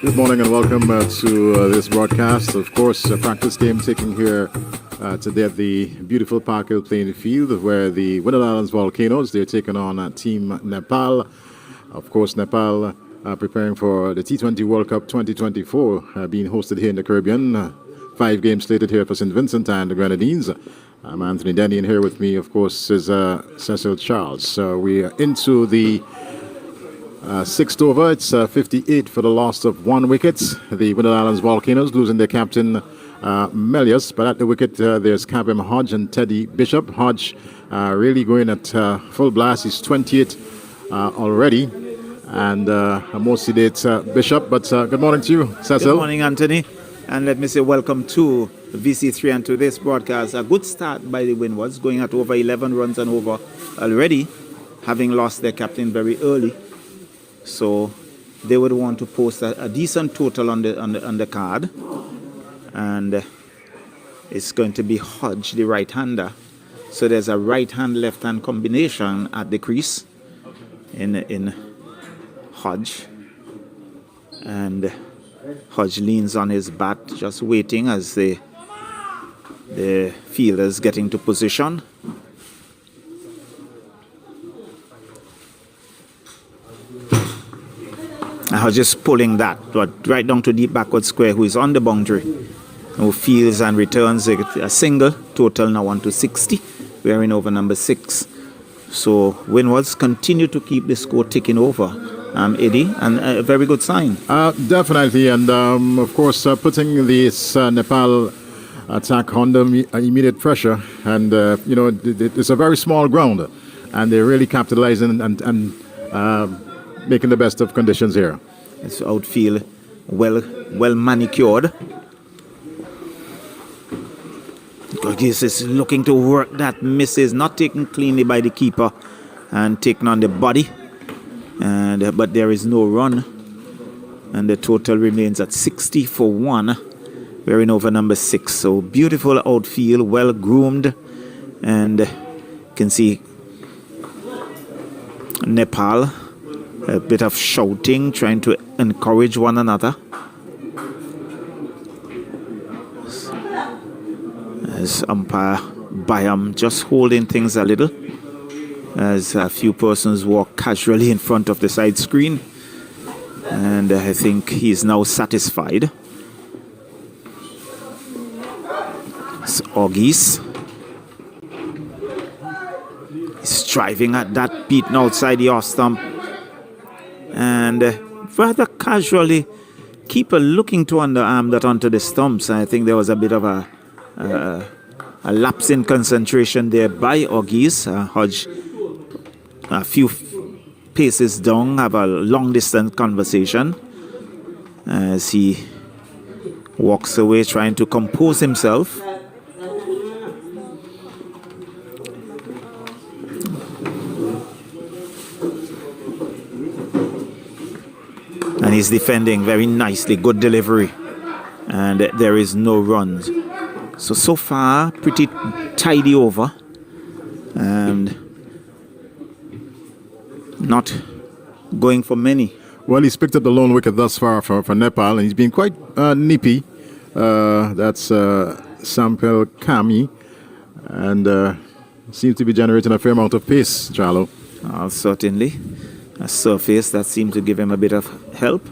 Good morning and welcome to this broadcast. Of course, a practice game taking here today at the beautiful Park Hill playing field where the Winwards Volcanoes, they're taking on Team Nepal. Of course, Nepal preparing for the T20 World Cup 2024 being hosted here in the Caribbean. 5 games slated here for St. Vincent and the Grenadines. I'm Anthony Denny, and here with me, of course, is Cecil Charles. So we are into the 6th over. It's 58 for the loss of 1 wicket. The Winwards Volcanoes losing their captain Melius, but at the wicket there's Kabim Hodge and Teddy Bishop. Hodge really going at full blast. He's 28 already, and more sedate Bishop. But good morning to you, Cecil. Good morning, Anthony. And let me say welcome to VC3 and to this broadcast. A good start by the Windwards, going at over 11 runs and over already, having lost their captain very early. So they would want to post a decent total on the card, and it's going to be Hodge, the right-hander. So there's a right-hand, left-hand combination at the crease in Hodge, and Hodge leans on his bat, just waiting as the fielders get into position. Hodge is pulling that right down to deep backward square, who is on the boundary, who fields and returns a single. Total now on to 60. We are in over number 6. So Winwards continue to keep the score ticking over, Eddie, and a very good sign. Definitely, and of course putting this Nepal attack under immediate pressure, and it's a very small ground, and they're really capitalizing and making the best of conditions here. It's outfield well manicured. This is looking to work that misses, not taken cleanly by the keeper and taken on the body, but there is no run, and the total remains at 60 for 1. We're in over number 6. So beautiful outfield, well groomed, and you can see Nepal, a bit of shouting, trying to encourage one another. As umpire Bayam just holding things a little, as a few persons walk casually in front of the side screen, and I think he's now satisfied. It's Auguste. He's driving at that beaten outside the off stump, and rather casually, keeper looking to underarm that onto the stumps. I think there was a bit of a lapse in concentration there by Auguste. Hodge, a few paces down, have a long distance conversation as he walks away, trying to compose himself. And he's defending very nicely, good delivery, and there is no runs. So far, pretty tidy over, and not going for many. Well, he's picked up the lone wicket thus far for Nepal, and he's been quite nippy. That's Sampel Kami, and seems to be generating a fair amount of pace, Charlo. Certainly. A surface that seemed to give him a bit of help.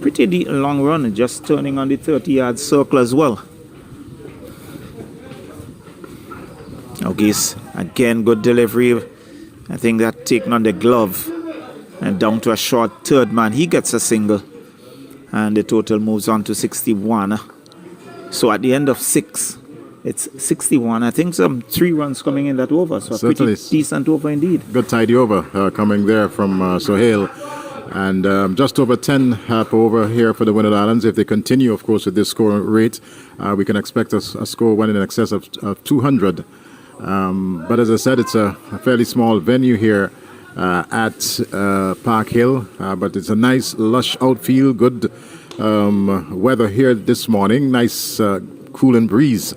Pretty long run, just turning on the 30-yard circle as well. Auguste, again, good delivery. I think that taken on the glove and down to a short third man. He gets a single, and the total moves on to 61. So at the end of 6, it's 61. I think some 3 runs coming in that over. So a pretty decent over indeed. Good tidy over coming there from Sohail. And just over 10 per over here for the Winwards Islands. If they continue, of course, with this score rate, we can expect a score well in excess of 200. But as I said, it's a fairly small venue here at Park Hill. But it's a nice, lush outfield, good weather here this morning. Nice cooling breeze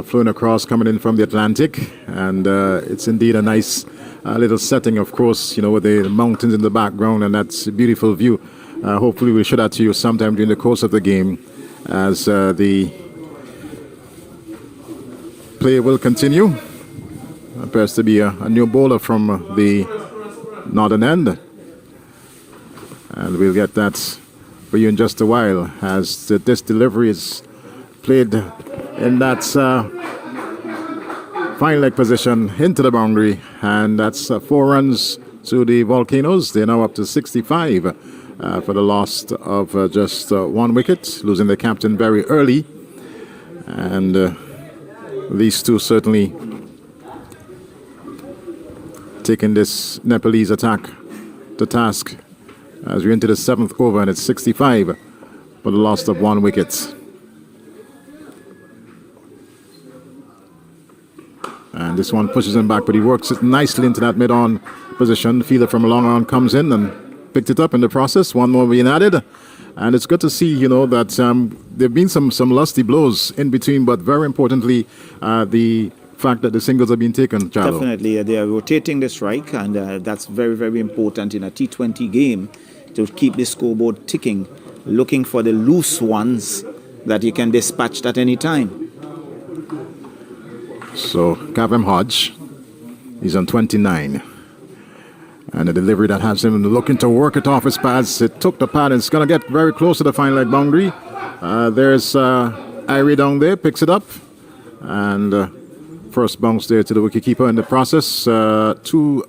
flowing across, coming in from the Atlantic. And it's indeed a nice little setting, of course, with the mountains in the background, and that's a beautiful view Hopefully we'll show that to you sometime during the course of the game as the play will continue. Appears to be a new bowler from the northern end. And we'll get that for you in just a while as this delivery is played in that fine leg position into the boundary. And that's 4 runs to the Volcanoes. They're now up to 65 for the loss of just 1 wicket, losing the captain very early. And these two certainly taking this Nepalese attack to task as we're into the 7th over, and it's 65 for the loss of 1 wicket. And this one pushes him back, but he works it nicely into that mid-on position. Fielder from long on comes in and picked it up in the process. 1 more being added. And it's good to see, that there have been some lusty blows in between, but very importantly, the fact that the singles have been taken, Chalo. Definitely, they are rotating the strike, and that's very, very important in a T20 game to keep the scoreboard ticking, looking for the loose ones that you can dispatch at any time. So, Kavem Hodge, he's on 29. And a delivery that has him looking to work it off his pads. It took the pad and it's going to get very close to the fine leg boundary. There's Irie down there, picks it up. And first bounce there to the wicketkeeper in the process. 2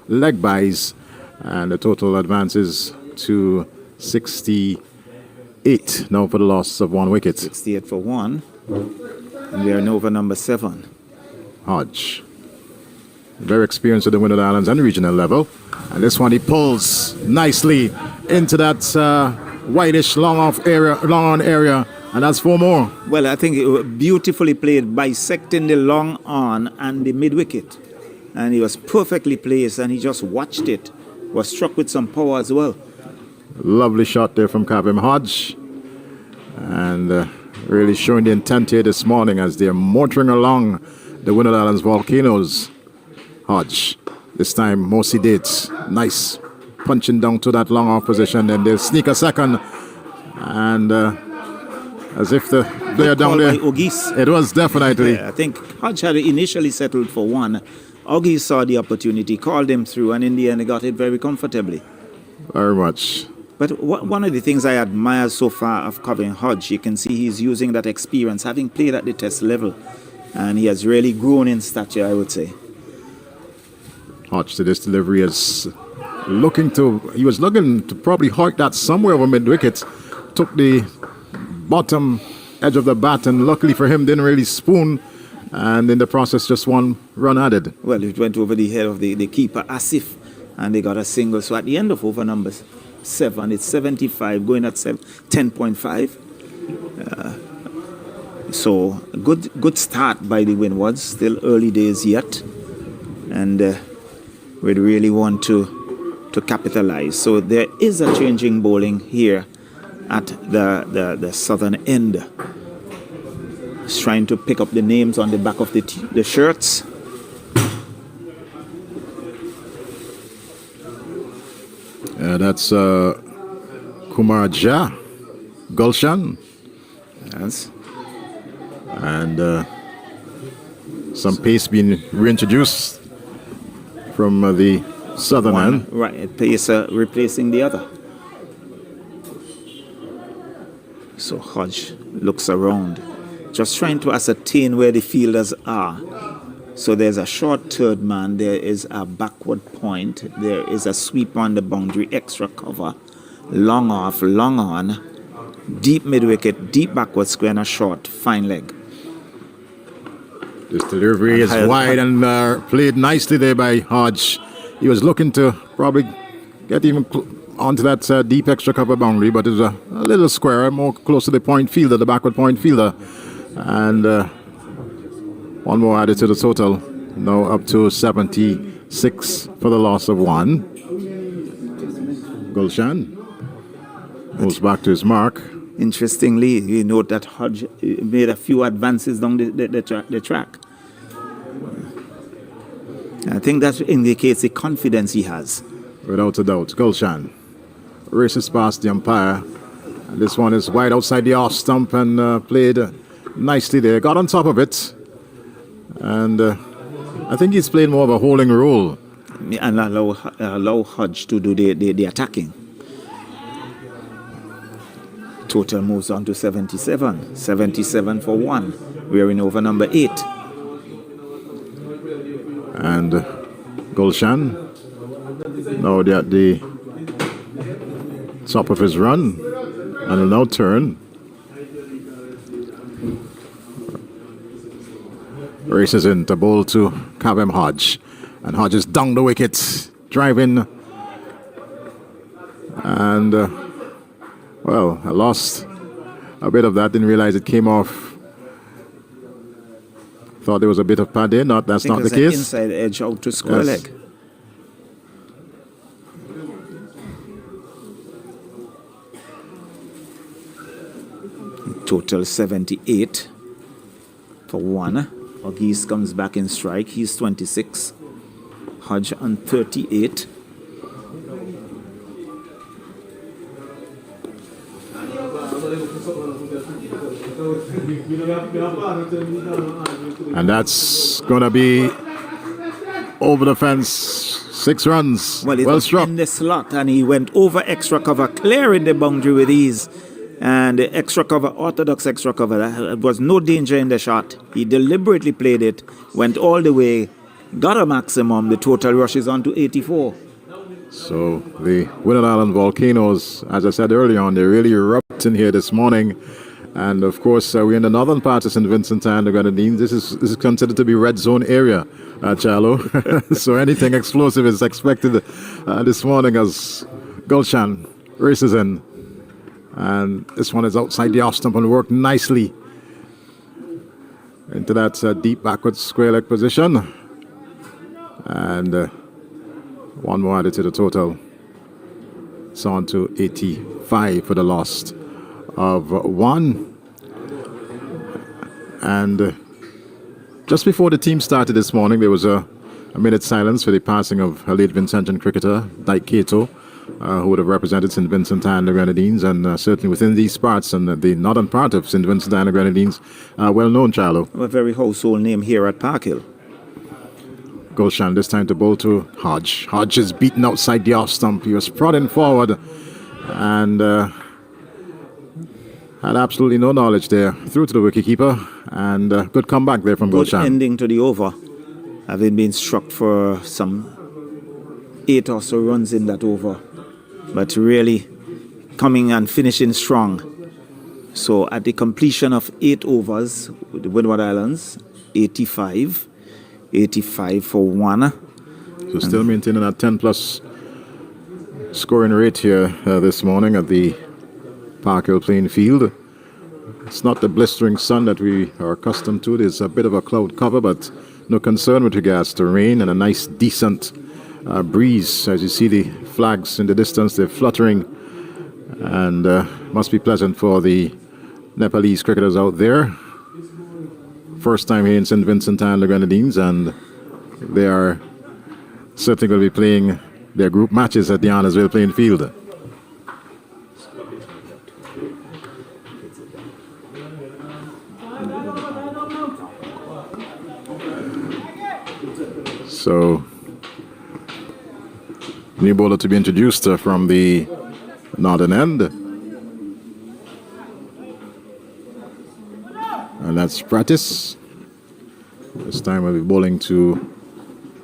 leg byes. And the total advances to 68 now for the loss of 1 wicket. 68 for 1. And we are in over number 7. Hodge. Very experienced at the Windward Islands and regional level. And this one he pulls nicely into that whitish long on area. And that's 4 more. Well, I think it was beautifully played, bisecting the long on and the mid wicket. And he was perfectly placed and he just watched it. Was struck with some power as well. Lovely shot there from Kavem Hodge. And really showing the intent here this morning as they're motoring along the Windward Islands Volcanoes. Hodge, this time Mosi Dates, nice punching down to that long off position, and they'll sneak a second, and as if the player down there, it was definitely. Yeah, I think Hodge had initially settled for 1. Oggies saw the opportunity, called him through, and in the end he got it very comfortably. Very much. But one of the things I admire so far of Kavem Hodge, you can see he's using that experience, having played at the test level, and he has really grown in stature, I would say. Hodge to this delivery is he was looking to probably hike that somewhere over mid-wicket. Took the bottom edge of the bat and luckily for him didn't really spoon, and in the process just 1 run added. Well, it went over the head of the keeper Asif and they got a single. So at the end of over number 7, it's 75 going at 10.5. So good start by the Windwards. Still early days yet, and we'd really want to capitalize. So there is a changing bowling here at the southern end. He's trying to pick up the names on the back of the shirts. That's Kumar Jha, Gulshan. Yes. And some pace being reintroduced from the southern end. Right, pace replacing the other. So Hodge looks around, just trying to ascertain where the fielders are. So there's a short third man, there is a backward point, there is a sweep on the boundary, extra cover, long off, long on, deep mid-wicket, deep backward square and a short, fine leg. This delivery is wide and played nicely there by Hodge. He was looking to probably get even onto that deep extra cover boundary, but it was a little square, more close to the point fielder, the backward point fielder. And 1 more added to the total, now up to 76 for the loss of 1. Gulshan moves back to his mark. Interestingly, you note that Hodge made a few advances down the track. I think that indicates the confidence he has. Without a doubt. Gulshan races past the umpire. And this one is wide outside the off stump and played nicely there. Got on top of it. And I think he's played more of a holding role. And allow Hodge to do the attacking. Total moves on to 77. 77 for 1. We're in over number 8. And Gulshan, now they're at the top of his run. And will now turn. Races in to bowl to Kavem Hodge. And Hodge is down the wicket, driving. And, well, I lost a bit of that. Didn't realize it came off. Thought there was a bit of pad there. That's not the case. Inside edge out to square leg. Total 78 for 1. Ogis comes back in strike. He's 26. Hodge on 38. And that's going to be over the fence. 6 runs. Well, it well was struck. in the slot, and he went over extra cover, clearing the boundary with ease. And the extra cover, orthodox extra cover, there was no danger in the shot. He deliberately played it, went all the way, got a maximum. The total rushes on to 84. So the Winland Island Volcanoes, as I said earlier on, they're really erupting here this morning. And of course, we're in the northern part of St. Vincent and the Grenadines. This is considered to be red zone area, Charlo. So anything explosive is expected this morning as Gulshan races in. And this one is outside the off stump and worked nicely into that deep backward square leg position. And one more added to the total. It's on to 85 for the loss of 1. And just before the team started this morning, there was a minute silence for the passing of a late Vincentian cricketer, Dyke Cato, who would have represented St. Vincent and the Grenadines, and certainly within these parts and the northern part of St. Vincent and the Grenadines, well-known, Charlo. A very household name here at Park Hill. Gulshan this time to bowl to Hodge. Hodge is beaten outside the off stump. He was prodding forward and had absolutely no knowledge there. Through to the wicketkeeper, and good comeback there from Good Gulshan. ending to the over, having been struck for some 8 or so runs in that over. But really coming and finishing strong. So at the completion of 8 overs with the Windward Islands, 85 for 1. So still maintaining that 10+ scoring rate here this morning at the Park Hill playing field. It's not the blistering sun that we are accustomed to. There's a bit of a cloud cover, but no concern with regards to rain, and a nice decent breeze. As you see the flags in the distance, they're fluttering, and must be pleasant for the Nepalese cricketers out there. First time here in St. Vincent and the Grenadines, and they are certainly going to be playing their group matches at the Arnesville playing field. So, new bowler to be introduced from the northern end. And that's Pratis. This time we'll be bowling to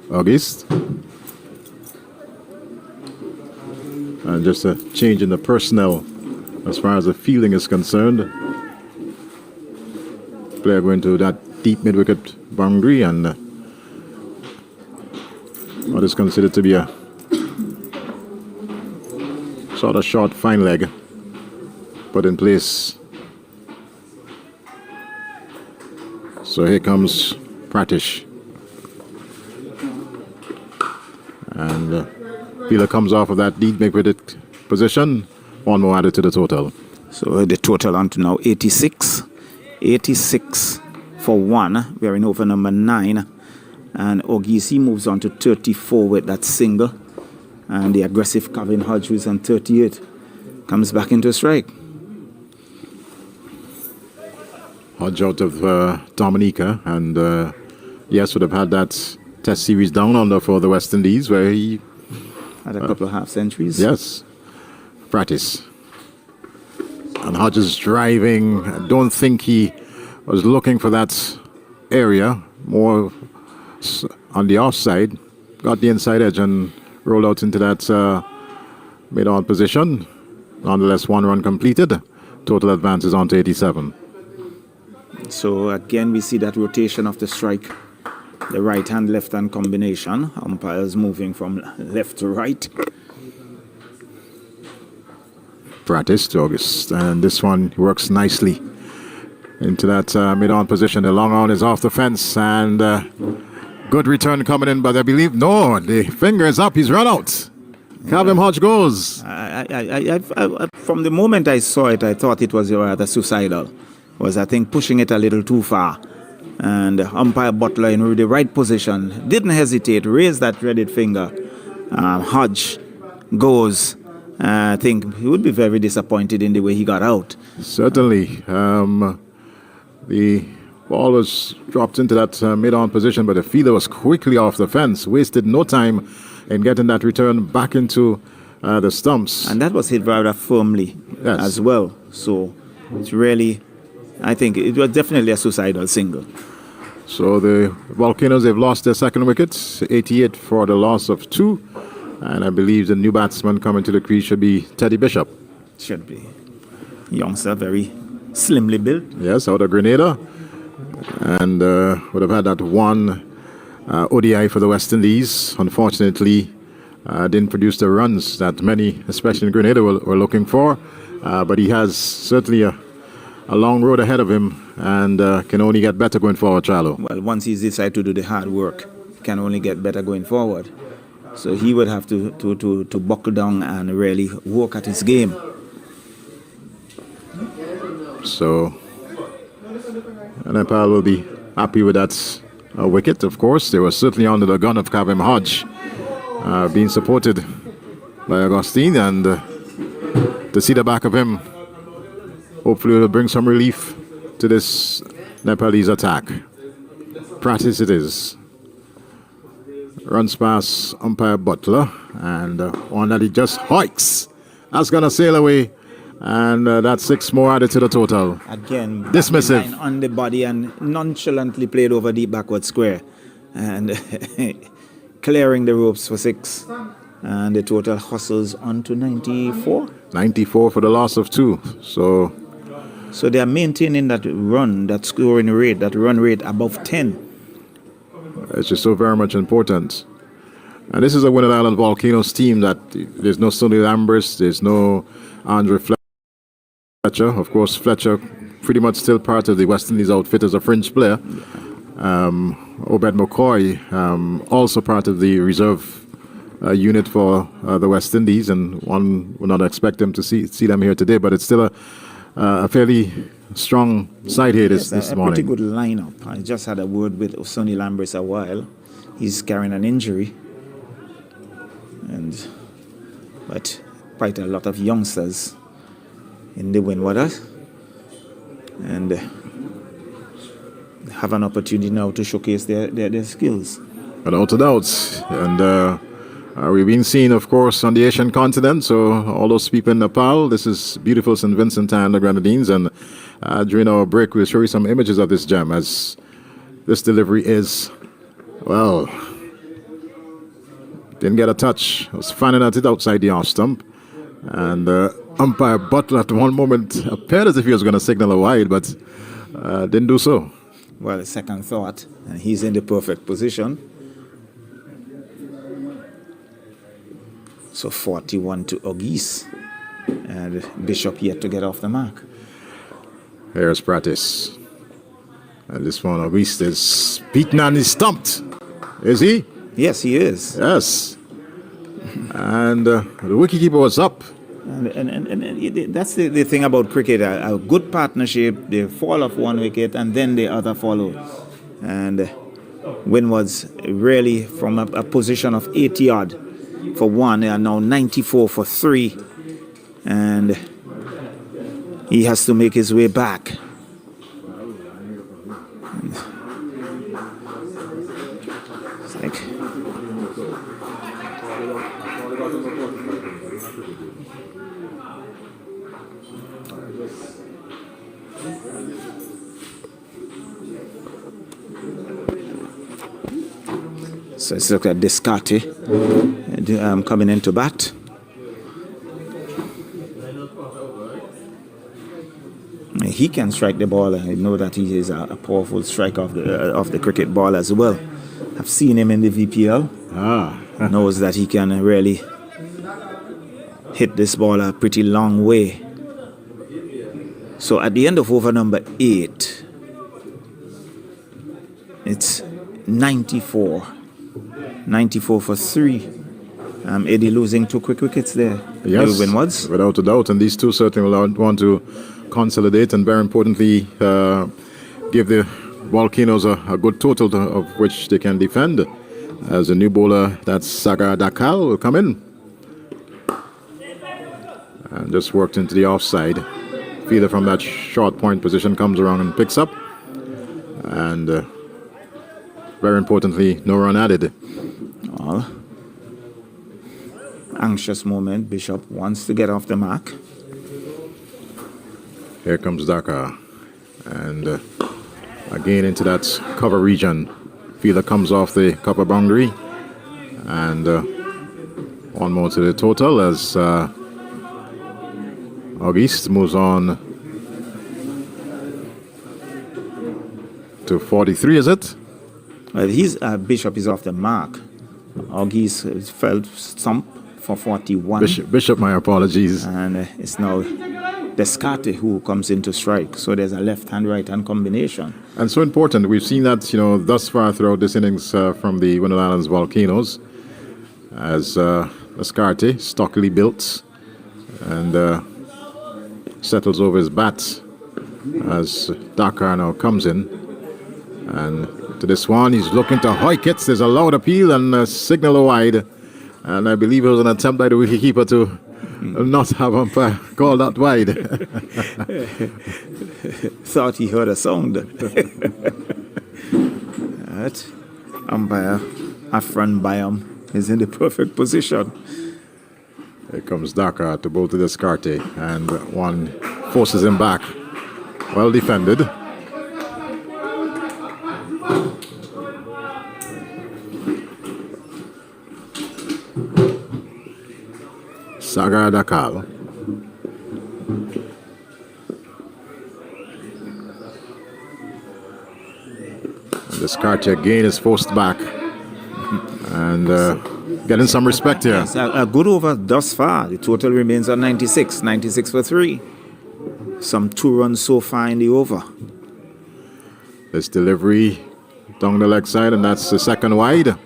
August. And just a change in the personnel as far as the fielding is concerned. Player going to that deep mid-wicket boundary, and what is considered to be a sort of short fine leg put in place. So here comes Pratish, and fielder comes off of that deep mid-wicket position. One more added to the total. So the total on to now 86 for 1. We're in over number 9. And Ogisi moves on to 34 with that single. And the aggressive Kavin Hodge was on 38. comes back into strike. Hodge out of Dominica, and yes, would have had that Test series down under for the West Indies, where he had a couple of half centuries. Yes, practice. And Hodges driving. I don't think he was looking for that area, more on the offside. Got the inside edge and rolled out into that mid-on position. Nonetheless, 1 run completed. Total advance is on to 87. So again, we see that rotation of the strike. The right-hand, left-hand combination. Umpires moving from left to right. Practice to August. And this one works nicely into that mid-on position. The long on is off the fence. And good return coming in. But I believe, no, the finger is up. He's run out. Calvin Hodge goes. From the moment I saw it, I thought it was rather suicidal. Was, I think, pushing it a little too far. And umpire Butler in the right position, didn't hesitate, raised that dreaded finger. Hodge goes. I think he would be very disappointed in the way he got out. Certainly. The ball was dropped into that mid-on position, but the fielder was quickly off the fence, wasted no time in getting that return back into the stumps. And that was hit rather firmly as well. So it's really, I think it was definitely a suicidal single. So the Volcanoes, they've lost their second wicket, 88 for the loss of 2. And I believe the new batsman coming to the crease should be Teddy Bishop. Should be. Youngster, very slimly built. Yes, out of Grenada. And would have had that one ODI for the West Indies. Unfortunately, didn't produce the runs that many, especially in Grenada, were looking for. But he has certainly a long road ahead of him and can only get better going forward, Charlo. Well, once he's decided to do the hard work, can only get better going forward. So he would have to buckle down and really work at his game. So Nepal will be happy with that wicket, of course. They were certainly under the gun of Kavem Hodge, being supported by Augustine, and to see the back of him, hopefully will bring some relief to this Nepalese attack. Practice it is. Runs past umpire Butler, and one that he just hikes. That's going to sail away, and that's 6 more added to the total. Again, dismissive on the body and nonchalantly played over deep backward square, and clearing the ropes for 6. And the total hustles on to 94. 94 for the loss of 2. So they are maintaining that run, that scoring rate, that run rate above 10. It's just so very much important. And this is a Winter Island Volcanoes team that there's no Sonny Lambers, there's no Andre Fletcher. Of course, Fletcher pretty much still part of the West Indies outfit as a fringe player. Obed McCoy, also part of the reserve unit for the West Indies, and one would not expect them to see them here today, but it's still a fairly strong side here this morning. Pretty good lineup. I just had a word with Sonny Lambers a while. He's carrying an injury, but quite a lot of youngsters in the Windwards, and have an opportunity now to showcase their skills. Without a doubt. And we've been seen, of course, on the Asian continent. So all those people in Nepal, this is beautiful St. Vincent and the Grenadines. And during our break, we'll show you some images of this gem, as this delivery is, well, didn't get a touch. Was fanning at it outside the off stump. And umpire Butler at one moment appeared as if he was going to signal a wide, but didn't do so. Well, a second thought, and he's in the perfect position. So 41 to Ogis, and Bishop yet to get off the mark. Here's practice. And this one, Ogis is beaten and is stumped. Is he? Yes, he is. Yes. And the wicketkeeper was up. And that's the thing about cricket. A good partnership, they fall off one wicket and then the other follows. And Windwards really from a position of 80 odd for 1, they are now 94 for 3. And he has to make his way back. It's like so it's like a Descartes coming into bat. He can strike the ball. I know that he is a powerful striker of the cricket ball as well. I've seen him in the VPL. Knows that he can really hit this ball a pretty long way. So at the end of over number 8, it's 94. 94 for 3. Eddie losing 2 quick wickets there. Yes, Winwards. without a doubt. And these two certainly will want to consolidate and, very importantly, give the Volcanoes a good total of which they can defend. As a new bowler, that's Sagar Dakal, will come in. And just worked into the offside. Fielder from that short point position comes around and picks up. And very importantly, no run added. Well, anxious moment. Bishop wants to get off the mark. Here comes Dakar. And again into that cover region. Fielder comes off the cover boundary. And one more to the total as Auguste moves on to 43, is it? Well, Bishop is off the mark. Auguste fell stump for 41. Bishop, my apologies. And it's now Descartes who comes into strike. So there's a left-hand, right-hand combination. And so important. We've seen that, thus far throughout this innings from the Windward Islands Volcanoes, as Descartes, stockily built, and settles over his bat as Dakar now comes in. And to this one, he's looking to hike it. There's a loud appeal and a signal wide. And I believe it was an attempt by the wicketkeeper to not have umpire call that wide. Thought he heard a sound. That umpire, Afran Bayam, is in the perfect position. Here comes Dakar to bowl to Descartes, and one forces him back. Well defended. Sagar Dakal. Descartes again is forced back. And getting some respect here. Yes, a good over thus far. The total remains at 96. 96 for 3. Some 2 runs so far in the over. This delivery down the leg side, and that's the second wide.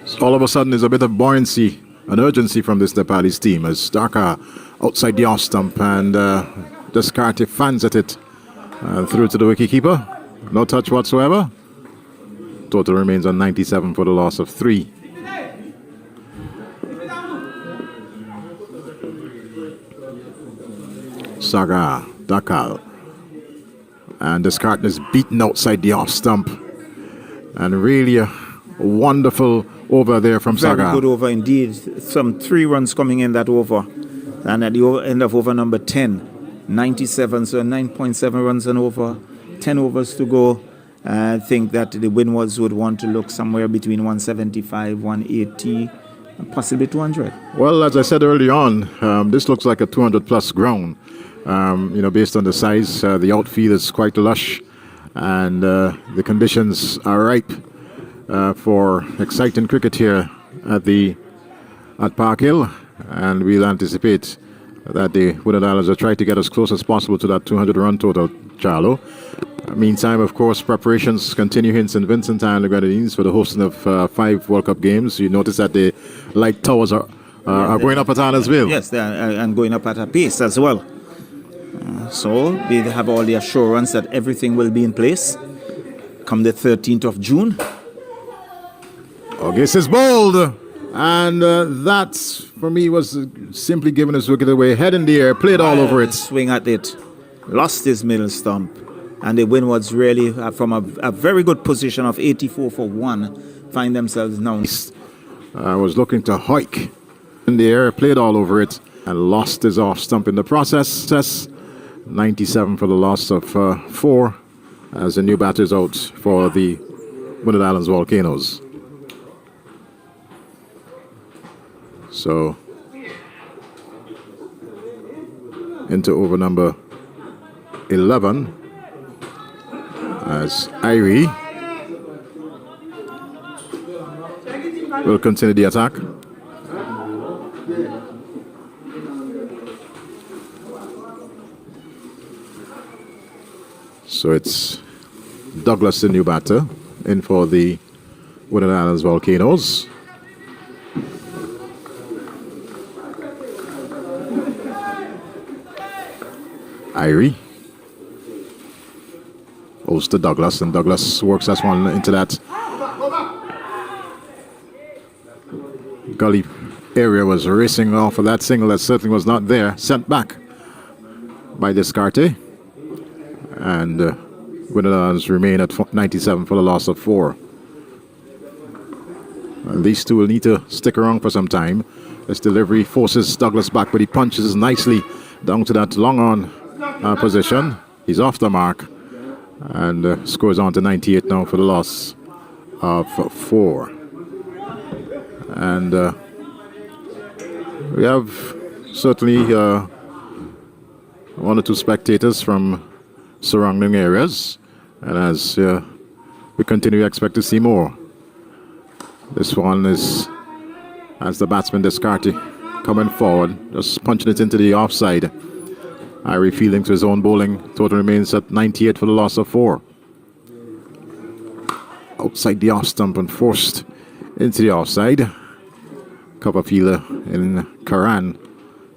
So all of a sudden, there's a bit of buoyancy and urgency from this Nepalese team as Dakar outside the off stump, and Descartes fans at it through to the wicketkeeper. No touch whatsoever. Total remains on 97 for the loss of 3. Sagar Dakal. And Descartes is beaten outside the off stump. And really a wonderful over there from Sagar. Very good over indeed. Some 3 runs coming in that over. And at the end of over number 10, 97, so 9.7 runs and over. 10 overs to go. I think that the Windwards would want to look somewhere between 175, 180, and possibly 200. Well, as I said early on, this looks like a 200-plus ground. Based on the size, the outfield is quite lush, and the conditions are ripe for exciting cricket here at Park Hill, and we'll anticipate that the Windward Islands will try to get as close as possible to that 200-run total, Charlo. Meantime, of course, preparations continue here in St. Vincent and the Grenadines for the hosting of 5 World Cup games. You notice that the light towers are going up at Arnold'sville. Yes, they are, and going up at a pace as well. So they have all the assurance that everything will be in place. come the 13th of June. August is bold. And that, for me, was simply giving his wicket away. Head in the air, played all over it. Swing at it. Lost his middle stump. And the Windwards really, from a very good position of 84 for 1, find themselves now. Was looking to hike in the air, played all over it, and lost his off stump in the process. 97 for the loss of 4 as the new batters out for the Winwood Islands Volcanoes. So into over number 11 as Irie will continue the attack. So it's Douglas, the new batter, in for the Winwood Islands Volcanoes. Irie goes to Douglas, and Douglas works as one into that gully area. Was racing off of that single that certainly was not there. Sent back by Descartes, and Winwood Islands remain at 97 for the loss of 4. And these two will need to stick around for some time. This delivery forces Douglas back, but he punches nicely down to that long on position. He's off the mark and scores on to 98 now for the loss of 4. And we have certainly 1 or 2 spectators from surrounding areas, and as we continue to expect to see more. This one is as the batsman Descartes coming forward, just punching it into the offside. Irie fielding to his own bowling. Total remains at 98 for the loss of 4. Outside the off stump and forced into the offside. Cover fielder in Karan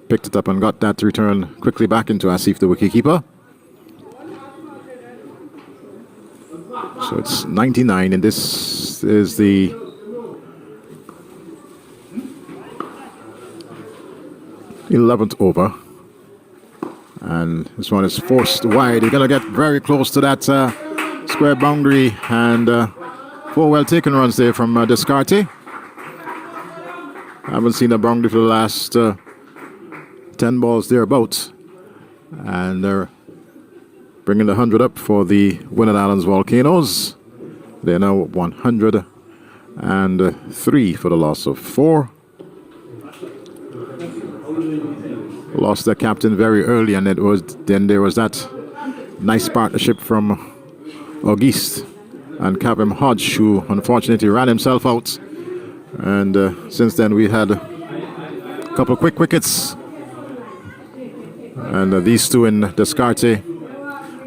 picked it up and got that to return quickly back into Asif, the wicketkeeper. So it's 99, and this is the th over. And this one is forced wide. You're going to get very close to that square boundary, and 4 well taken runs there from Descartes. I haven't seen a boundary for the last 10 balls thereabouts. And they're bringing the 100 up for the Winwood Islands Volcanoes. They're now 103 for the loss of 4. Lost their captain very early, and then there was that nice partnership from Auguste and Captain Hodge, who unfortunately ran himself out. And since then we had a couple of quick wickets, and these two in Descartes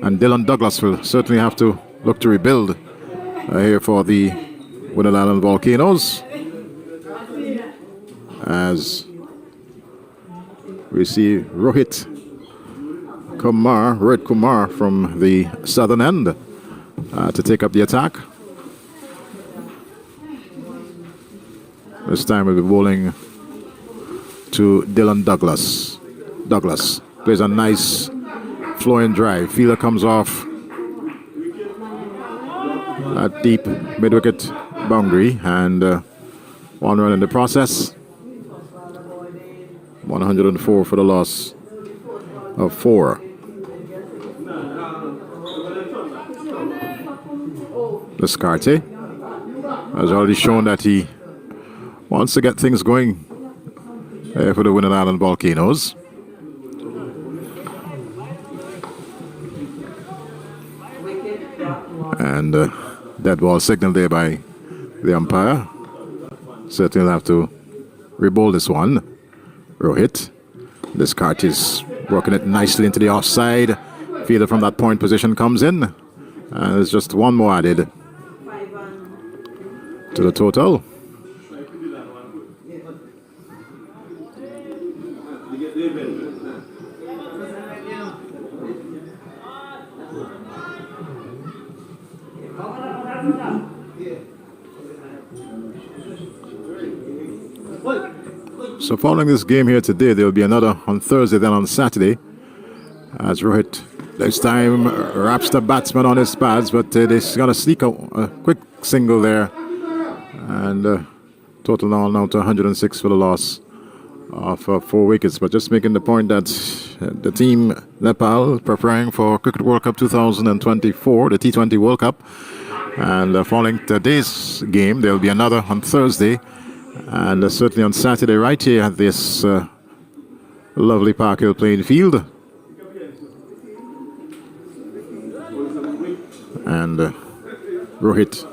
and Dylan Douglas will certainly have to look to rebuild here for the Winwood Island Volcanoes, as we see Rohit Kumar from the southern end to take up the attack. This time we'll be bowling to Dylan Douglas. Douglas plays a nice flowing drive. Fielder comes off a deep mid-wicket boundary, and 1 run in the process. 104 for the loss of 4. Descartes has already shown that he wants to get things going for the Winwood Island Volcanoes. And dead ball signal there by the umpire. Certainly will have to re-bowl this one. Rohit. Descartes is working it nicely into the offside. Fielder from that point position comes in. And there's just 1 more added to the total. So following this game here today, there will be another on Thursday, then on Saturday, as Rohit this time wraps the batsman on his pads, but they're going to sneak a quick single there, and total now to 106 for the loss of 4 wickets. But just making the point that the team Nepal preparing for Cricket World Cup 2024, the T20 World Cup, and following today's game, there will be another on Thursday, and certainly on Saturday right here at this lovely Park Hill playing field. And Rohit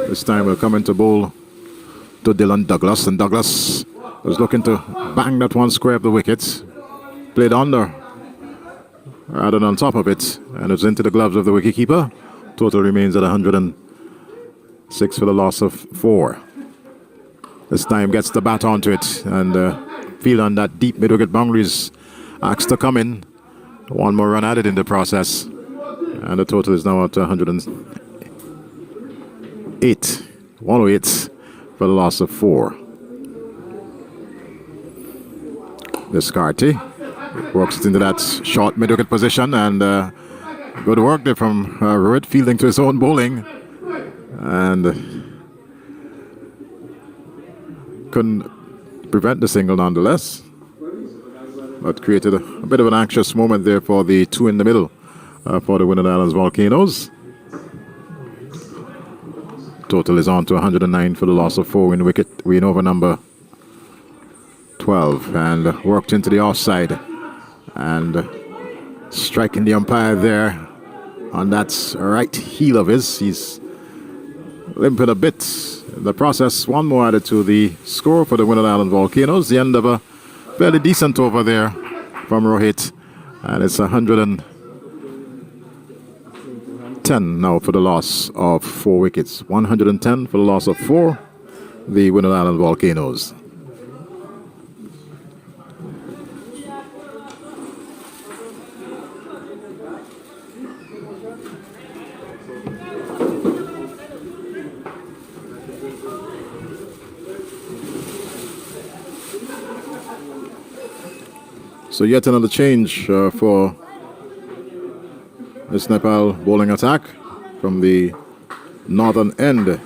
this time will come into bowl to Dylan Douglas, and Douglas was looking to bang that one square of the wicket, played under rather than on top of it, and it's into the gloves of the wicketkeeper. Total remains at 106 for the loss of 4. This time gets the bat onto it, and field on that deep mid-wicket boundaries asked to come in. One more run added in the process, and the total is now at 108 for the loss of 4. Descartes works it into that short mid-wicket position, and good work there from Rohit, fielding to his own bowling, and couldn't prevent the single nonetheless, but created a bit of an anxious moment there for the two in the middle for the Winwards Islands Volcanoes. Total is on to 109 for the loss of 4 in wicket. Win over number 12, and worked into the offside, and striking the umpire there on that right heel of his. He's limping a bit in the process. One more added to the score for the Winwards Island Volcanoes. The end of a fairly decent over there from Rohit, and it's 110 now for the loss of 4 wickets. 110 for the loss of 4, the Winwards Island Volcanoes. So yet another change for this Nepal bowling attack from the northern end.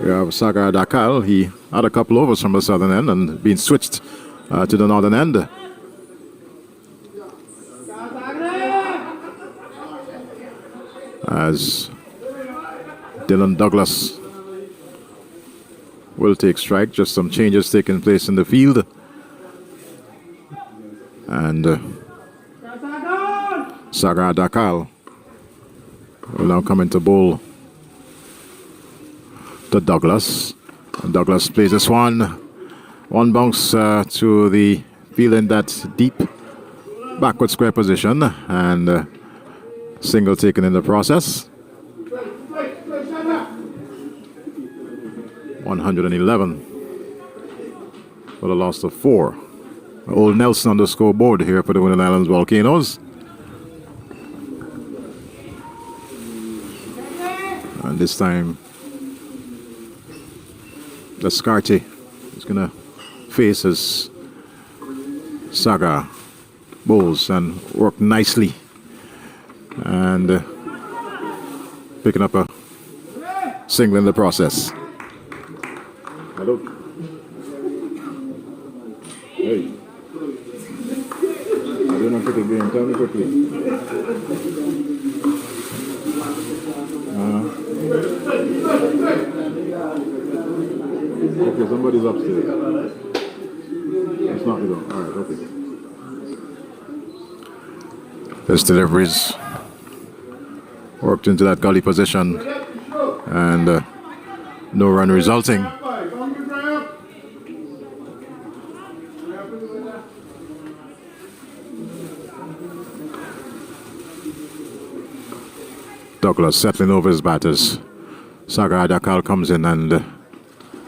We have Sagar Dakal. He had a couple overs from the southern end and been switched to the northern end. As Dylan Douglas will take strike. Just some changes taking place in the field. And Sagar Dakal will now come into bowl to Douglas. And Douglas plays this one. One bounce to the field in that deep backward square position, and single taken in the process. 111 for the loss of 4. Old Nelson on the scoreboard here for the Winwards Islands Volcanoes. And this time, Descartes is going to face his Saga bowls and work nicely. And picking up a single in the process. Hello. Hey. I don't know cricket game. Tell me quickly. Okay, somebody's upstairs. It's not me though. All right, okay. This deliveries worked into that gully position, and no run resulting. Douglas settling over his batters. Sagar Dakal comes in, and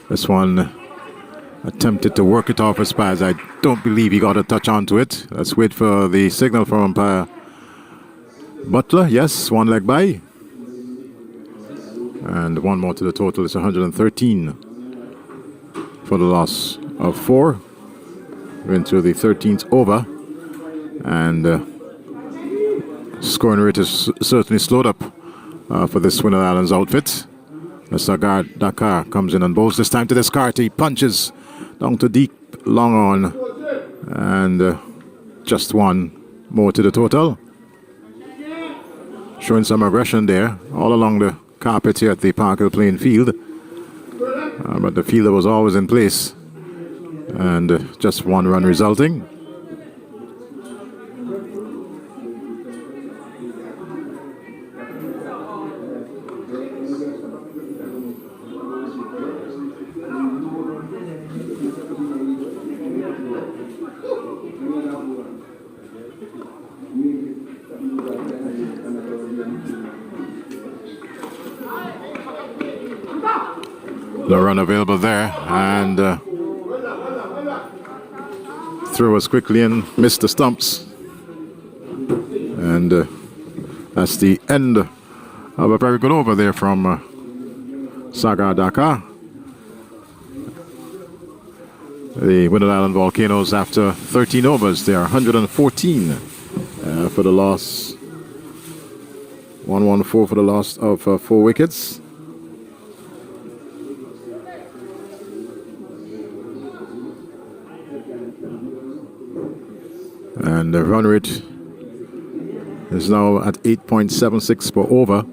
this one attempted to work it off his pads. I don't believe he got a touch onto it. Let's wait for the signal from umpire Butler, yes, one leg by. And one more to the total. It's 113 for the loss of 4. We're into the 13th over. And scoring rate is certainly slowed up for this Winner Islands outfit. Sagar Dakar comes in and bowls this time to Descartes. He punches down to deep, long on. And just one more to the total. Showing some aggression there all along the carpet here at the Park Hill playing field. But the fielder was always in place. And just one run resulting. The run available there, and throw was quickly in, missed the stumps, and that's the end of a very good over there from Sagar Dakar. The Winner Island Volcanoes, after 13 overs, they are 114 for the loss, 114 for the loss of 4 wickets. And the run rate is now at 8.76 per over.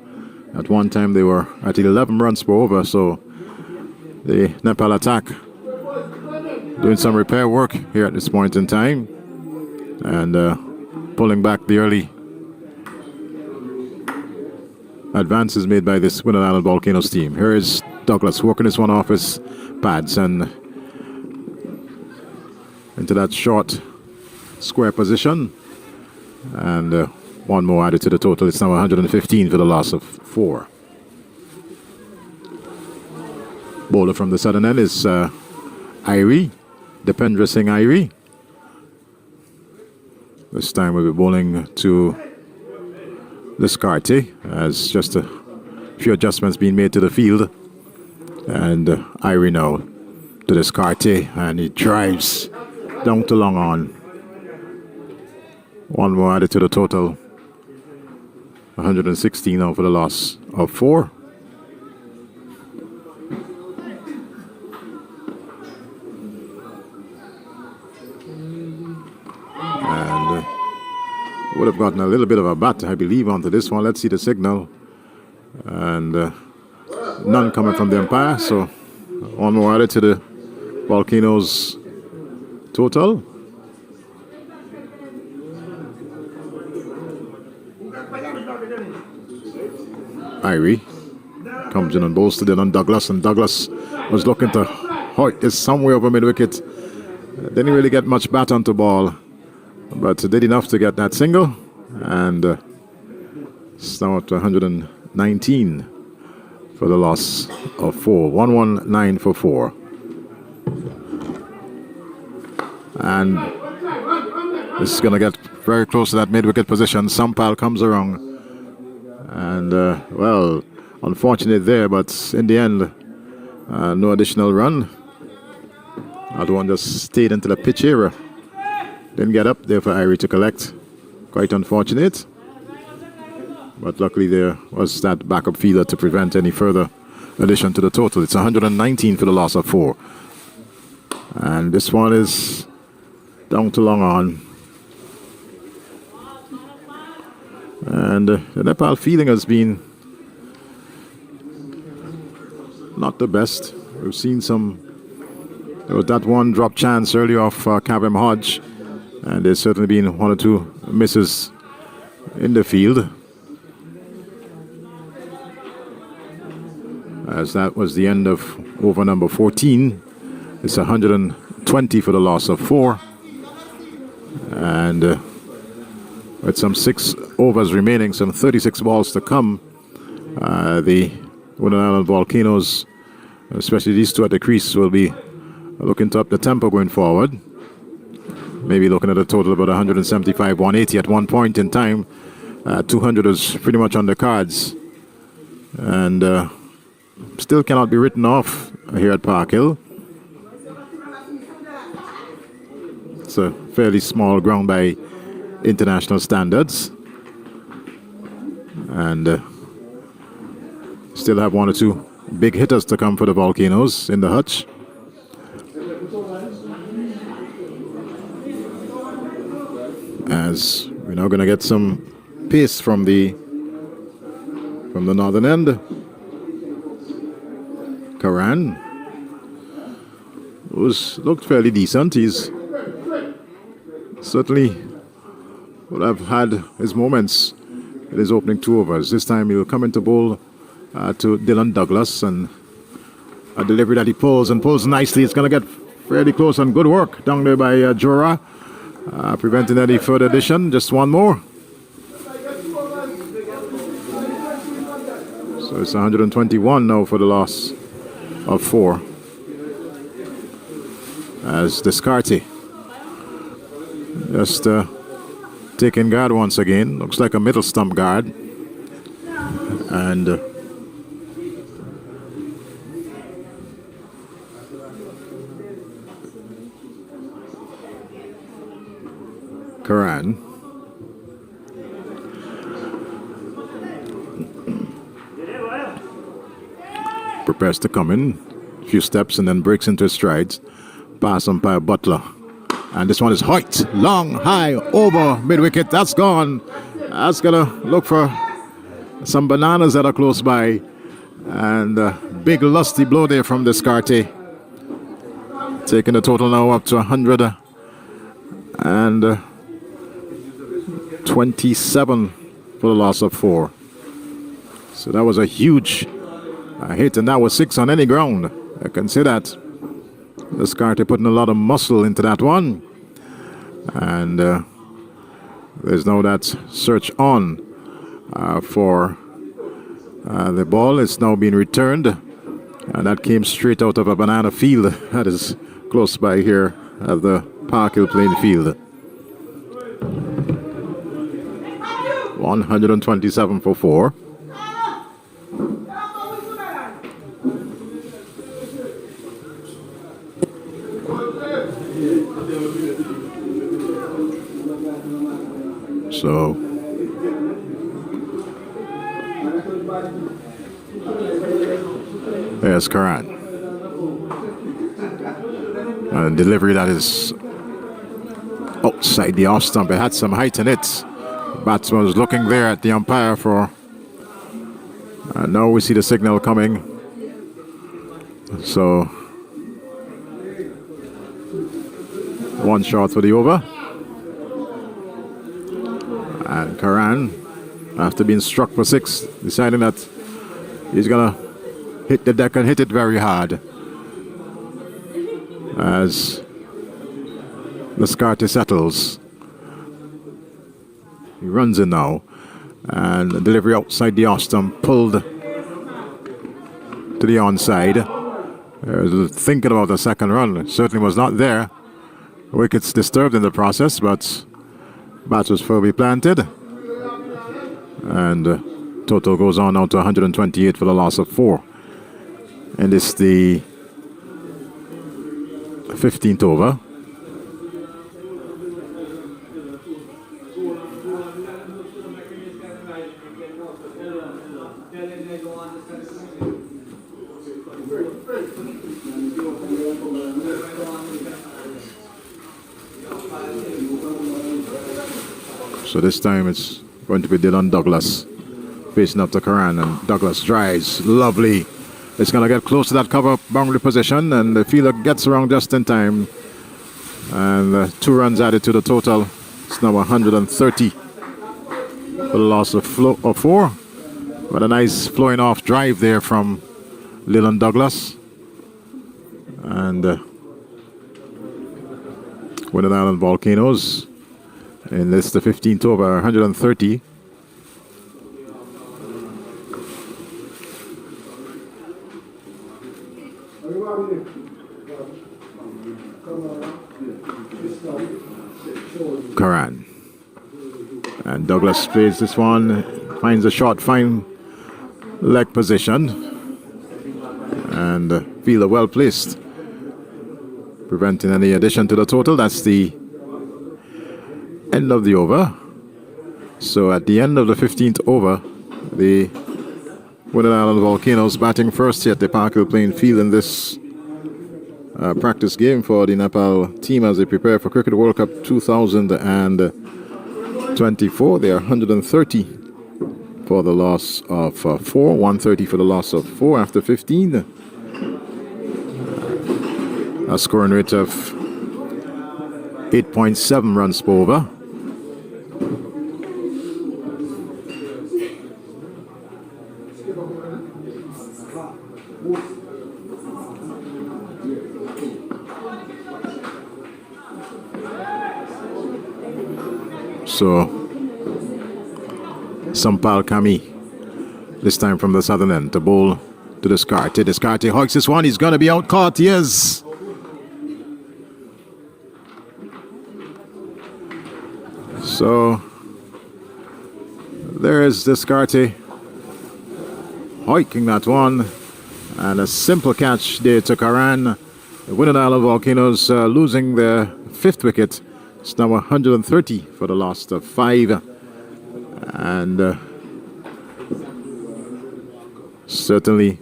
At one time they were at 11 runs per over, so the Nepal attack doing some repair work here at this point in time and pulling back the early advances made by this Winner Island Volcanoes team. Here is Douglas working this one off his pads and into that short square position, and one more added to the total. It's now 115 for the loss of 4. Bowler from the southern end is Irie, Dependra Singh Irie. This time we'll be bowling to Descartes as just a few adjustments being made to the field, and Irie now to Descartes, and he drives down to long on. One more added to the total. 116 now for the loss of 4. And would have gotten a little bit of a bat, I believe, onto this one. Let's see the signal. And none coming from the umpire. So one more added to the Volcanoes total. Irie comes in and bowls to Dylan Douglas, and Douglas was looking to hoik this somewhere over mid-wicket. Didn't really get much bat onto ball, but did enough to get that single, and it's now at 119 for the loss of 4. 119 for 4. And this is going to get very close to that mid-wicket position. Sampal comes around. And, well, unfortunate there, but in the end, no additional run. That one just stayed into the pitch area. Didn't get up there for Irie to collect. Quite unfortunate. But luckily there was that backup fielder to prevent any further addition to the total. It's 119 for the loss of 4. And this one is down to long on. And the Nepal fielding has been not the best. We've seen there was that one drop chance early off Kabem Hodge, and there's certainly been 1 or 2 misses in the field. As that was the end of over number 14. It's 120 for the loss of 4. And with some 6 overs remaining, some 36 balls to come, the Winner Island Volcanoes, especially these two at the crease, will be looking to up the tempo going forward. Maybe looking at a total of about 175, 180 at one point in time. 200 is pretty much on the cards. And still cannot be written off here at Park Hill. It's a fairly small ground by international standards. And still have one or two big hitters to come for the Volcanoes in the hutch. As we're now going to get some pace from the northern end. Karan looked fairly decent. He's certainly would have had his moments in his opening 2 overs. This time he'll come into bowl to Dylan Douglas, and a delivery that he pulls nicely. It's going to get fairly close, and good work down there by Jora, preventing any further addition. Just one more. So it's 121 now for the loss of 4. As Descartes just taking guard once again. Looks like a middle stump guard. And Karan. Prepares to come in. A few steps and then breaks into his strides. Pass umpire Butler. And this one is Hoyt. Long, high, over mid-wicket. That's gone. That's going to look for some bananas that are close by. And a big lusty blow there from Descartes. Taking the total now up to 127 for the loss of 4. So that was a huge hit, and that was 6 on any ground. I can say that. Descartes putting a lot of muscle into that one. And there's now that search on for the ball. It's now being returned. And that came straight out of a banana field that is close by here at the Park Hill playing field. 127 for 4. So there's Karan. A delivery that is outside the off stump. It had some height in it. Batsman was looking there at the umpire for. Now we see the signal coming. So one shot for the over. And Karan, after being struck for 6, deciding that he's going to hit the deck and hit it very hard. As Descartes settles. He runs in now. And the delivery outside the off stump, pulled to the onside. Thinking about the second run. It certainly was not there. Wickets disturbed in the process, but bat was firmly planted. And total goes on now to 128 for the loss of 4. And it's the 15th over. So this time it's going to be Dylan Douglas facing up to Karan, and Douglas drives. Lovely. It's going to get close to that cover boundary position, and the fielder gets around just in time. And 2 runs added to the total. It's now 130 for the loss of 4. But a nice flowing off drive there from Dylan Douglas. And Winning Island Volcanoes. And this is the 15th over, 130. Karan. And Douglas plays this one, finds a short, fine leg position. And fielder well placed, preventing any addition to the total. That's the end of the over. So at the end of the 15th over, the Winner Island Volcanoes batting first here at the Park Hill playing field in this practice game for the Nepal team as they prepare for Cricket World Cup 2024. They are 130 for the loss of 4, 130 for the loss of 4 after 15. A scoring rate of 8.7 runs per over. So, Sampal Kami, this time from the southern end, to bowl to Descartes. Descartes hoiks this one, he's going to be out caught, yes. So, there is Descartes hoiking that one, and a simple catch there to Karan. The Winner Island Volcanoes losing their 5th wicket. It's now 130 for the loss of 5. And certainly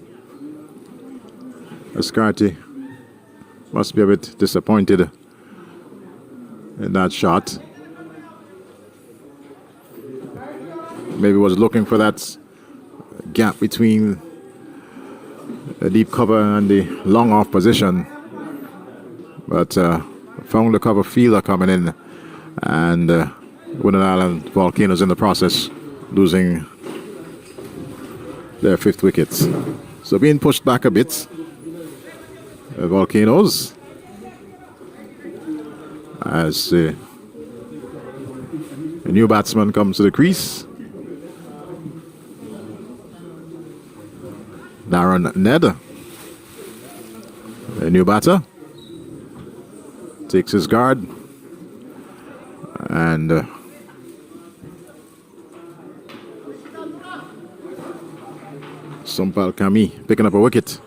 Descartes must be a bit disappointed in that shot. Maybe was looking for that gap between the deep cover and the long off position, but found the cover fielder coming in, and Winner Island Volcanoes in the process losing their 5th wicket. So being pushed back a bit, the Volcanoes, as a new batsman comes to the crease. Darren Ned, a new batter, takes his guard, and Sampal Kami picking up a wicket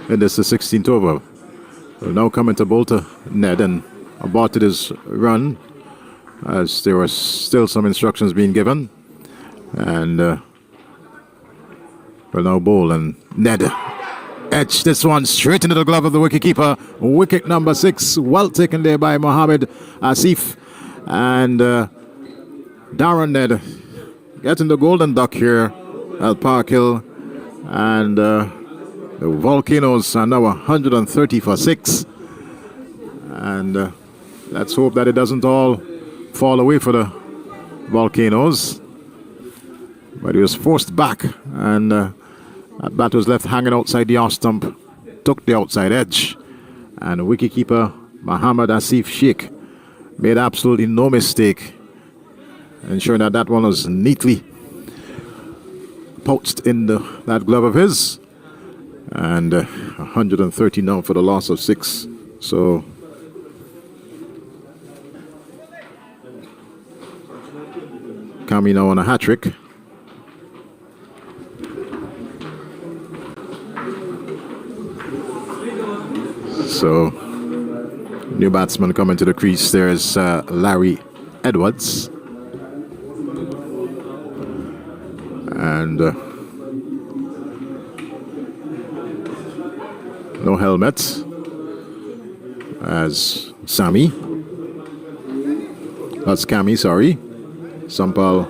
in this 16th over. Will now come into bowl to Ned and aborted his run as there were still some instructions being given, and will now bowl, and Ned etched this one straight into the glove of the wicketkeeper. Wicket number 6, well taken there by Mohammed Asif, and Darren Ned getting the golden duck here at Park Hill, and the Volcanoes are now 130 for 6, and let's hope that it doesn't all fall away for the Volcanoes. But he was forced back, and that bat was left hanging outside the off stump, took the outside edge, and wicketkeeper Mohammed Asif Sheikh made absolutely no mistake, ensuring that that one was neatly pouched in that glove of his, and 130 now for the loss of 6. So Kami now on a hat-trick. So, new batsman coming to the crease. There's Larry Edwards. And no helmet as Sami. That's Kami, sorry. Sampal.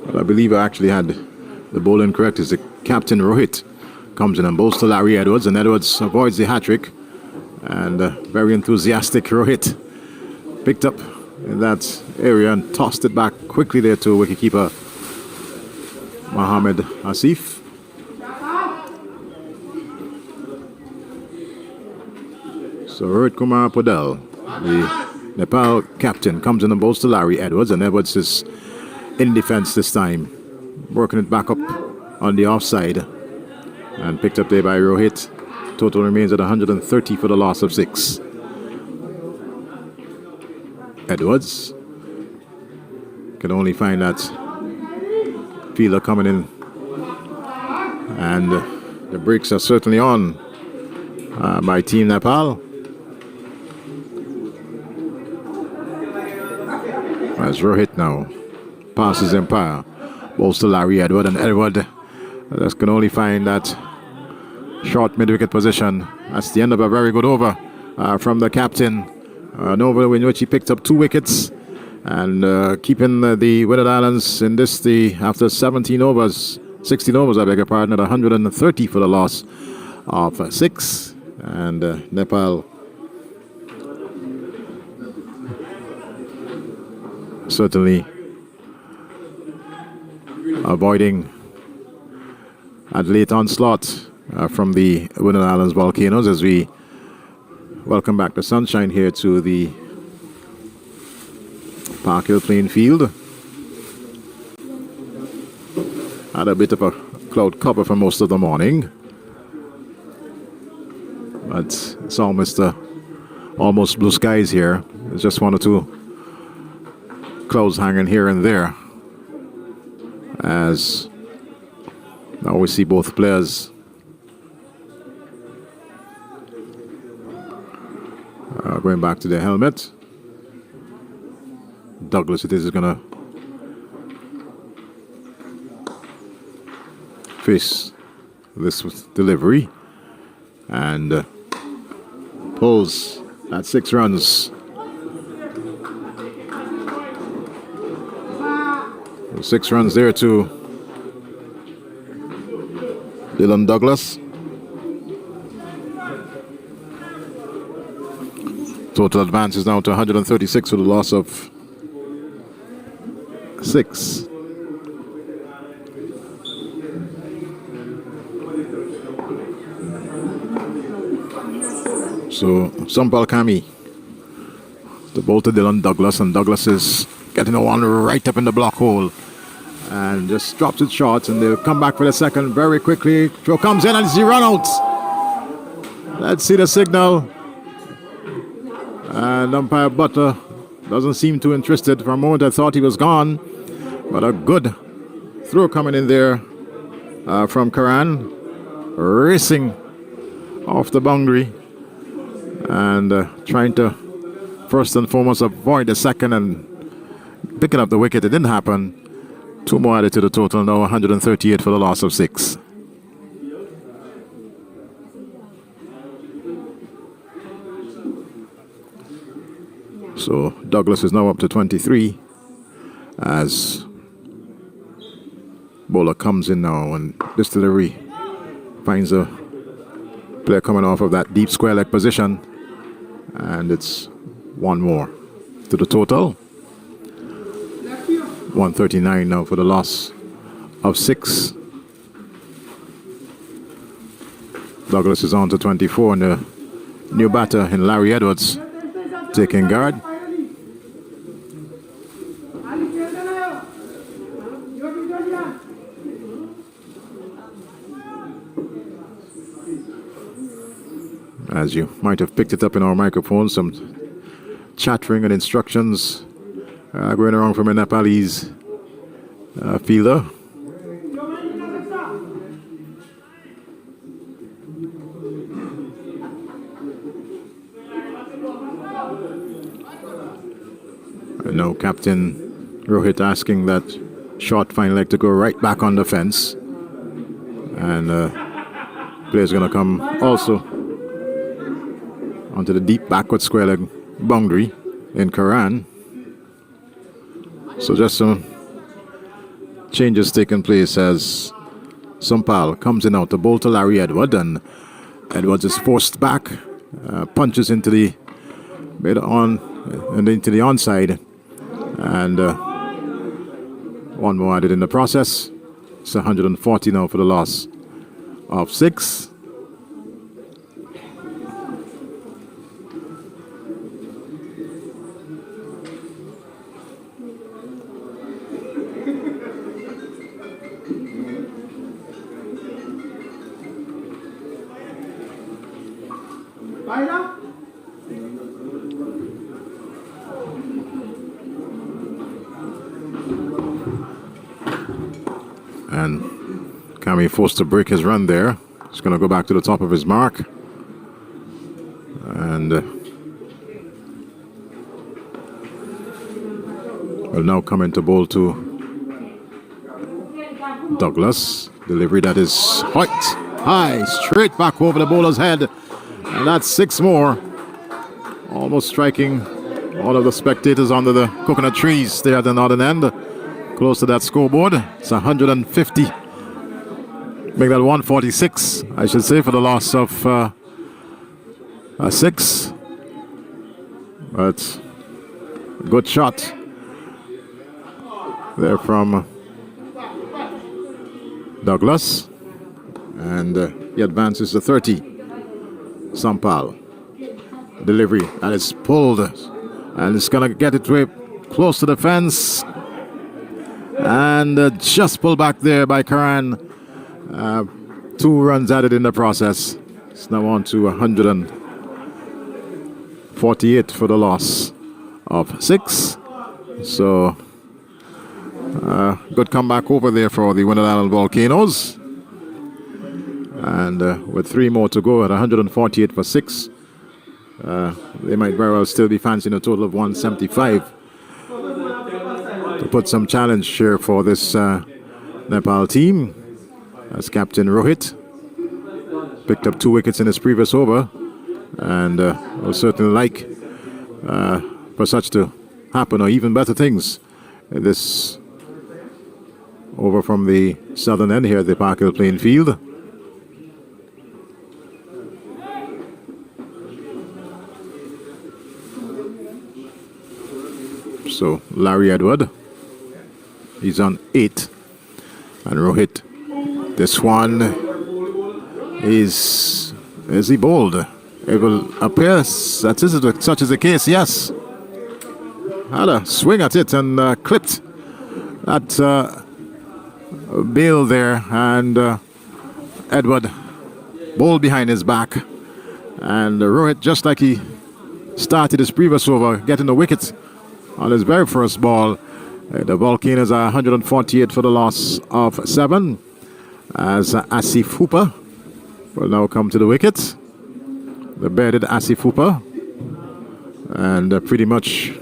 I believe I actually had the bowling correct. Is the captain Rohit comes in and bowls to Larry Edwards, and Edwards avoids the hat-trick, and very enthusiastic Rohit picked up in that area and tossed it back quickly there to wicketkeeper Mohammed Asif. So Rohit Kumar Podel The Nepal captain comes in and bowls to Larry Edwards, and Edwards is in defense this time, working it back up on the offside, and picked up there by Rohit. Total remains at 130 for the loss of 6. Edwards can only find that fielder coming in, and the brakes are certainly on by Team Nepal. As Rohit now passes Empire, bowls to Larry Edward, and Edward just can only find that short mid-wicket position. That's the end of a very good over from the captain. An over in which he picked up 2 wickets, and keeping the Windward Islands in this, after 16 overs, I beg your pardon, at 130 for the loss of 6. And Nepal certainly avoiding a late onslaught from the Windward Islands Volcanoes, as we welcome back the sunshine here to the Park Hill playing field. Had a bit of a cloud cover for most of the morning, but it's almost blue skies here. There's just 1 or 2 clouds hanging here and there, as now we see both players going back to their helmet. Douglas, it is going to face this with delivery, and pulls at 6 runs. 6 runs there to Dylan Douglas. Total advance is now to 136 for the loss of 6. So Sampal Kami, the ball to Dylan Douglas, and Douglas is getting the one right up in the block hole and just drops it short, and they'll come back for the second very quickly. Throw comes in and it's the run out. Let's see the signal. And umpire Butter doesn't seem too interested. For a moment I thought he was gone, but a good throw coming in there from Karan, racing off the boundary and trying to first and foremost avoid the second and picking up the wicket. It didn't happen. 2 more added to the total, now 138 for the loss of 6. So Douglas is now up to 23 as bowler comes in now, and this delivery finds a player coming off of that deep square leg position, and it's 1 more to the total. 139 now for the loss of 6. Douglas is on to 24, and the new batter in Larry Edwards taking guard. As you might have picked it up in our microphone, some chattering and instructions going around from a Nepalese fielder. And now Captain Rohit asking that short fine leg to go right back on the fence, and player's going to come also onto the deep backward square leg boundary in Karan. So just some changes taking place as Sampal comes in out to bowl to Larry Edward, and Edwards is forced back, punches into the into the onside, and 1 more added in the process. It's 140 now for the loss of 6. And can be forced to break his run there. He's going to go back to the top of his mark. And will now come into bowl to Douglas. Delivery that is high, straight back over the bowler's head. And that's 6 more. Almost striking all of the spectators under the coconut trees there at the northern end. Close to that scoreboard. It's 150. Make that 146, I should say, for the loss of 6. But good shot there from Douglas. And he advances to 30. Sampal. Delivery, and it's pulled. And it's going to get it way close to the fence. And just pulled back there by Karan. 2 runs added in the process. It's now on to 148 for the loss of 6. So, good comeback over there for the Windward Island Volcanoes. And with 3 more to go at 148 for 6, they might very well still be fancying a total of 175 to put some challenge here for this Nepal team, as Captain Rohit picked up 2 wickets in his previous over, and will certainly like for such to happen, or even better things in this over from the southern end here at the Park Hill playing field. So Larry Edward, he's on 8, and Rohit, this one is he bowled? It will appear that is such is the case. Yes, had a swing at it and clipped that bail there, and Edward bowled behind his back, and Rohit, just like he started his previous over, getting the wicket on his very first ball. The Volcanoes are 148 for the loss of 7, as Asif Hooper will now come to the wicket. The bearded Asif Hooper, and pretty much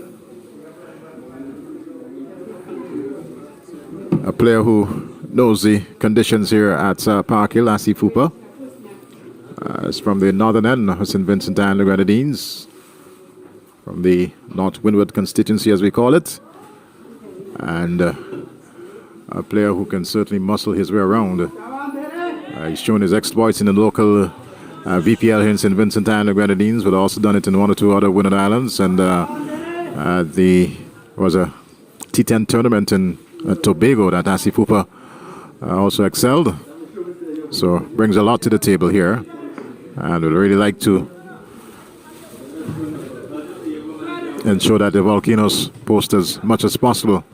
a player who knows the conditions here at Park Hill. Asif Hooper is from the northern end of St. Vincent and the Grenadines, from the North Windward constituency, as we call it, and a player who can certainly muscle his way around. He's shown his exploits in the local VPL here in St. Vincent and the Grenadines, but also done it in 1 or 2 other Windward Islands, and there was a T10 tournament in Tobago that Asif Hooper also excelled. So brings a lot to the table here, and would really like to ensure that the Volcanoes post as much as possible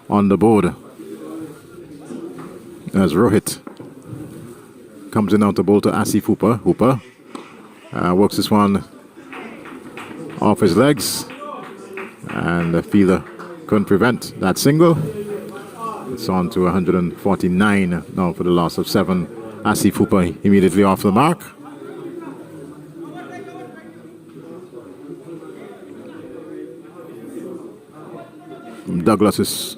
on the board. As Rohit comes in out the bowl to Asif Hooper. Hooper works this one off his legs, and the fielder couldn't prevent that single. It's on to 149 now for the loss of 7. Asif Hooper immediately off the mark. Douglas is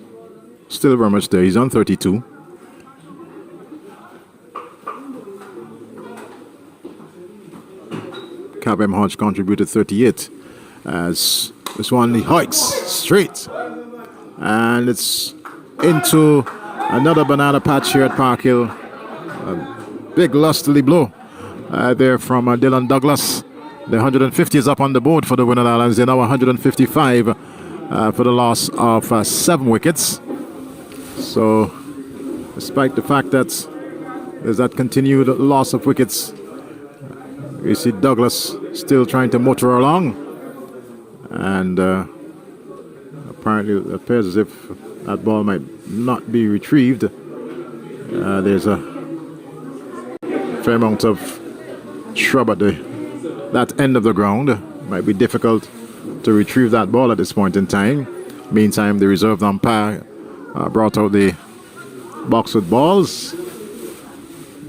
still very much there. He's on 32. Kabem Hodge contributed 38. As this one, he hikes straight, and it's into another banana patch here at Park Hill. A big lustily blow there from Dylan Douglas. The 150 is up on the board for the Windward Islands. They're now 155 for the loss of 7 wickets. So, despite the fact that there's that continued loss of wickets, you see Douglas still trying to motor along, and apparently it appears as if that ball might not be retrieved. There's a fair amount of shrub at that end of the ground. It might be difficult to retrieve that ball at this point in time. Meantime, the reserve umpire brought out the box with balls.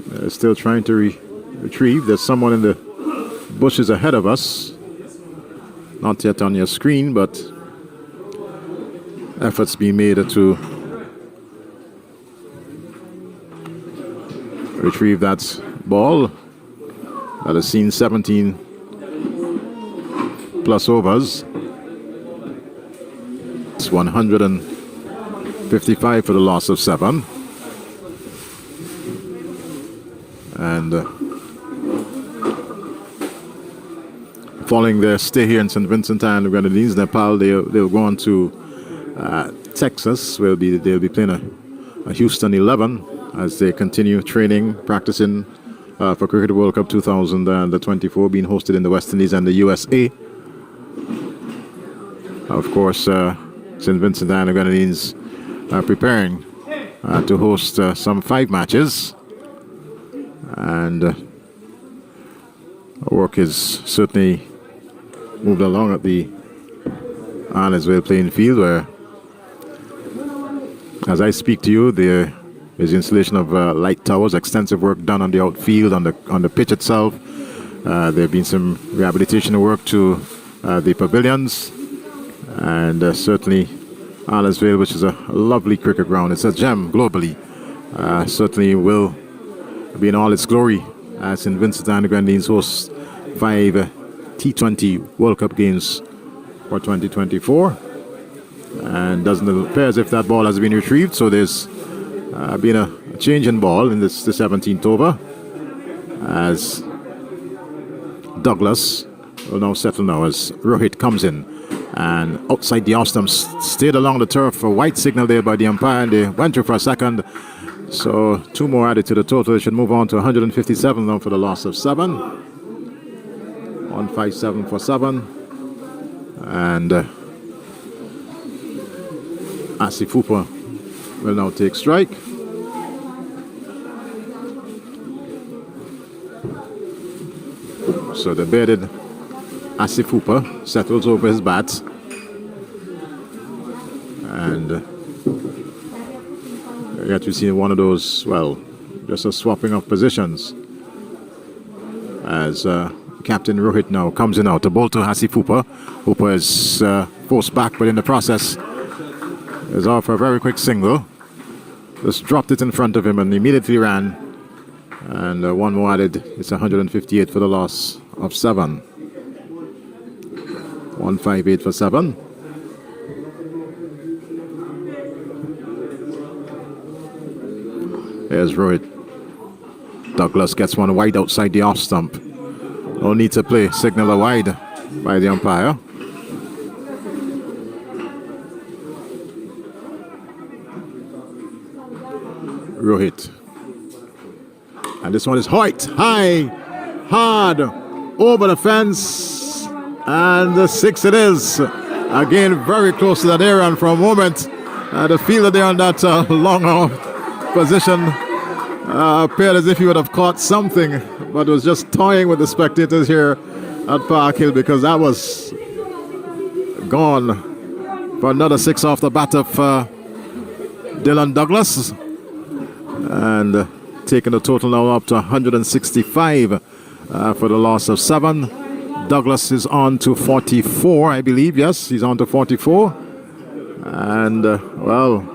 They're still trying to retrieve. There's someone in the bushes ahead of us. Not yet on your screen, but efforts being made to retrieve that ball that has seen 17 plus overs. It's 155 for the loss of 7. And following their stay here in St. Vincent and the Grenadines, Nepal, they'll go on to Texas, where they'll be playing a Houston 11 as they continue training, practicing for Cricket World Cup 2024 being hosted in the West Indies and the USA. Of course, St. Vincent and the Grenadines are preparing to host some 5 matches. And work is certainly moved along at the Arnesville playing field, where, as I speak to you, there is the installation of light towers, extensive work done on the outfield, on the pitch itself. There have been some rehabilitation work to the pavilions, and certainly Arnesville, which is a lovely cricket ground, it's a gem globally, certainly will be in all its glory as St. Vincent and the Grenadines host 5 T20 World Cup games for 2024. And doesn't appear as if that ball has been retrieved, so there's been a change in ball in the 17th over, as Douglas will now settle now as Rohit comes in. And outside the off stump, stayed along the turf, a white signal there by the umpire, and they went through for a second. So 2 more added to the total. They should move on to 157 now for the loss of 7. 157 for 7. And Asifupa will now take strike. So the bearded Asifupa settles over his bat. And yet we see one of those, well, just a swapping of positions as Captain Rohit now comes in out to bowl to Asifupa. Hooper is forced back, but in the process is off for a very quick single. Just dropped it in front of him and immediately ran. And 1 more added. It's 158 for the loss of 7. 158 for 7. There's Rohit. Douglas gets one wide outside the off stump. No need to play. Signal a wide by the umpire. Rohit. And this one is high, hard, over the fence. And the 6 it is. Again, very close to that area, and for a moment, the fielder there on that long position appeared as if he would have caught something, but was just toying with the spectators here at Park Hill, because that was gone for another 6 off the bat of Dylan Douglas, and taking the total now up to 165 for the loss of 7. Douglas is on to 44, I believe. Yes, he's on to 44, and well,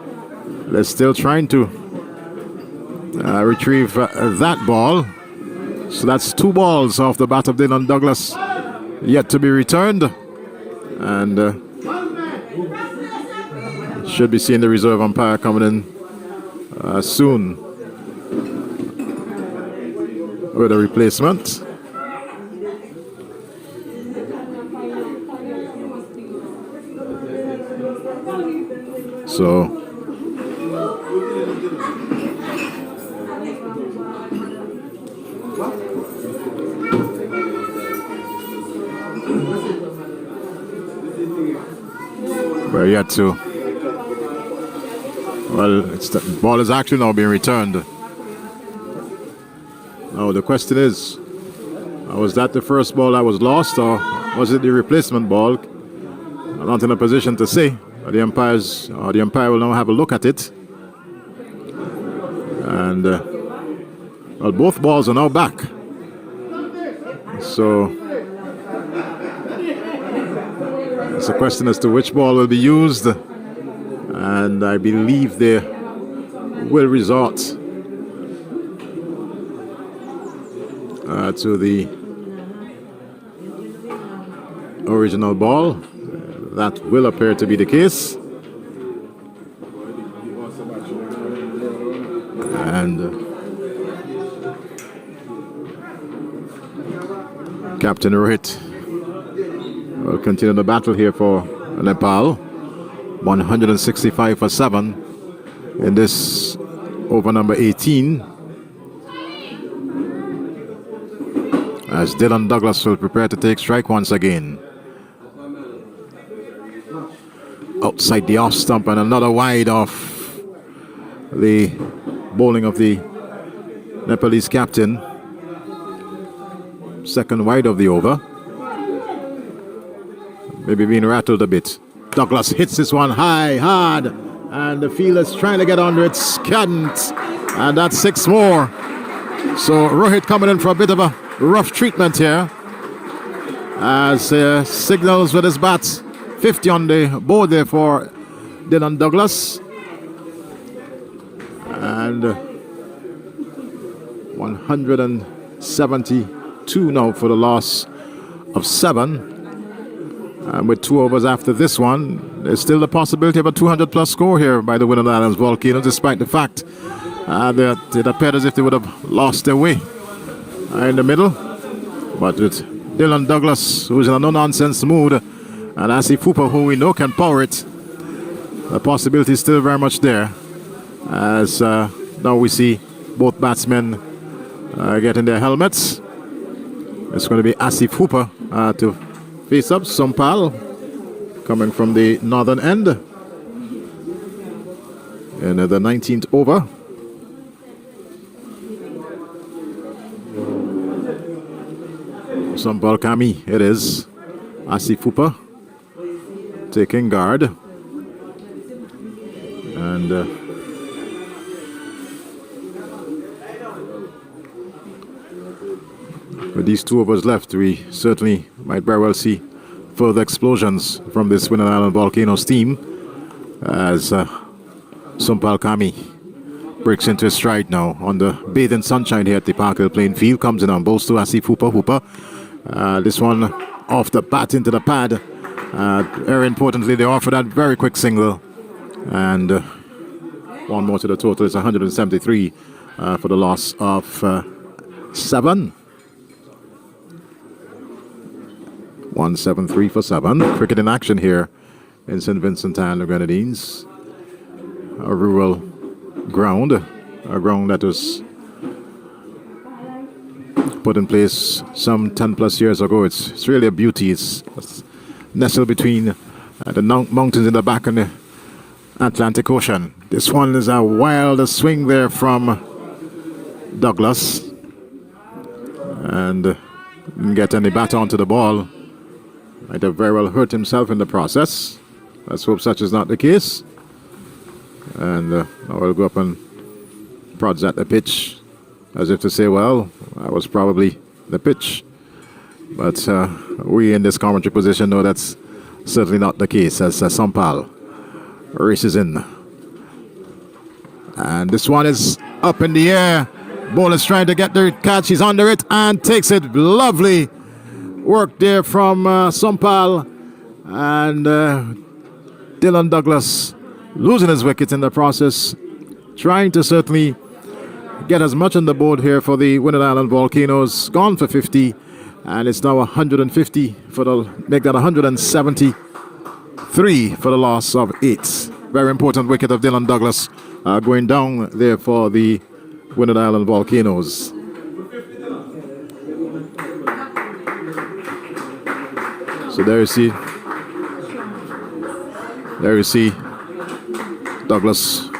they're still trying to retrieve that ball. So that's 2 balls off the bat of Dylan Douglas yet to be returned, and should be seeing the reserve umpire coming in soon with a replacement. So we're yet to, well, the ball is actually now being returned. Now the question is, was that the first ball that was lost, or was it the replacement ball? I'm not in a position to say. The umpire will now have a look at it. And well, both balls are now back. So it's a question as to which ball will be used. And I believe they will resort to the original ball. That will appear to be the case. And Captain Rohit will continue the battle here for Nepal. 165 for 7 in this over number 18. As Dylan Douglas will prepare to take strike once again. Outside the off stump and another wide off the bowling of the Nepalese captain. Second wide of the over. Maybe being rattled a bit. Douglas hits this one high, hard, and the fielder's trying to get under it, can't, and that's 6 more. So Rohit coming in for a bit of a rough treatment here as signals with his bat. 50 on the board there for Dylan Douglas. And 172 now for the loss of 7. And with 2 overs after this one, there's still the possibility of a 200-plus score here by the Winner Islands Volcanoes, despite the fact that it appeared as if they would have lost their way in the middle. But with Dylan Douglas, who's in a no-nonsense mood, and Asif Hooper, who we know can power it, the possibility is still very much there. As now we see both batsmen getting their helmets. It's going to be Asif Hooper to face up Sompal, coming from the northern end in the 19th over. Sompal Kami, it is. Asif Hooper taking guard. And with these 2 overs left, we certainly might very well see further explosions from this Winner Island Volcanoes team as Sompal Kami breaks into his stride now on the bathing sunshine here at the Park Hill playing field. Comes in on balls to Asif Hooper. This one off the bat into the pad. Very importantly, they offer that very quick single. And one more to the total. It's 173 for the loss of 7. 173 for 7. Cricket in action here in St. Vincent and the Grenadines. A rural ground. A ground that was put in place some 10 plus years ago. It's really a beauty. It's nestled between the mountains in the back and the Atlantic Ocean. This one is a wild swing there from Douglas. And didn't get any bat onto the ball. Might have very well hurt himself in the process. Let's hope such is not the case. And I will go up and prods at the pitch as if to say, well, that was probably the pitch. But we in this commentary position know that's certainly not the case as Sompal races in. And this one is up in the air. Bowler's trying to get the catch. He's under it and takes it. Lovely work there from Sompal. And Dylan Douglas losing his wicket in the process. Trying to certainly get as much on the board here for the Winner Island Volcanoes. Gone for 50. And it's now 150 for the, make that 173 for the loss of 8. Very important wicket of Dylan Douglas going down there for the Winner Island Volcanoes. So there you see Douglas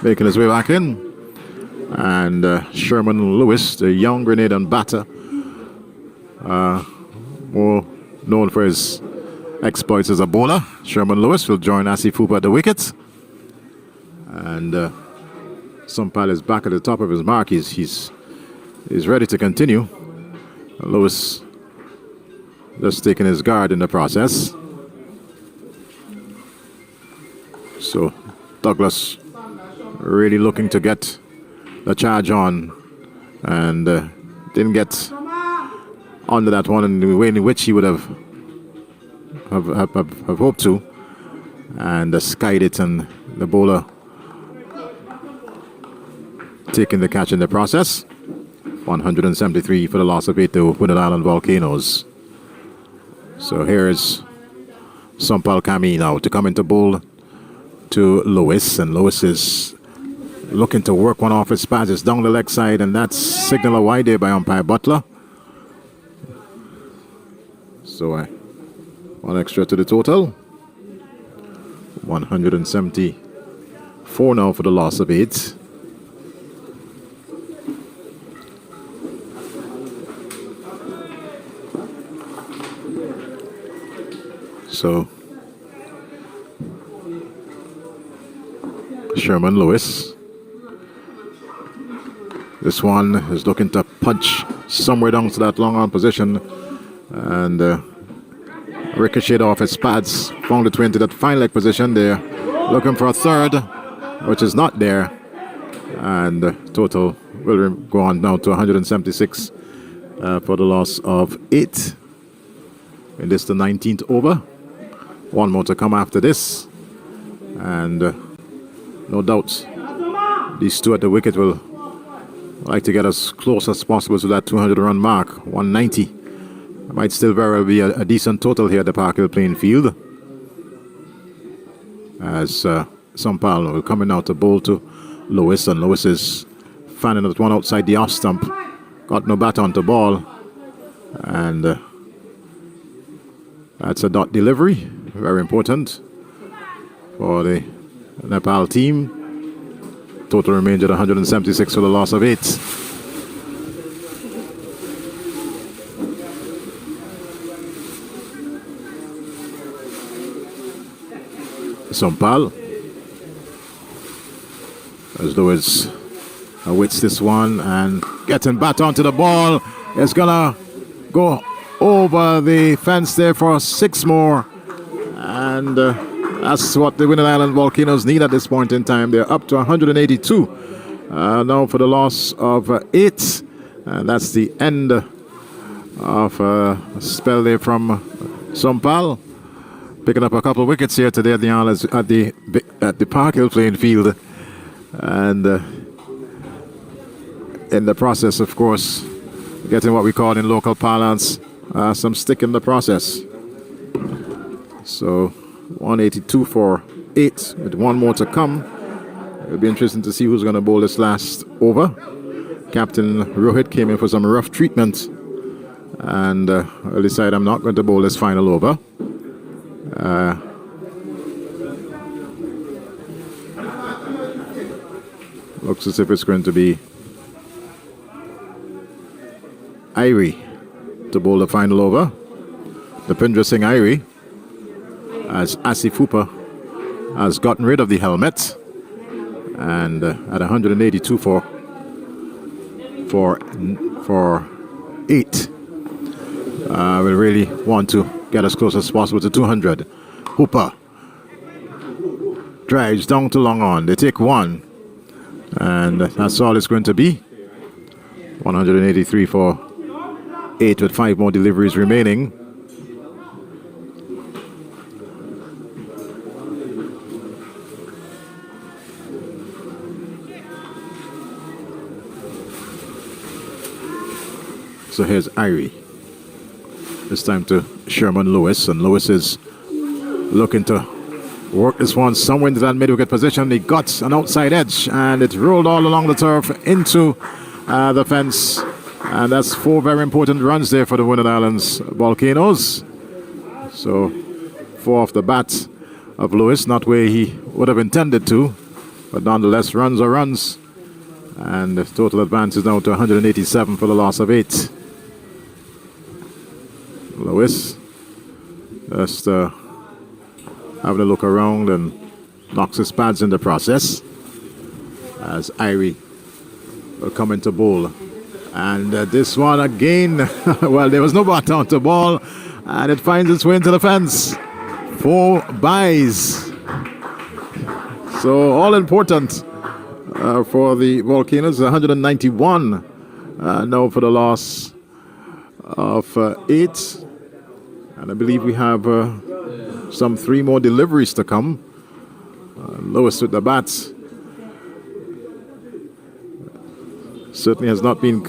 making his way back in. And Sherman Lewis, the young Grenadian batter, more known for his exploits as a bowler. Sherman Lewis will join Asif Hooper at the wicket. And Sumpal is back at the top of his mark. He's ready to continue. Lewis just taking his guard in the process. So Douglas really looking to get the charge on, and didn't get onto that one in the way in which he would have hoped to, and skied it, and the bowler taking the catch in the process. 173 for the loss of 8 to Winner Island Volcanoes. So here's Sumpal Kami now to come into bowl to Lewis, and Lewis is looking to work one off his pads. It's down the leg side, and that's signal a wide there by umpire Butler. So one extra to the total. 174 now for the loss of 8. So Sherman Lewis. This one is looking to punch somewhere down to that long on position, and ricocheted off his pads. Found it into that fine leg position there. Looking for a third, which is not there. And total will go on now to 176 for the loss of 8. And this the 19th over. One more to come after this. And no doubt these two at the wicket will like to get as close as possible to that 200 run mark. 190 might still very well be a decent total here at the Park Hill playing field, as Sumpal will come in now to bowl to Lewis, and Lewis is fanning that one outside the off stump. Got no bat on the ball, and that's a dot delivery, very important for the Nepal team. Total remains at 176 for the loss of 8. Sumpal, as Lewis awaits this one and getting bat onto the ball. It's gonna go over the fence there for 6 more, and that's what the Winner Island Volcanoes need at this point in time. They're up to 182 now for the loss of 8, and that's the end of a spell there from Sumpal, picking up a couple of wickets here today at the Park Hill playing field, and in the process, of course, getting what we call in local parlance some stick in the process. So 182 for 8 with one more to come. It'll be interesting to see who's going to bowl this last over. Captain Rohit came in for some rough treatment, and I'll decide I'm not going to bowl this final over. Looks as if it's going to be Irie to bowl the final over. Dipindra Singh Irie, as Asif Hooper has gotten rid of the helmet, and at 182 for 8, we really want to get as close as possible to 200. Hooper drives down to long on. They take 1, and that's all it's going to be. 183 for 8 with 5 more deliveries remaining. So here's Irie. This time to Sherman Lewis, and Lewis is looking to work this one somewhere into that mid-wicket position. He got an outside edge, and it rolled all along the turf into the fence. And that's 4 very important runs there for the Winner Islands Volcanoes. So 4 off the bat of Lewis, not where he would have intended to, but nonetheless, runs are runs. And the total advance is now to 187 for the loss of 8. Lewis just having a look around and knocks his pads in the process. as Irie will come into bowl. And this one again, well, there was no baton to ball, and it finds its way into the fence. 4 byes. So all important for the Volcanoes. 191 now for the loss of 8. And I believe we have some 3 more deliveries to come. Lewis with the bats. Certainly has not been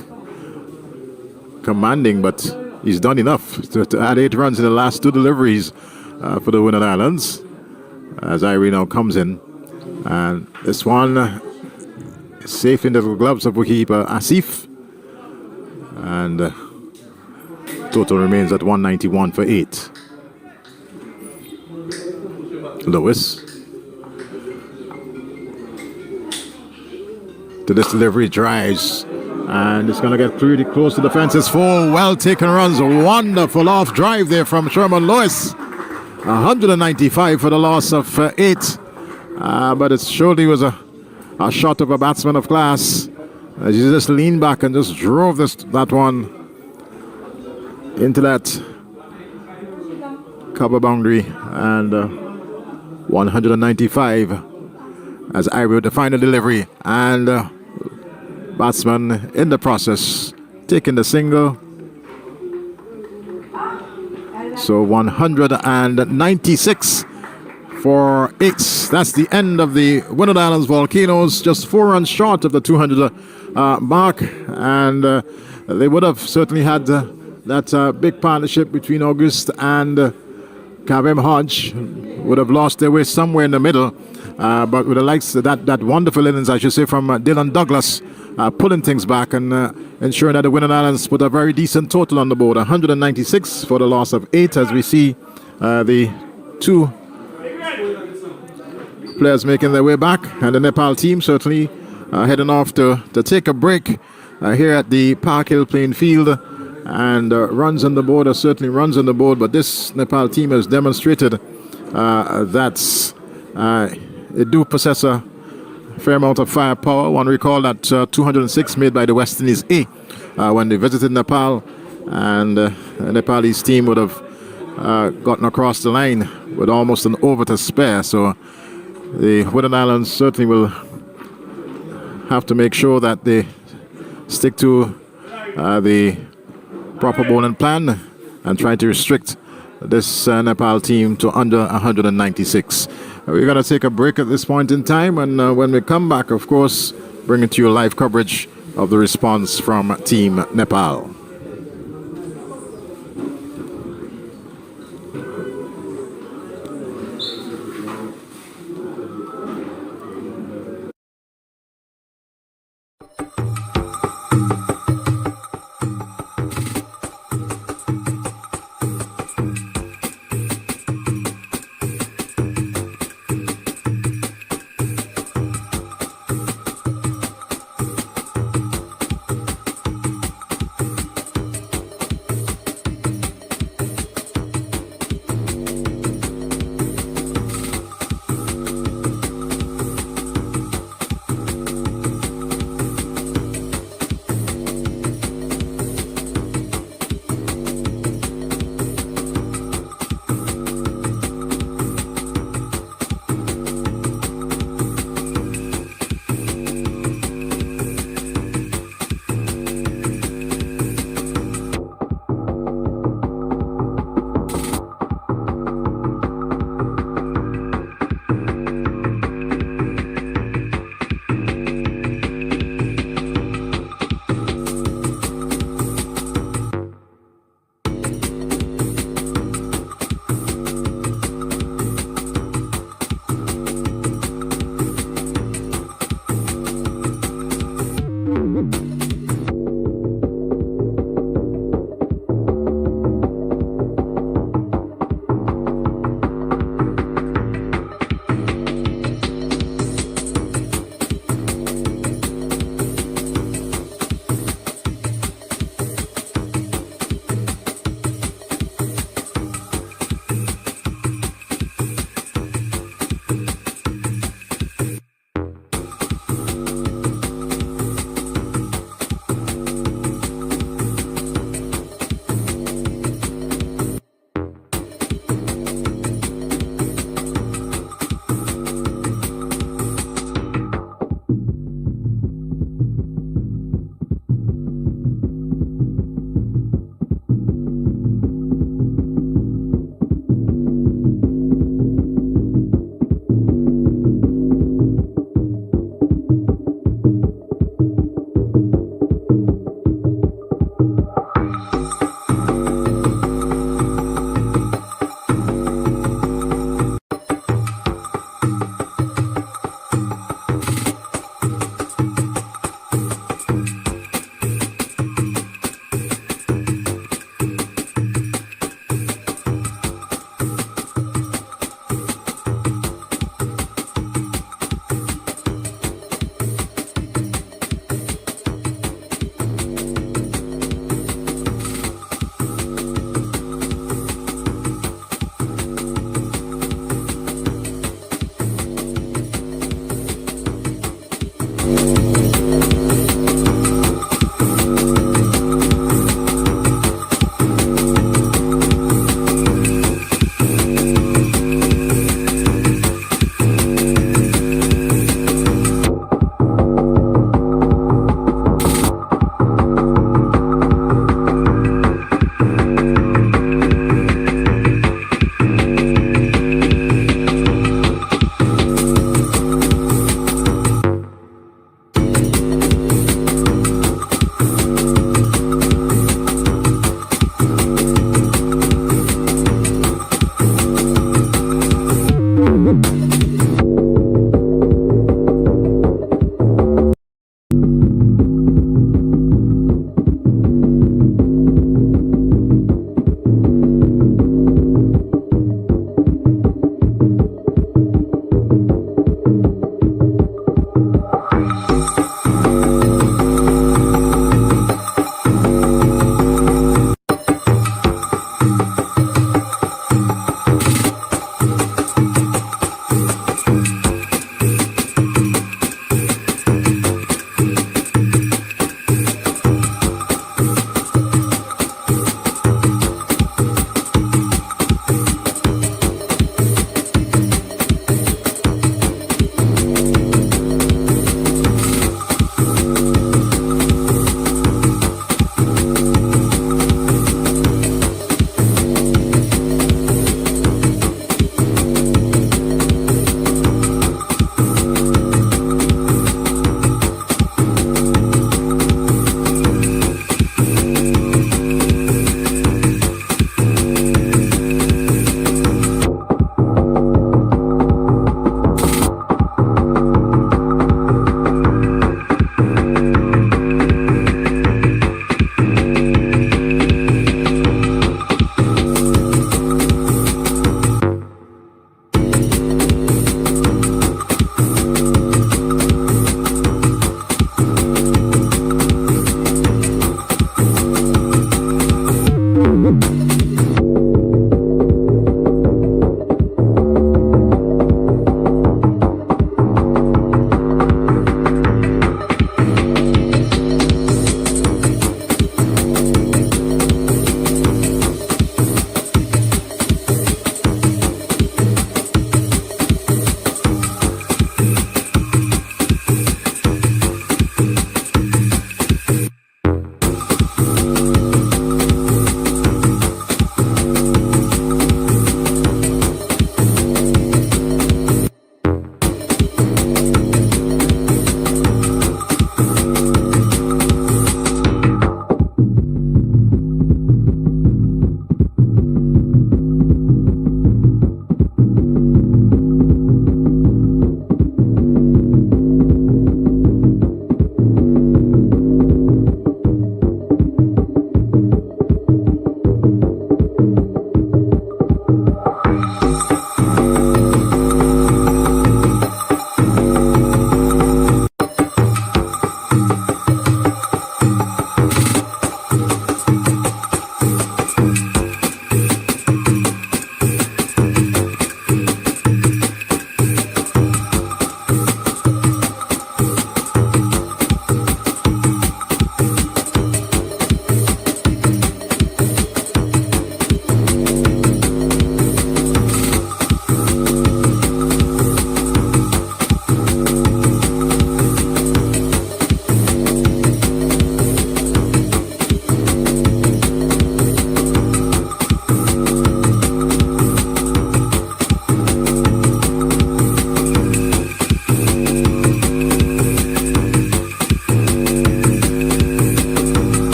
commanding, but he's done enough to add 8 runs in the last 2 deliveries for the Windward Islands. As Irie now comes in. And this one safe into the gloves of wicketkeeper Asif. And total remains at 191 for 8. Lewis. To this delivery, drives. And it's going to get pretty close to the fence. It's 4 well taken runs. A wonderful off drive there from Sherman Lewis. 195 for the loss of 8. But it surely was a shot of a batsman of class. As he just leaned back and just drove that one into that cover boundary. And 195 as Irie with the final delivery. And batsman in the process taking the single. So 196 for 8. That's the end of the Windward Islands Volcanoes. Just 4 runs short of the 200 mark. And they would have certainly had that big partnership between August and Kavem Hodge. Would have lost their way somewhere in the middle. But with the likes of that wonderful innings, I should say, from Dylan Douglas, pulling things back and ensuring that the Windward Islands put a very decent total on the board. 196 for the loss of 8, as we see the 2 players making their way back, and the Nepal team certainly heading off to take a break here at the Park Hill playing field. And runs on the board are certainly runs on the board, but this Nepal team has demonstrated that they do possess a fair amount of firepower. One recall that 206 made by the West Indies A when they visited Nepal, and the Nepalese team would have gotten across the line with almost an over to spare. So the Windward Islands certainly will have to make sure that they stick to the proper bowling plan and try to restrict this Nepal team to under 196. We're going to take a break at this point in time, and when we come back, of course, bringing to you live coverage of the response from Team Nepal.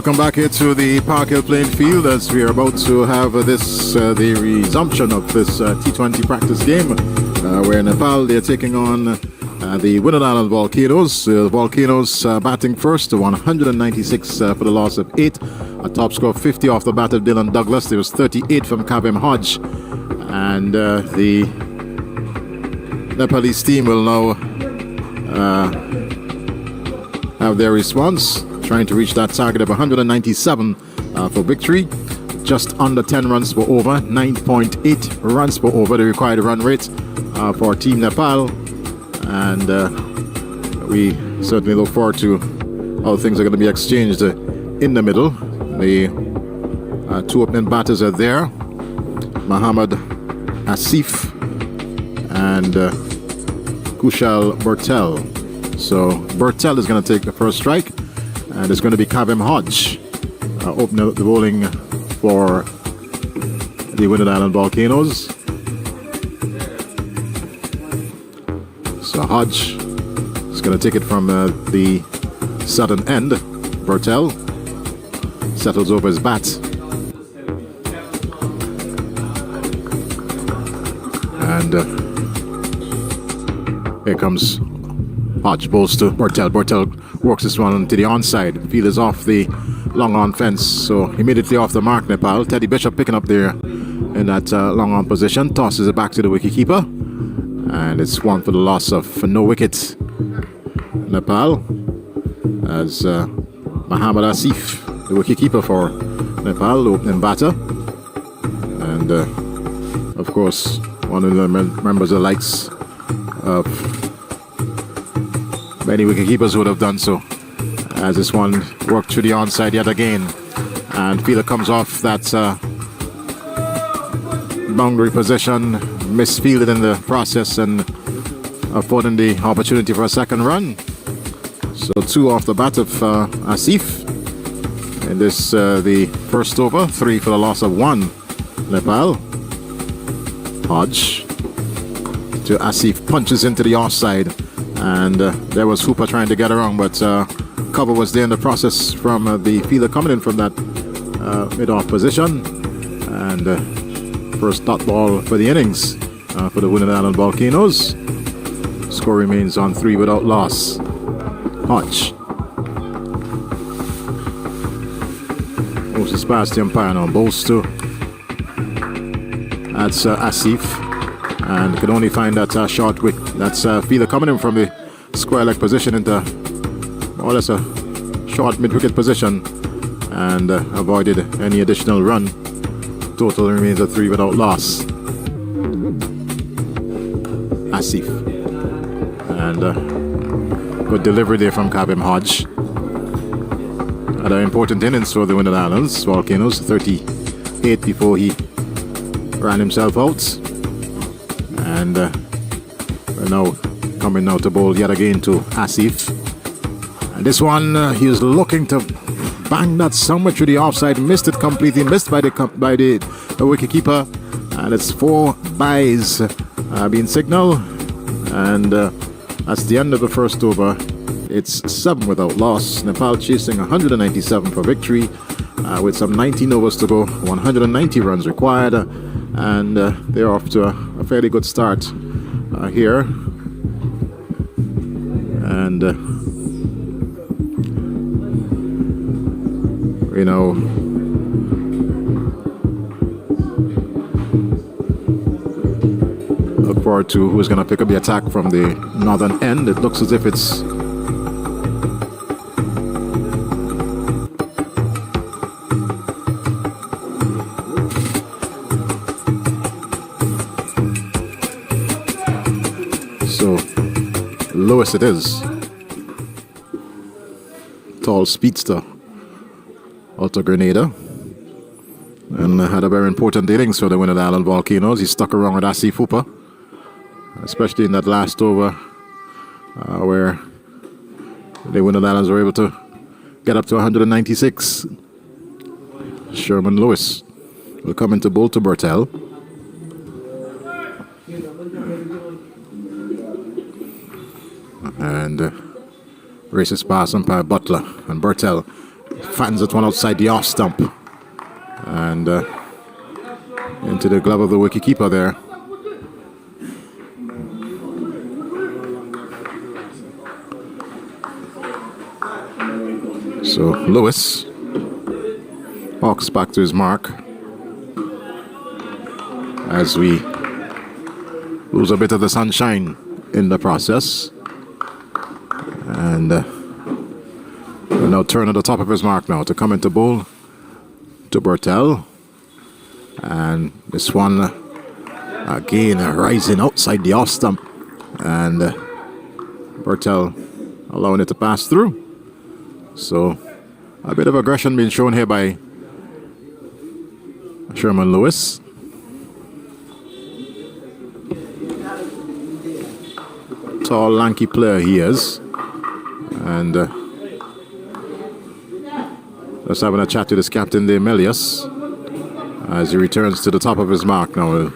welcome back here to the Park Hill playing field as we are about to have the resumption of this T20 practice game where Nepal, they're taking on the Winwards Island Volcanoes. The Volcanoes batting first to 196 for the loss of 8. A top score of 50 off the bat of Dylan Douglas. There was 38 from Kavem Hodge. And the Nepalese team will now have their response, trying to reach that target of 197 for victory. Just under 10 runs per over, 9.8 runs per over, the required run rate for Team Nepal. And we certainly look forward to how things are going to be exchanged in the middle. The two opening batters are there, Muhammad Asif and Kushal Bertel. So Bertel is going to take the first strike, and it's going to be Kavem Hodge opening up the bowling for the Winwards Island Volcanoes. So Hodge is going to take it from the southern end. Bertel settles over his bat. And here comes Hodge, bowls to Bertel. Bertel works this one to the onside. Field is off the long on fence, so immediately off the mark, Nepal. Teddy Bishop picking up there in that long on position, tosses it back to the wicketkeeper, and it's one for the loss of no wicket. Nepal, as Muhammad Asif, the wicketkeeper for Nepal, the opening batter, and of course one of the members of the likes of many wicketkeepers would have done so, as this one worked through the onside yet again, and fielder comes off that boundary position, misfielded in the process and affording the opportunity for a second run. So 2 off the bat of Asif in this the first over, 3 for the loss of 1. Nepal. Hodge to Asif, punches into the offside, and there was Hooper trying to get around, but cover was there in the process from the fielder coming in from that mid-off position, and first dot ball for the innings for the Winwards Island Volcanoes. Score remains on 3 without loss. Hodge moves his past the umpire now, bowls to that's Asif, and could only find that short wick. That's fielder coming in from the square leg position into more or less a short mid-wicket position, and avoided any additional run. Total remains at 3 without loss. Asif, and good delivery there from Kavem Hodge. Had an important innings for the Winwards Islands Volcanoes, 38 before he ran himself out, and we're now coming now to bowl yet again to Asif, and this one he was looking to bang that somewhere through the offside, missed it completely, missed by the wicketkeeper, and it's 4 byes being signaled, and that's the end of the first over. It's 7 without loss. Nepal chasing 197 for victory with some 19 overs to go, 190 runs required, and they're off to a fairly good start here. And you know, look forward to who's going to pick up the attack from the northern end. It looks as if it's Lewis it is. Tall speedster, Alto Grenada, and had a very important innings for the Winwards Island Volcanoes. He stuck around with Asif Hooper, especially in that last over where the Winwards Islands were able to get up to 196. Sherman Lewis will come into bowl to Bertel. And races past umpire Butler, and Bertel Fans that one outside the off stump. And into the glove of the wicketkeeper there. So Lewis walks back to his mark as we lose a bit of the sunshine in the process. And we'll now turn at the top of his mark now to come into bowl to Bertel. And this one again rising outside the off stump. And Bertel allowing it to pass through. So a bit of aggression being shown here by Sherman Lewis. Tall, lanky player he is. And just having a chat to this captain, the Melius, as he returns to the top of his mark now.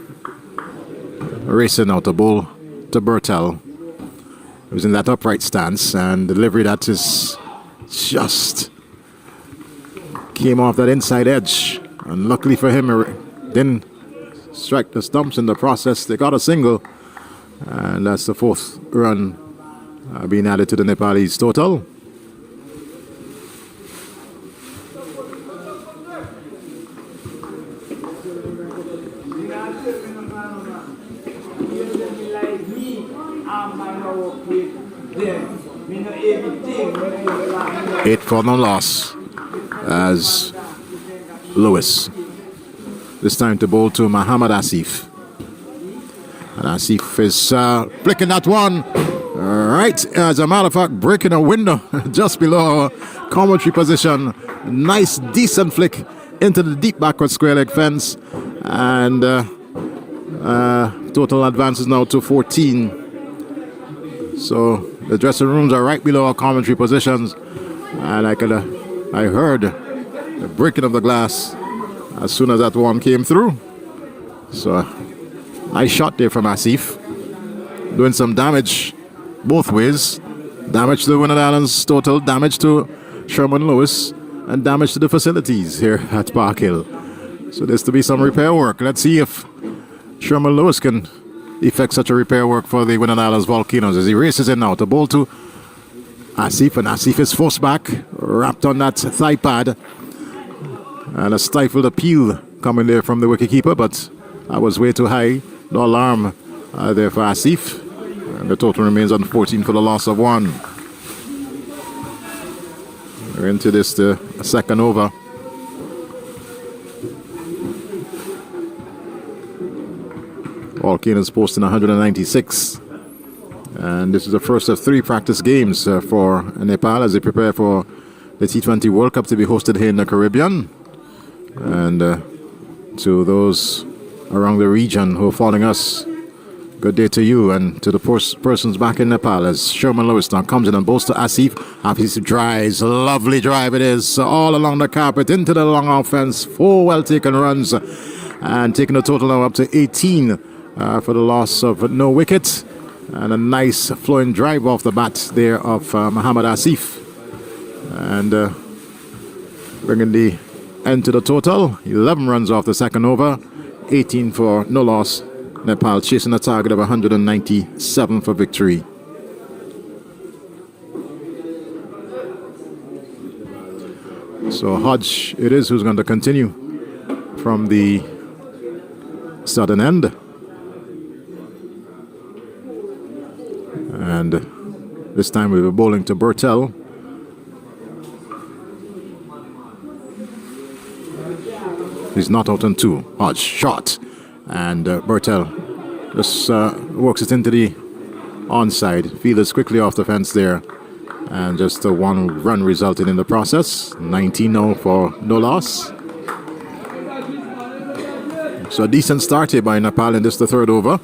Racing out the ball to Bertel, who's in that upright stance, and delivery that is just came off that inside edge. And luckily for him, didn't strike the stumps in the process. They got a single. And that's the fourth run being added to the Nepalese total. Eight for no loss as Lewis. This time to bowl to Muhammad Asif. And Asif is flicking that one right, as a matter of fact, breaking a window just below our commentary position. Nice, decent flick into the deep backward square leg fence. And total advances now to 14. So the dressing rooms are right below our commentary positions. And I heard the breaking of the glass as soon as that one came through. So nice shot there from Asif, doing some damage both ways. Damage to the Winwards Islands total, damage to Sherman Lewis, and damage to the facilities here at Park Hill. So there's to be some repair work. Let's see if Sherman Lewis can effect such a repair work for the Winwards Islands Volcanoes as he races in now to bowl to Asif, and Asif is forced back, wrapped on that thigh pad, and a stifled appeal coming there from the wicketkeeper, but that was way too high. No alarm there for Asif. And the total remains on 14 for the loss of one. We're into this second over. Volcanoes posting 196. And this is the first of three practice games for Nepal as they prepare for the T20 World Cup to be hosted here in the Caribbean. And to those around the region who are following us, good day to you, and to the persons back in Nepal as Sherman Lewis now comes in and bowls to Asif. Asif drives, lovely drive it is, all along the carpet into the long offense. 4 well taken runs and taking the total now up to 18 for the loss of no wicket, and a nice flowing drive off the bat there of Muhammad Asif, and bringing the end to the total. 11 runs off the second over, 18 for no loss. Nepal chasing a target of 197 for victory. So Hodge it is who's going to continue from the southern end. And this time we were bowling to Bertel. He's not out on 2. Hodge shot. And Bertel just works it into the onside. Fielders quickly off the fence there. And just a 1 run resulted in the process. 19 now for no loss. So a decent start here by Nepal in this, the third over.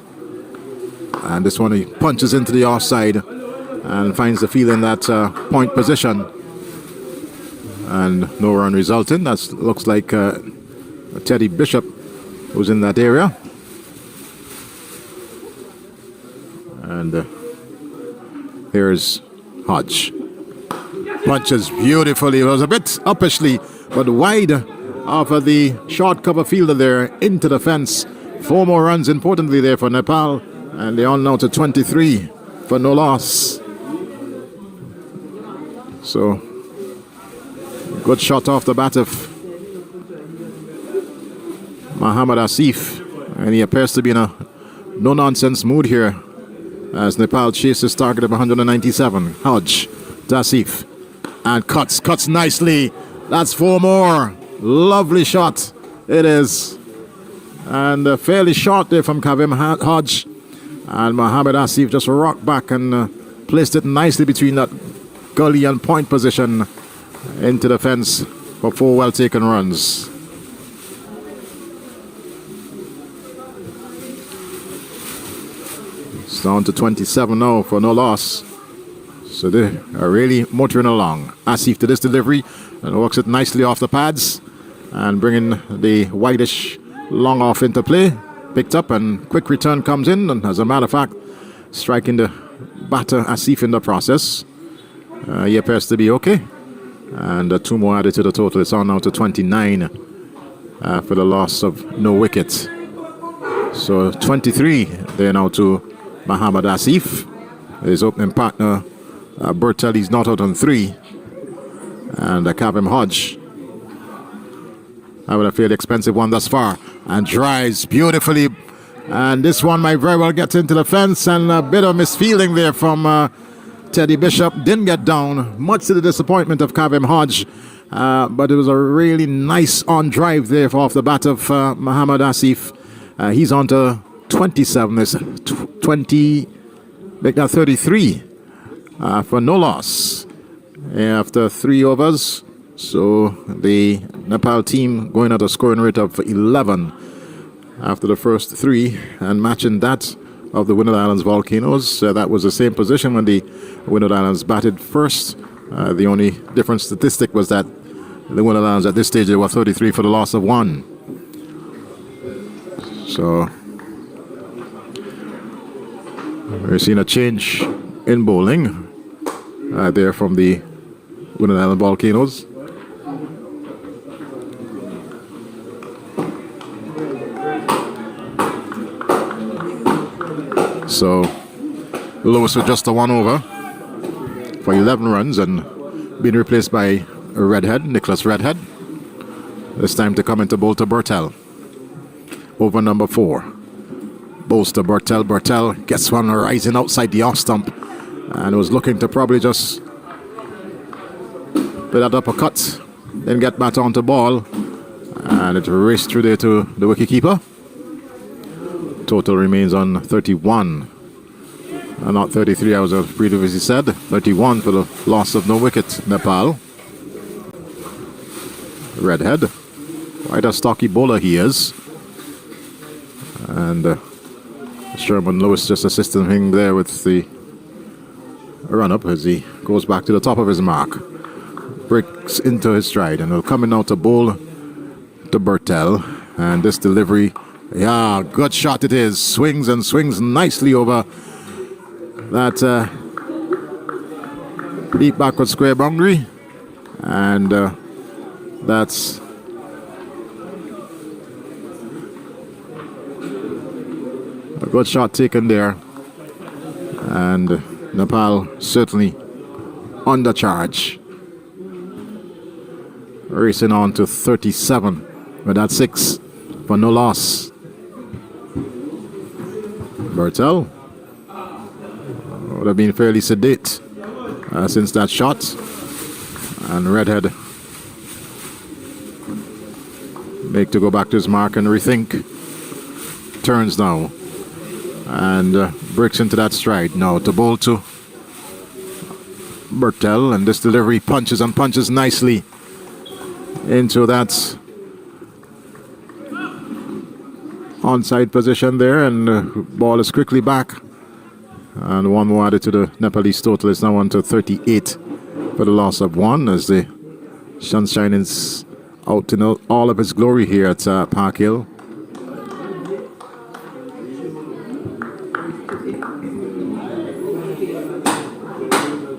And this one he punches into the offside and finds the field in that point position. And no run resulting. That looks like Teddy Bishop who's in that area. And here's Hodge. Punches beautifully. It was a bit uppishly, but wide off of the short cover fielder there into the fence. 4 more runs, importantly, there for Nepal, and they're on now to 23 for no loss. So, good shot off the bat of Mohammad Asif, and he appears to be in a no-nonsense mood here as Nepal chases target of 197. Hodge to Asif, and cuts nicely. That's 4 more. Lovely shot it is, and fairly short there from Kavim Hodge, and Mohammad Asif just rocked back and placed it nicely between that gully and point position into the fence for 4 well taken runs. It's down to 27 now for no loss. So they are really motoring along. Asif to this delivery and works it nicely off the pads and bringing the whitish long off into play. Picked up and quick return comes in, and as a matter of fact, striking the batter Asif in the process. He appears to be okay. And 2 more added to the total. It's on now to 29 for the loss of no wicket. So 23 there now to Mohammad Asif. His opening partner Bertelli's not out on 3. And Kavim Hodge having a fairly expensive one thus far, and drives beautifully. And this one might very well get into the fence, and a bit of misfeeling there from Teddy Bishop. Didn't get down, much to the disappointment of Kavim Hodge, but it was a really nice on drive there off the bat of Mohammad Asif. He's on to 27, it's 20, make that 33 for no loss after 3 overs. So the Nepal team going at a scoring rate of 11 after the first 3, and matching that of the Windward Islands Volcanoes. That was the same position when the Windward Islands batted first. The only different statistic was that the Windward Islands at this stage they were 33 for the loss of 1. So we're seeing a change in bowling there from the Windward Island Volcanoes. So Lewis with just a 1 over for 11 runs and being replaced by Nicholas Redhead. It's time to come into bowl to Bertel. Over number 4. Bowls to Bertel. Bertel gets one rising outside the off stump and was looking to probably just put that uppercut, then get back onto ball, and it raced through there to the wicketkeeper. Total remains on 31, and not 33 as I previously said. 31 for the loss of no wicket. Nepal. Redhead, quite a stocky bowler he is, and Sherman Lewis just assisting him there with the run-up as he goes back to the top of his mark. Breaks into his stride and will come in now to bowl to Bertel, and this delivery, yeah, good shot it is. Swings and swings nicely over that deep backward square boundary, and that's a good shot taken there, and Nepal certainly under charge, racing on to 37 with that 6 for no loss. Bertel would have been fairly sedate since that shot, and Redhead make to go back to his mark and rethink. Turns now and breaks into that stride now to bowl to Bertel, and this delivery punches and punches nicely into that onside position there, and ball is quickly back, and 1 more added to the Nepalese total. Is now on to 38 for the loss of 1 as the sunshine is out in all of its glory here at Park Hill.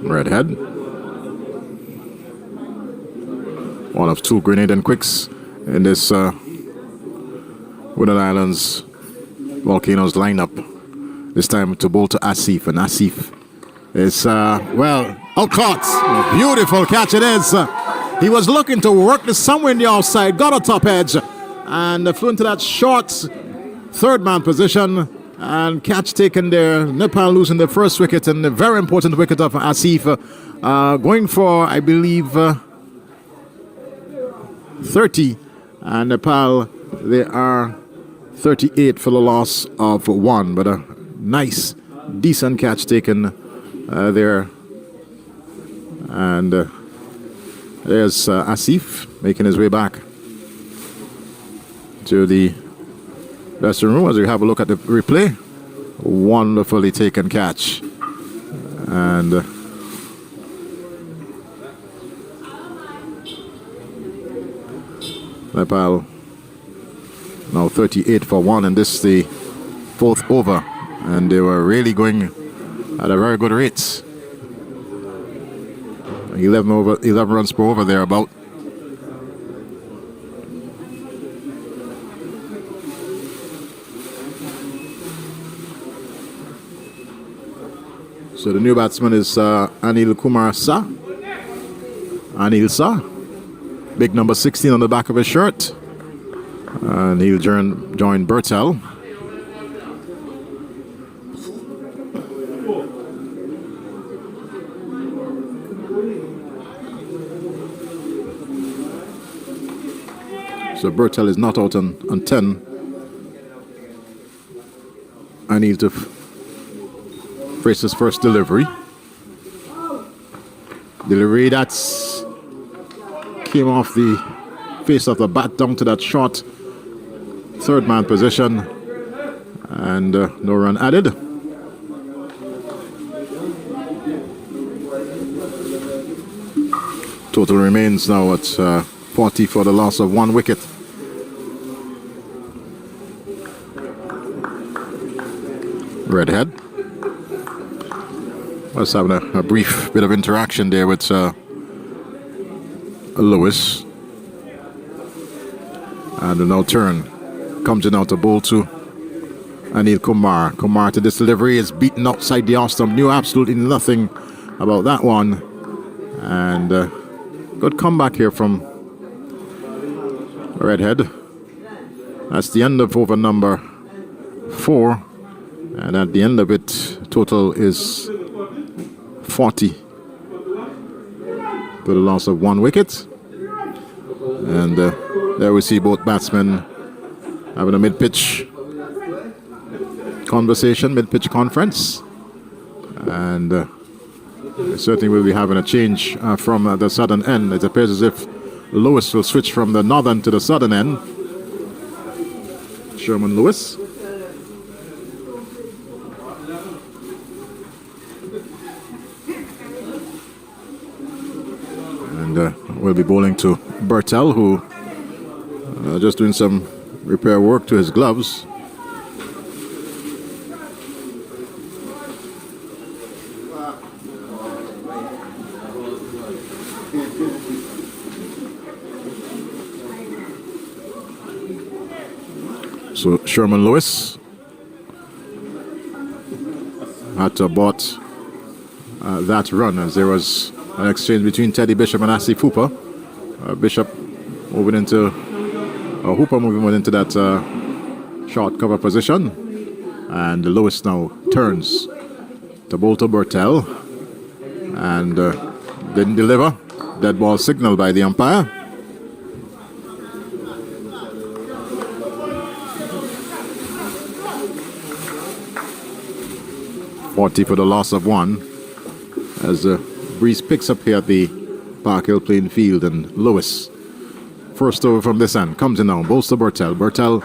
Redhead one of two Grenadian quicks in this Winner Islands Volcanoes lineup. This time to bowl to Asif, and Asif is, out caught. Beautiful catch it is. He was looking to work this somewhere in the outside, got a top edge, and flew into that short third man position, and catch taken there. Nepal losing the first wicket, and a very important wicket of Asif, going for, I believe, 30, and Nepal, they are 38 for the loss of 1, but a nice, decent catch taken there. And there's Asif making his way back to the dressing room as we have a look at the replay. Wonderfully taken catch. And Nepal now 38 for 1, and this is the fourth over, and they were really going at a very good rate. 11 runs per over there about. So the new batsman is Anil Kumar Sa. Anil Sa, big number 16 on the back of his shirt. And he'll join Bertel. So Bertel is not out on 10. I need to face his first delivery. Delivery that's came off the face of the bat down to that short third man position, and no run added. Total remains now at 40 for the loss of 1 wicket. Redhead was having a brief bit of interaction there with Lewis, and will now turn. Comes in now to bowl to Anil Kumar. Kumar to this delivery is beaten outside the off stump. Knew absolutely nothing about that one. And good comeback here from Redhead. That's the end of over number 4. And at the end of it, total is 40 for the loss of 1 wicket. And there we see both batsmen having a mid-pitch conversation, mid-pitch conference. And certainly will be having a change from the southern end. It appears as if Lewis will switch from the northern to the southern end. Sherman Lewis. And we'll be bowling to Bertel, who just doing some repair work to his gloves. So Sherman Lewis had to abort that run as there was an exchange between Teddy Bishop and Asif Hooper. Bishop moving into Hooper moving into that short cover position, and Lewis now turns to bowl to Bertel, and didn't deliver. Dead ball signal by the umpire. .40 for the loss of 1 as the breeze picks up here at the Park Hill playing field, and Lewis first over from this end comes in now, bowls to Bertel. Bertel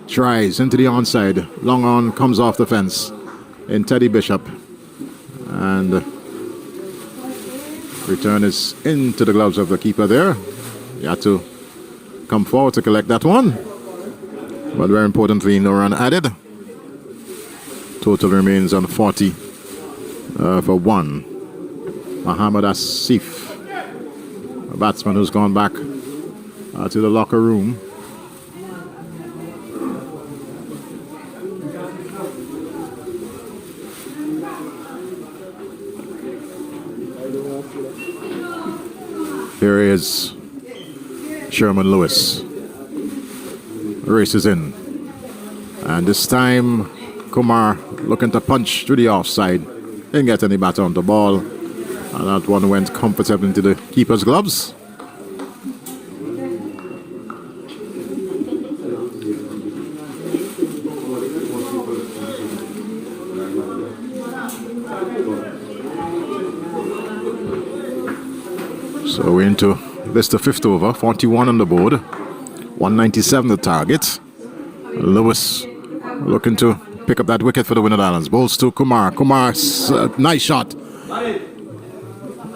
tries into the onside, long on, comes off the fence in Teddy Bishop, and return is into the gloves of the keeper there. He had to come forward to collect that one, but very importantly, no run added. Total remains on 40 for 1. Muhammad Asif, a batsman who's gone back to the locker room. Here is Sherman Lewis. Races in. And this time, Kumar looking to punch to the offside. Didn't get any batter on the ball. And that one went comfortably into the keeper's gloves. So we're into this, the fifth over, 41 on the board, 197 the target. Lewis looking to pick up that wicket for the Winner Islands. Bowls to Kumar. Kumar's nice shot.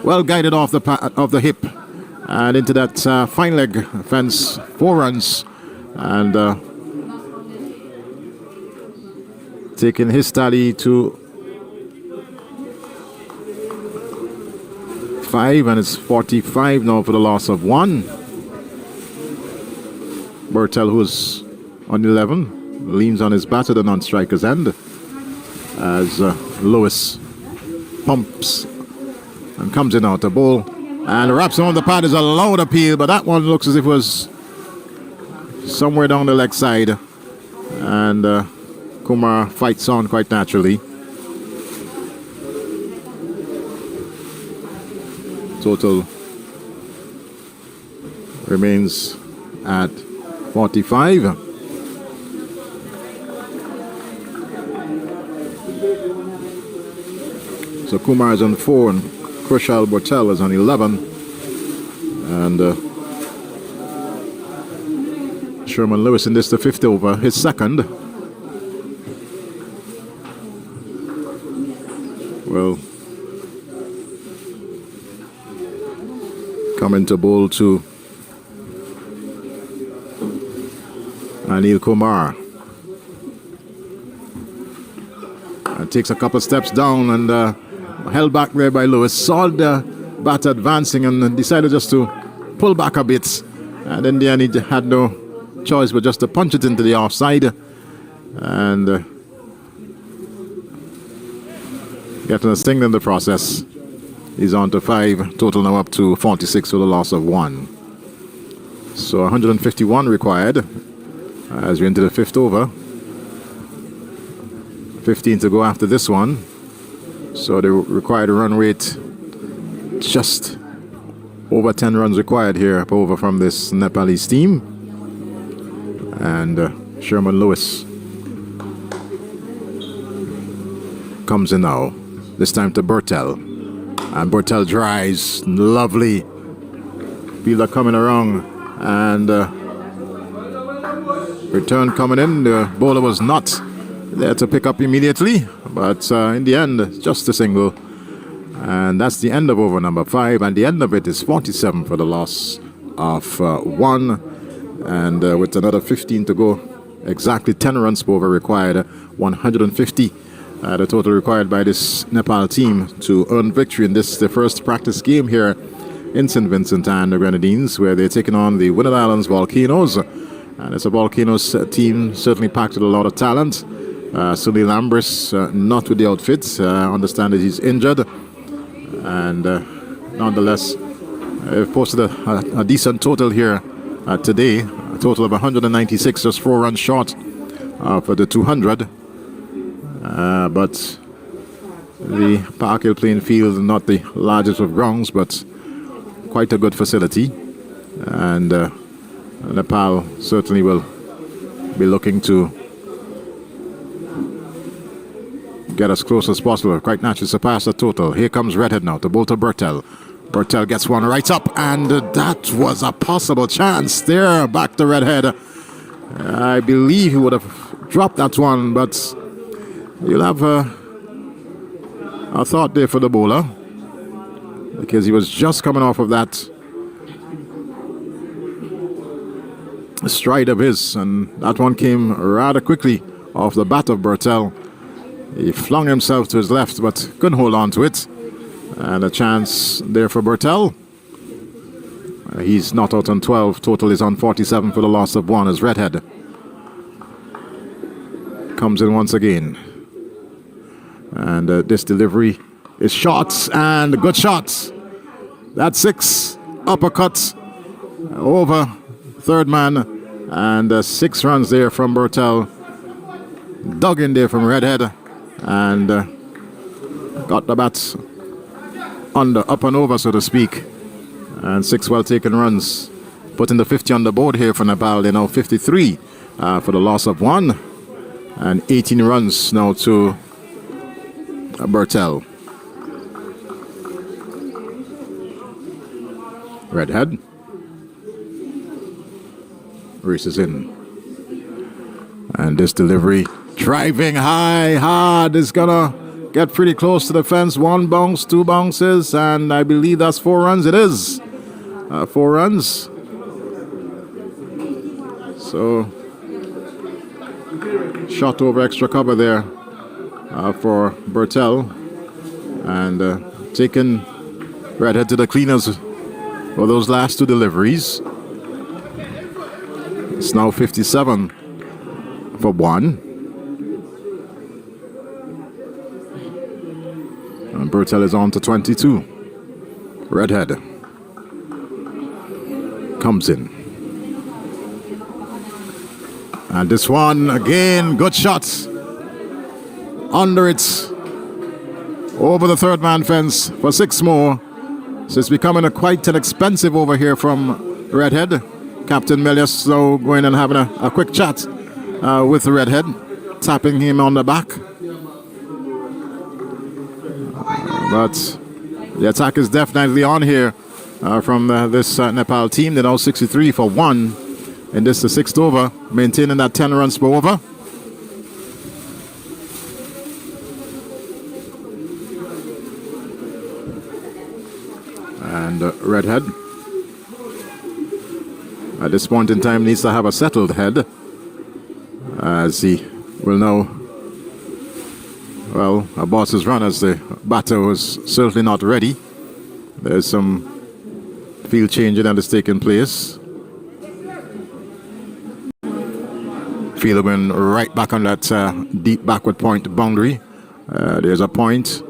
Well guided off the hip and into that fine leg fence. 4 runs and taking his tally to 5, and it's 45 now for the loss of 1. Bertel, who's on 11, leans on his bat to the non-striker's end as Lewis pumps and comes in out the ball and wraps on the pad. Is a loud appeal, but that one looks as if it was somewhere down the leg side, and Kumar fights on quite naturally. Total remains at 45. So Kumar is on 4 and Kushal Bertel is on 11. And Sherman Lewis in this, the 5th over, his second. Well, coming to bowl to Anil Kumar. Takes a couple steps down and held back there by Lewis. Saw the batter advancing and decided just to pull back a bit. And in the end, he had no choice but just to punch it into the offside. And getting a sting in the process. He's on to 5, total now up to 46 for the loss of 1. So 151 required as we enter the 5th over. 15 to go after this one. So the required run rate just over 10 runs required here over from this Nepalese team. And Sherman Lewis comes in now. This time to Bertel. And Bertel drives, lovely. Fielder coming around, and return coming in. The bowler was not there to pick up immediately, but in the end, just a single. And that's the end of over number 5, and the end of it is 47 for the loss of 1. And with another 15 to go, exactly 10 runs per over required, 150. The total required by this Nepal team to earn victory in this, the first practice game here in St. Vincent and the Grenadines, where they're taking on the Winner Islands Volcanoes. And it's a Volcanoes team certainly packed with a lot of talent. Sunil Lambris not with the outfit. Understand that he's injured. And nonetheless, they've posted a decent total here today. A total of 196, just 4 runs short for the 200. But the Park Hill playing field, not the largest of grounds, but quite a good facility. And Nepal certainly will be looking to get as close as possible, quite naturally surpass the total. Here comes Redhead now to bowl to Bertel. Bertel gets one right up, and that was a possible chance there. Back to Redhead. I believe he would have dropped that one, but you'll have a thought there for the bowler, because he was just coming off of that stride of his, and that one came rather quickly off the bat of Bertel. He flung himself to his left, but couldn't hold on to it. And a chance there for Bertel. He's not out on 12. Total is on 47 for the loss of 1 as Redhead comes in once again. And this delivery is shots and good shots. That's 6 uppercuts over third man. And 6 runs there from Bertel. Dug in there from Redhead. And got the bats up and over, so to speak. And 6 well-taken runs. Putting the 50 on the board here for Nepal. They're now 53 for the loss of 1. And 18 runs now to Bertel. Redhead races in. And this delivery, driving high, hard, is gonna get pretty close to the fence. 1 bounce, 2 bounces, and I believe that's 4 runs. It is 4 runs. So shot over extra cover there for Bertel, and taking Redhead to the cleaners for those last 2 deliveries. It's now 57 for 1. And Bertel is on to 22. Redhead comes in. And this one, again, good shots. Under it. Over the third man fence for 6 more. So it's becoming quite an expensive over here from Redhead. Captain Melius now going and having a quick chat with the Redhead. Tapping him on the back. But the attack is definitely on here from this Nepal team. They're now 63 for 1. And this is the 6th over, maintaining that 10 runs per over. And Redhead, at this point in time, needs to have a settled head, as he will know, well, a boss's run, as the batter was certainly not ready. There's some field changing that is taking place. Fielder went right back on that deep backward point boundary. There's a point.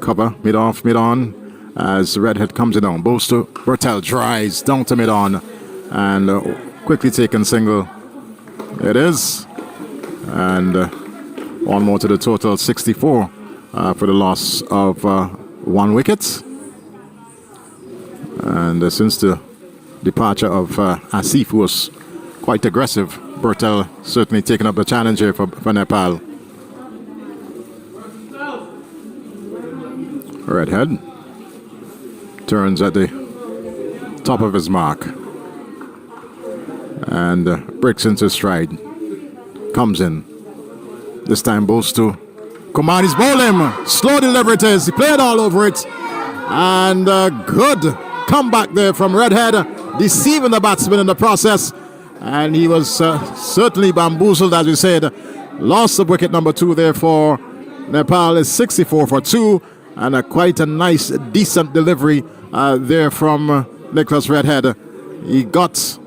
Cover, mid-off, mid-on. As Redhead comes in down. Bolster, Bertel drives down to mid-on. And quickly taken single. It is. And 1 more to the total, 64 for the loss of 1 wicket. And since the departure of Asif, who was quite aggressive, Bertel certainly taking up the challenge here for Nepal. Redhead turns at the top of his mark and breaks into stride. Comes in. This time bowls to Kumari's bowling. Slow delivery it is. He played all over it. And good comeback there from Redhead, deceiving the batsman in the process. And he was certainly bamboozled, as we said. Loss of wicket number 2, therefore. Nepal is 64 for 2. And quite a nice, decent delivery there from Nicholas Redhead. He got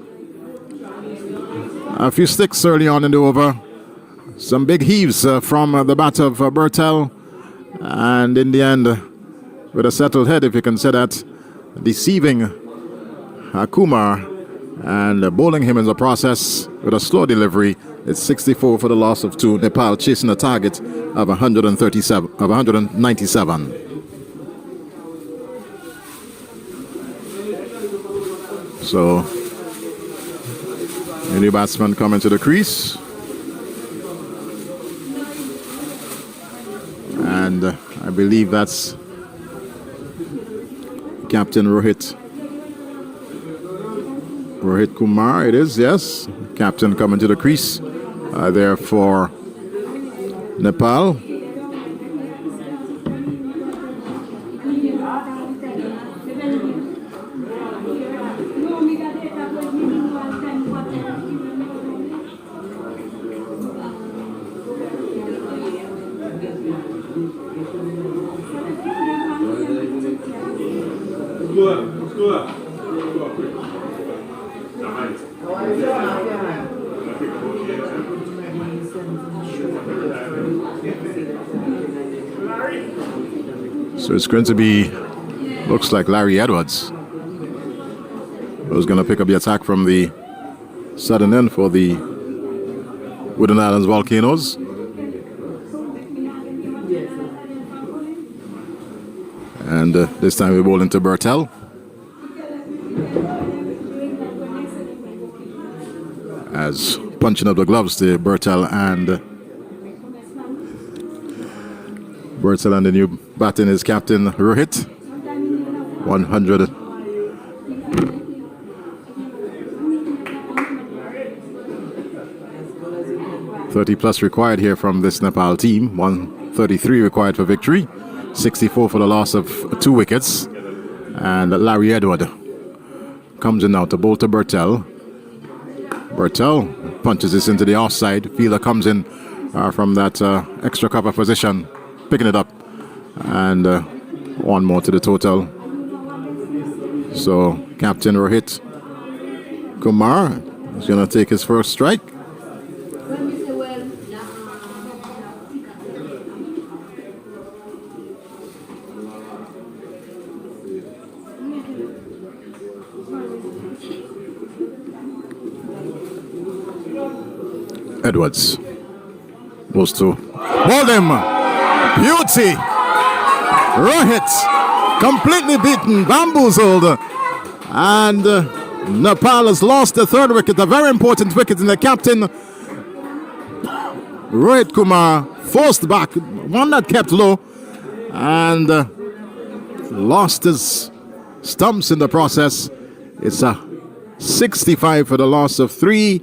a few sticks early on in the over. Some big heaves from the bat of Bertel. And in the end, with a settled head, if you can say that, deceiving Kumar and bowling him in the process with a slow delivery. It's 64 for the loss of 2. Nepal chasing a target of 197. So, a new batsman coming to the crease. And I believe that's Captain Rohit Kumar, it is, yes. Captain coming to the crease there for Nepal. So it's going to be, looks like Larry Edwards, who's going to pick up the attack from the southern end for the Wooden Islands Volcanoes. And this time we bowl into Bertel. As punching up the gloves to Bertel and the new batting is Captain Rohit. 100. +30 required here from this Nepal team. 133 required for victory. 64 for the loss of 2 wickets. And Larry Edward comes in now to bowl to Bertel. Bertel punches this into the offside. Fielder comes in from that extra cover position, picking it up. And one more to the total. So Captain Rohit Kumar is going to take his first strike. Edwards goes to ball him. Beauty. Rohit completely beaten, bamboozled. And Nepal has lost the 3rd wicket, a very important wicket in the captain. Rohit Kumar forced back, one that kept low, and lost his stumps in the process. It's a 65 for the loss of 3.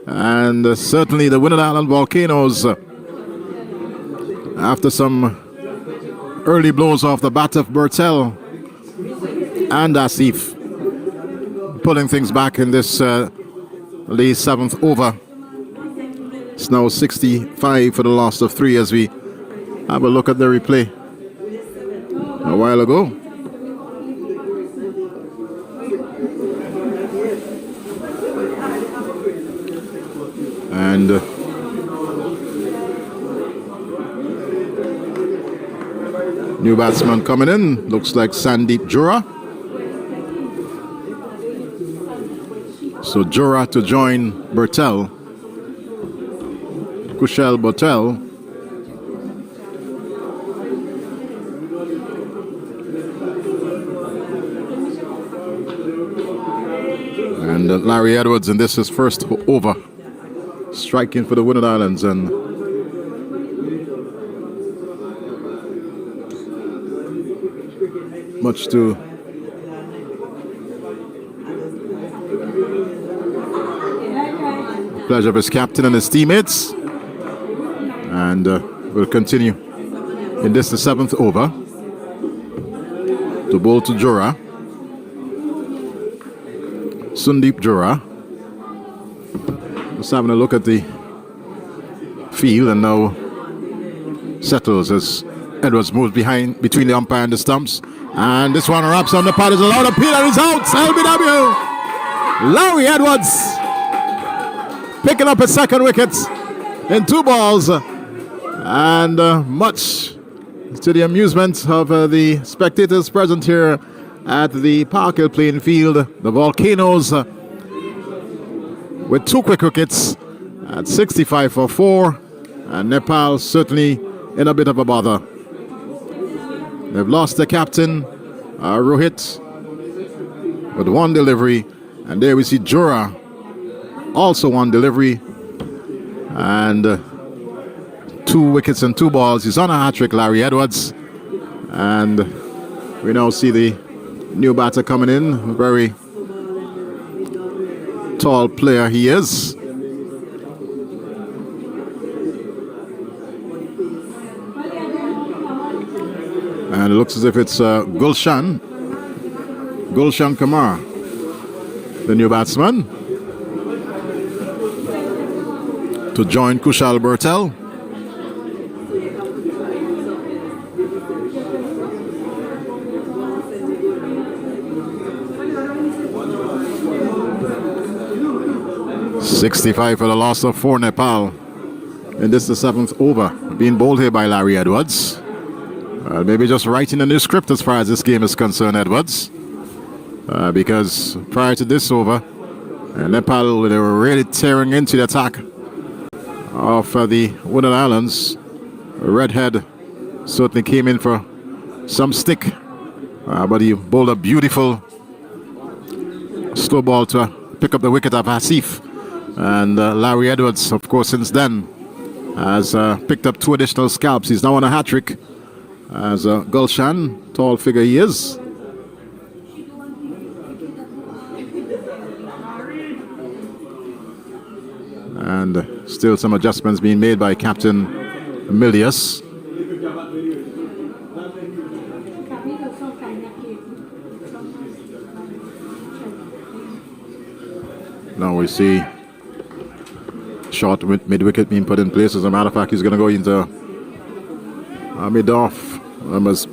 And certainly the Windward Island Volcanoes, after some early blows off the bat of Bertel and Asif, pulling things back in this the 7th over. It's now 65 for the loss of 3 as we have a look at the replay a while ago. And new batsman coming in, looks like Sandeep Jura. So Jura to join Bertel, Kushal Bertel. And Larry Edwards, and this is first over. Striking for the Windward Islands, and much to the pleasure of his captain and his teammates. And we'll continue in this, the 7th over. To bowl to Jura. Sundeep Jura. Just having a look at the field, and now settles as Edwards moves between the umpire and the stumps. And this one wraps on the pad, is allowed appeal, and he's out. LBW. Larry Edwards picking up his 2nd wicket in 2 balls. And much to the amusement of the spectators present here at the Park Hill playing field, the Volcanoes with 2 quick wickets at 65 for 4, and Nepal certainly in a bit of a bother. They've lost the captain, Rohit, with 1 delivery, and there we see Jura, also 1 delivery, and 2 wickets and 2 balls. He's on a hat-trick, Larry Edwards, and we now see the new batter coming in, very tall player he is. And it looks as if it's Gulshan Kumar, the new batsman, to join Kushal Bertel. .65 for the loss of 4 Nepal. And this is the 7th over, being bowled here by Larry Edwards. Maybe just writing a new script as far as this game is concerned, Edwards. Because prior to this over, Nepal, they were really tearing into the attack of the Windward Islands. Redhead certainly came in for some stick, but he bowled a beautiful slow ball to pick up the wicket of Asif. And Larry Edwards, of course, since then has picked up 2 additional scalps. He's now on a hat-trick as Gulshan, tall figure he is. And still some adjustments being made by Captain Milius. Now we see short mid-wicket being put in place. As a matter of fact, he's going to go into a mid-off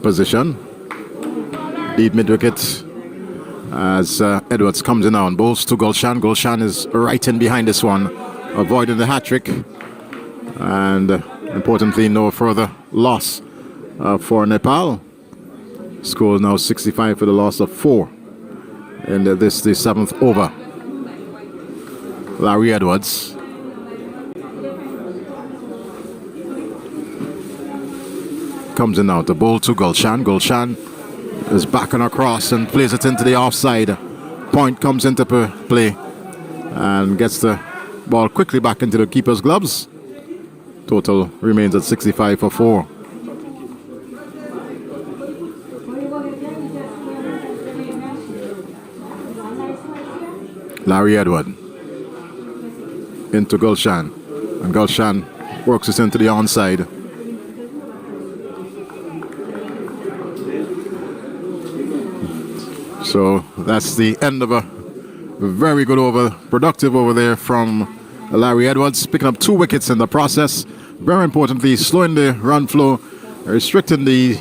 position. Lead mid-wicket as Edwards comes in now and bowls to Gulshan. Gulshan is right in behind this one, avoiding the hat-trick. And importantly, no further loss for Nepal. Score now 65 for the loss of 4 in the 7th over. Larry Edwards. Comes in now to bowl to Gulshan. Gulshan is back and across and plays it into the offside. Point comes into play and gets the ball quickly back into the keeper's gloves. Total remains at 65 for 4. Larry Edward into Gulshan, and Gulshan works it into the onside. So that's the end of a very good over, productive over there from Larry Edwards, picking up 2 wickets in the process. Very importantly, slowing the run flow, restricting the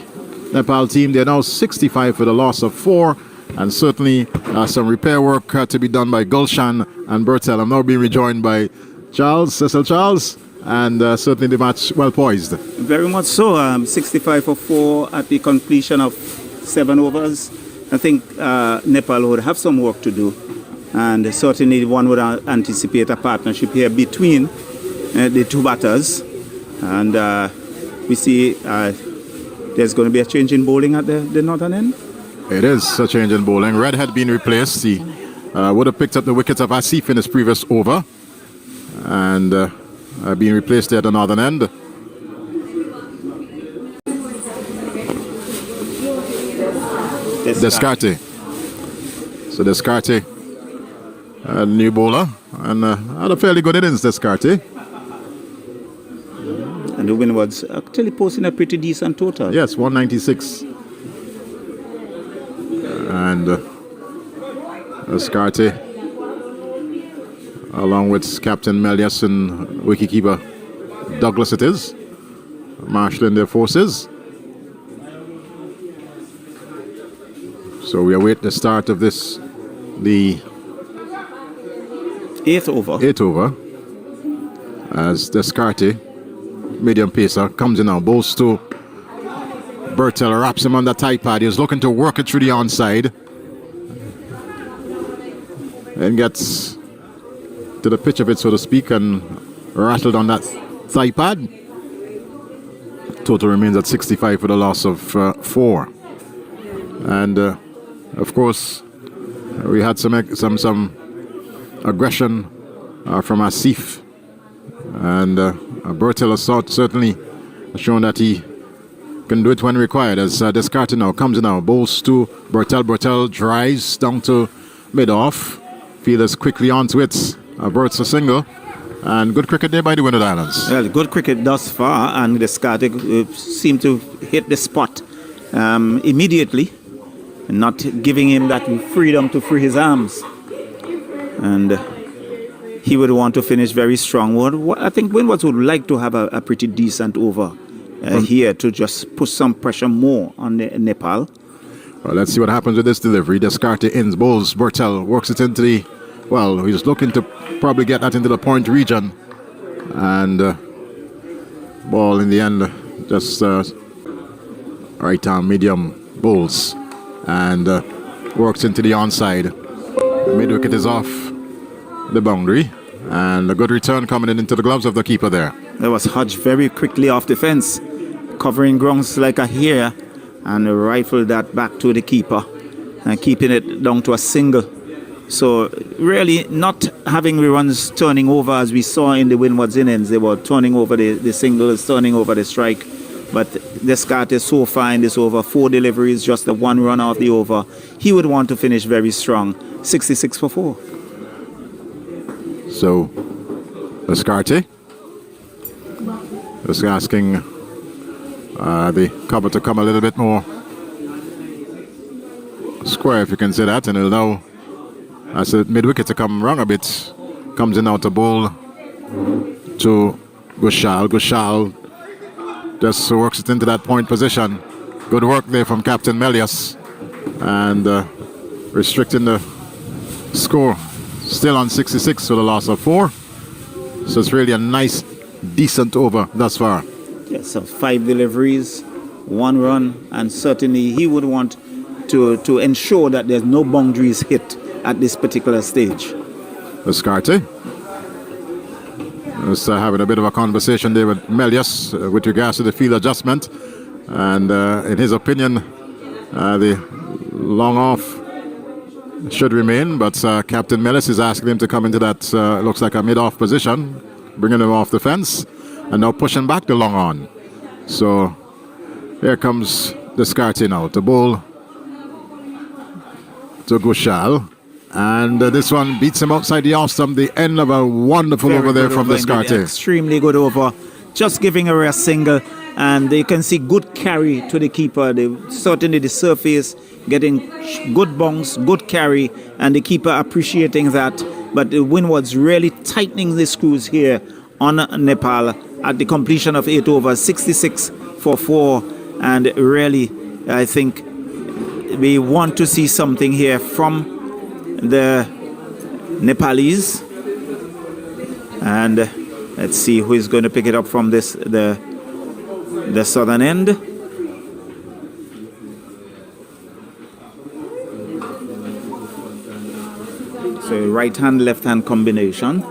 Nepal team. They're now 65 for the loss of 4, and certainly some repair work to be done by Gulshan and Bertel. I'm now being rejoined by Cecil Charles, and certainly the match well poised. Very much so. 65 for 4 at the completion of 7 overs. I think Nepal would have some work to do, and certainly one would anticipate a partnership here between the 2 batters. And we see there's going to be a change in bowling at the northern end. It is a change in bowling. Red had been replaced. He would have picked up the wickets of Asif in his previous over, and being replaced there at the northern end. Descartes. So Descartes, a new bowler, and had a fairly good innings, Descartes. And the Windwards actually posting a pretty decent total. Yes, 196. And Descartes, along with Captain Melius and wicketkeeper Douglas it is, marshalling their forces. So we await the start of this, the 8th over. 8th over, as Descartes, medium pacer, comes in now, bowls to Bertel, wraps him on the tight pad. He's looking to work it through the onside, and gets to the pitch of it, so to speak, and rattled on that thigh pad. Total remains at 65 for the loss of 4. And of course, we had some aggression from Asif, and Bertel has certainly shown that he can do it when required. As Descartes now comes in now, bowls to Bertel. Bertel drives down to mid-off. Fielders quickly onto it. Bert's a single. And good cricket there by the Windward Islands. Well, good cricket thus far, and Descartes seemed to hit the spot immediately, not giving him that freedom to free his arms. And he would want to finish very strong. I think Winwards would like to have a pretty decent over here to just put some pressure more on Nepal. Well, let's see what happens with this delivery. Descartes ends, bowls. Bertel works it into the... Well, he's looking to probably get that into the point region. And ball in the end just right-arm medium bowls and works into the onside. Mid-wicket is off the boundary, and a good return coming in into the gloves of the keeper there. There was Hodge very quickly off the fence, covering grounds like a hare, and rifled that back to the keeper and keeping it down to a single. So really not having the runs turning over as we saw in the Windwards innings. They were turning over the singles, turning over the strike. But Descartes so far in this over, 4 deliveries, just the 1 run off the over. He would want to finish very strong, 66 for 4. So Descartes just asking the cover to come a little bit more square, if you can say that, and he'll now as the mid-wicket to come wrong a bit. Comes in now to bowl to Gushal. Gushal just works it into that point position. Good work there from Captain Melius, and restricting the score. Still on 66 for the loss of 4. So it's really a nice, decent over thus far. Yes, so 5 deliveries, 1 run, and certainly he would want to ensure that there's no boundaries hit at this particular stage. Descartes was having a bit of a conversation there with Melius with regards to the field adjustment, and in his opinion the long off should remain, but Captain Melius is asking him to come into that looks like a mid-off position, bringing him off the fence and now pushing back the long on. So here comes Descartes now to bowl to Gushal. And this one beats him outside the off stump. The end of a wonderful over there from Descartes. Extremely good over. Just giving her a single. And you can see good carry to the keeper. Certainly the surface, getting good bounce, good carry. And the keeper appreciating that. But the Windwards really tightening the screws here on Nepal at the completion of 8 overs, 66 for 4. And really, I think we want to see something here from the Nepalese, and let's see who is going to pick it up from this the southern end. So right hand left hand combination.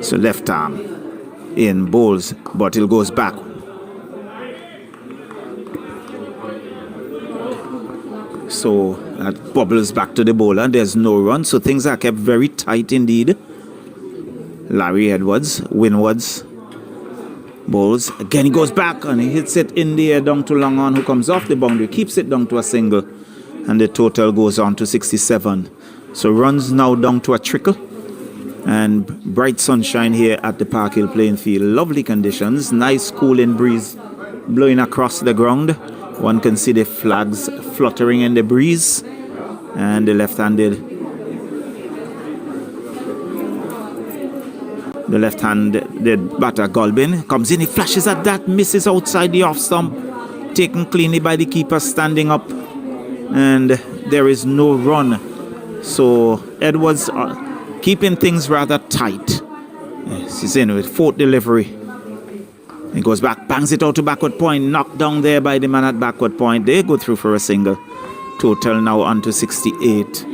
So left arm in bowls, but it goes back. So that bobbles back to the bowler. There's no run. So things are kept very tight indeed. Larry Edwards, Winwards, bowls. Again, he goes back and he hits it in the air down to long on, who comes off the boundary, keeps it down to a single. And the total goes on to 67. So runs now down to a trickle. And bright sunshine here at the Park Hill playing field. Lovely conditions. Nice cooling breeze blowing across the ground. One can see the flags fluttering in the breeze. And the left-handed batter Golbin comes in. He flashes at that, misses outside the off stump. Taken cleanly by the keeper, standing up. And there is no run. So Edwards keeping things rather tight. Yes, he's in with 4th delivery. He goes back, bangs it out to backward point, knocked down there by the man at backward point. They go through for a single. Total now on to 68.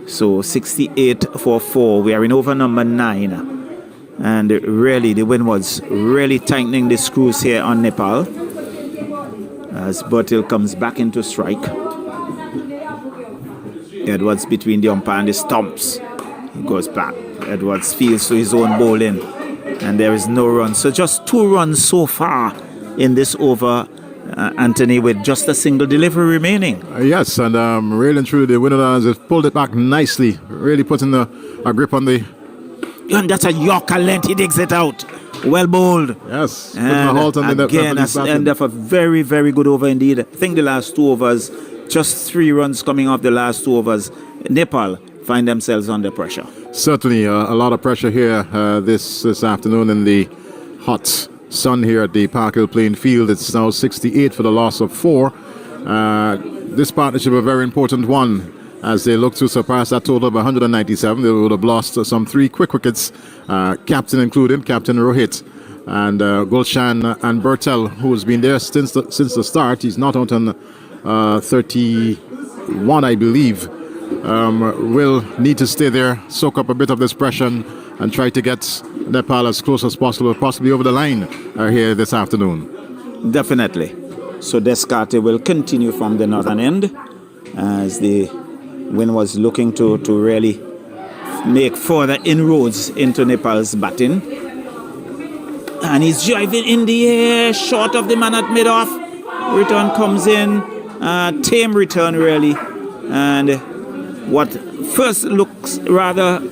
So 68 for 4. We are in over number 9. And really, the Windwards really tightening the screws here on Nepal. As Bertil comes back into strike. Edwards between the umpire and the stumps. He goes back. Edwards feels to his own bowling. And there is no run. So just 2 runs so far in this over, Anthony, with just a single delivery remaining. Yes, and really and truly, the Windwards have pulled it back nicely. Really putting a grip on the... And that's a Yorker length. He digs it out. Well bowled. Yes. Putting a halt on again, end of a very, very good over indeed. I think the last 2 overs, just 3 runs coming off the last 2 overs. Nepal find themselves under pressure. Certainly a lot of pressure here this afternoon in the hot sun here at the Park Hill playing field. It's now 68 for the loss of 4. This partnership a very important one as they look to surpass that total of 197. They would have lost some 3 quick wickets, captain included, Captain Rohit, and Gulshan and Bertel, who has been there since the start. He's not out on 31, I believe. Will need to stay there, soak up a bit of this pressure, and try to get Nepal as close as possible, possibly over the line here this afternoon. Definitely. So Descartes will continue from the northern end as the Windwards looking to really make further inroads into Nepal's batting. And he's driving in the air, short of the man at mid-off. Return comes in, tame return really. And what first looks rather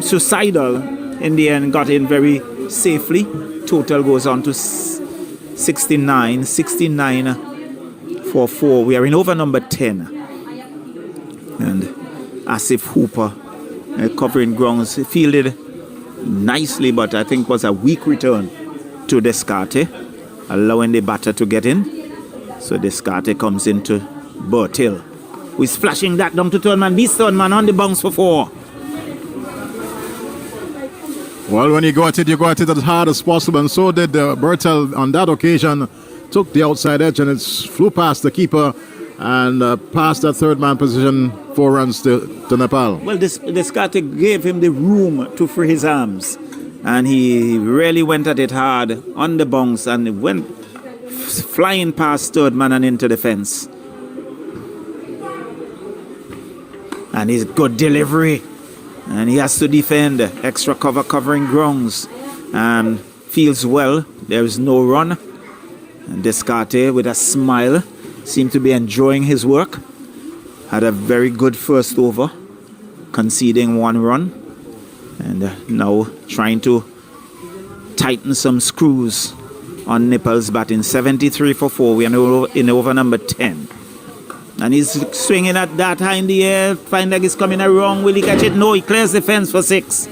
suicidal in the end got in very safely. Total goes on to 69 for 4. We are in over number 10. And Asif Hooper covering grounds, fielded nicely, but I think was a weak return to Descartes, allowing the batter to get in. So Descartes comes into Bertil, who is flashing that down to third man. Beast third man on the bounce for 4. Well, when you go at it as hard as possible, and so did Bertel on that occasion. Took the outside edge and it flew past the keeper and past that third man position, 4 runs to Nepal. Well, Descartes gave him the room to free his arms, and he really went at it hard on the bounce and went flying past third man and into the fence. And his good delivery. And he has to defend. Extra cover covering grounds. Feels well. There is no run. And Descartes, with a smile, seemed to be enjoying his work. Had a very good first over, conceding 1 run. And now trying to tighten some screws on Nepal's batting. 73 for 4. We are in over number 10. And he's swinging at that high in the air. Find like he's coming around. Will he catch it? No, he clears the fence for 6.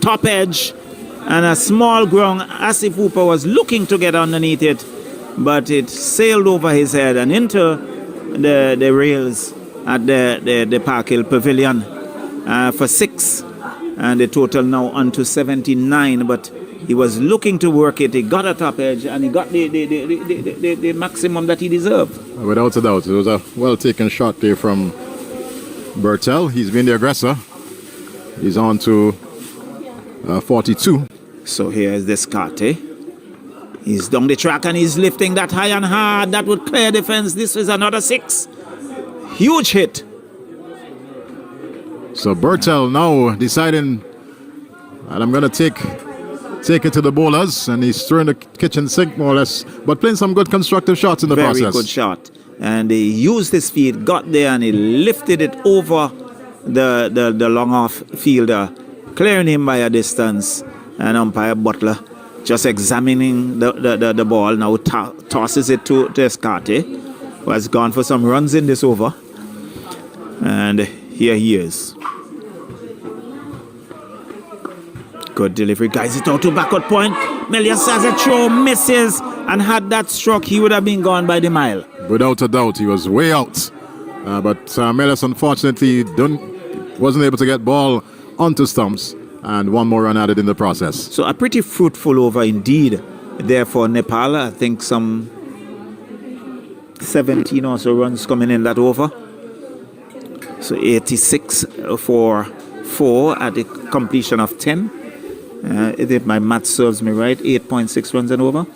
Top edge. And a small ground. Asif Hooper was looking to get underneath it, but it sailed over his head and into the rails at the Park Hill Pavilion for 6. And the total now on to 79. But he was looking to work it. He got a top edge and he got the maximum that he deserved. Without a doubt, it was a well-taken shot there from Bertel. He's been the aggressor. He's on to 42. So here's Descartes. He's down the track and he's lifting that high and hard. That would clear the fence. This is another 6. Huge hit. So Bertel now deciding, and I'm going to take it to the bowlers, and he's throwing the kitchen sink more or less, but playing some good constructive shots in the process. Very good shot. And he used his feet, got there, and he lifted it over the long off fielder, clearing him by a distance. And umpire Butler just examining the ball, now tosses it to Descartes, who has gone for some runs in this over. And here he is. Good delivery, guys. It's out to backward point. Melias has a throw, misses, and had that struck, he would have been gone by the mile. Without a doubt, he was way out. But Melias, unfortunately, wasn't able to get ball onto stumps, and 1 more run added in the process. So a pretty fruitful over indeed there for Nepal. I think some 17 or so runs coming in that over. So 86 for 4 at the completion of 10. If my math serves me right, 8.6 runs and over.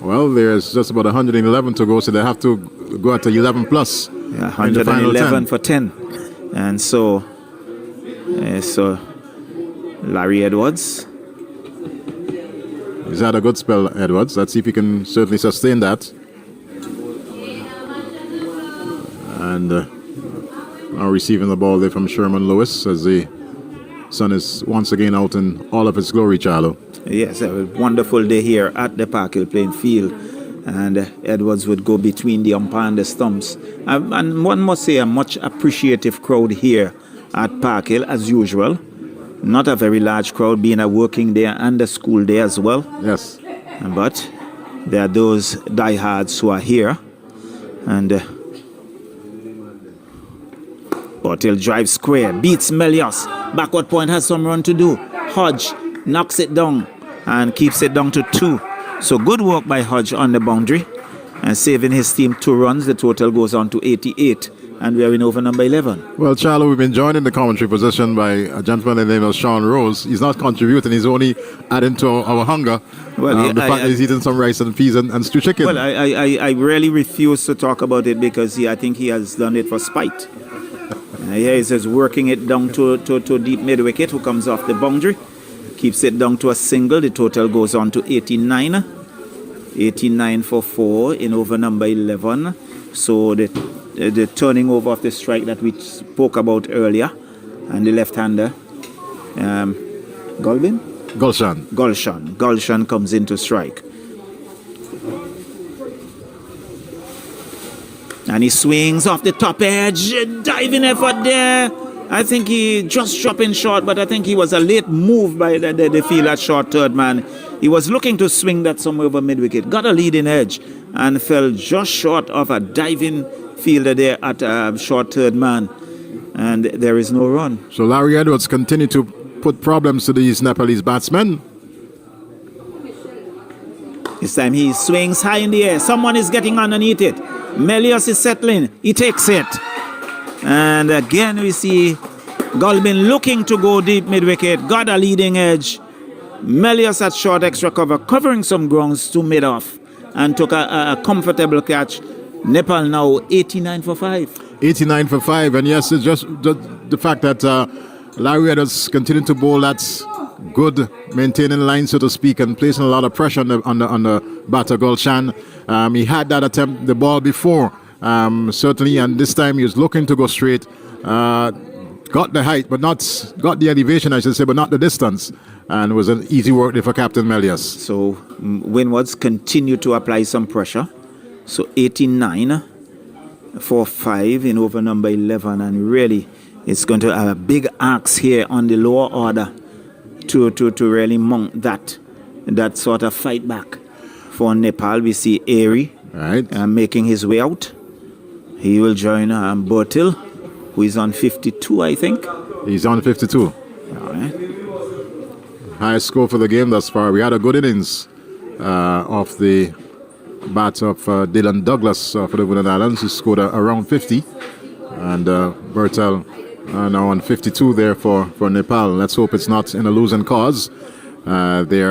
Well, there's just about 111 to go, so they have to go at 11 plus. Yeah, 111 for 10. And so Larry Edwards. He's had a good spell, Edwards. Let's see if he can certainly sustain that. And now receiving the ball there from Sherman Lewis as the sun is once again out in all of its glory, Charlo. Yes, a wonderful day here at the Park Hill playing field. And Edwards would go between the umpire and the stumps. And one must say a much appreciative crowd here at Park Hill as usual. Not a very large crowd, being a working day and a school day as well. Yes. But there are those diehards who are here. And Bertil drives square, beats Melios. Backward point has some run to do. Hodge knocks it down and keeps it down to 2. So good work by Hodge on the boundary and saving his team 2 runs. The total goes on to 88. And we are in over number 11. Well, Charlo, we've been joined in the commentary position by a gentleman named Sean Rose. He's not contributing, he's only adding to our hunger. Well, the fact that he's eating some rice and peas and stew chicken. Well, I really refuse to talk about it because I think he has done it for spite. Here he says working it down to deep mid-wicket, who comes off the boundary. Keeps it down to a single. The total goes on to 89. 89 for 4 in over number 11. So the turning over of the strike that we spoke about earlier, and the left-hander, Gulshan comes in to strike. And he swings off the top edge, diving effort there. I think he just dropping short, but I think he was a late move by the field at short third man. He was looking to swing that somewhere over mid-wicket, got a leading edge, and fell just short of a diving fielder there at short third man, and there is no run. So Larry Edwards continued to put problems to these Nepalese batsmen. This time he swings high in the air. Someone is getting underneath it. Melios is settling. He takes it. And again we see Gulbin looking to go deep mid-wicket. Got a leading edge. Melios at short extra cover, covering some grounds to mid-off, and took a comfortable catch. Nepal now 89 for 5. 89 for 5. And yes, it's just the fact that Larry Edwards continued to bowl that good maintaining line, so to speak, and placing a lot of pressure on the batter Gulshan. He had that attempt, the ball before, certainly, and this time he was looking to go straight. Got the height, but not got the elevation, I should say, but not the distance. And it was an easy work there for Captain Melios. So Windwards continue to apply some pressure. So 89 for 5 in over number 11, and really it's going to have a big axe here on the lower order to really mount that sort of fight back. For Nepal, we see Airy making his way out. He will join Bertil, who is on 52, I think. He's on 52. All right. Highest score for the game thus far. We had a good innings off the bat of Dylan Douglas for the Winwards Islands, who scored around 50. And Bertil now on 52 there for Nepal. Let's hope it's not in a losing cause. They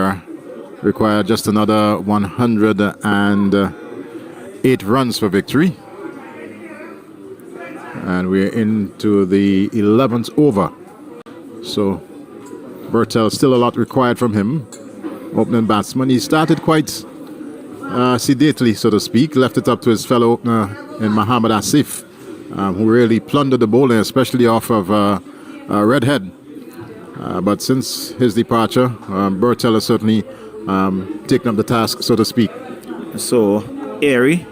require just another 108 runs for victory. And we're into the 11th over. So Bertil, still a lot required from him. Opening batsman. He started quite sedately, so to speak. Left it up to his fellow opener in Muhammad Asif, who really plundered the bowling, especially off of Redhead. But since his departure, Bertil has certainly taken up the task, so to speak. So Airy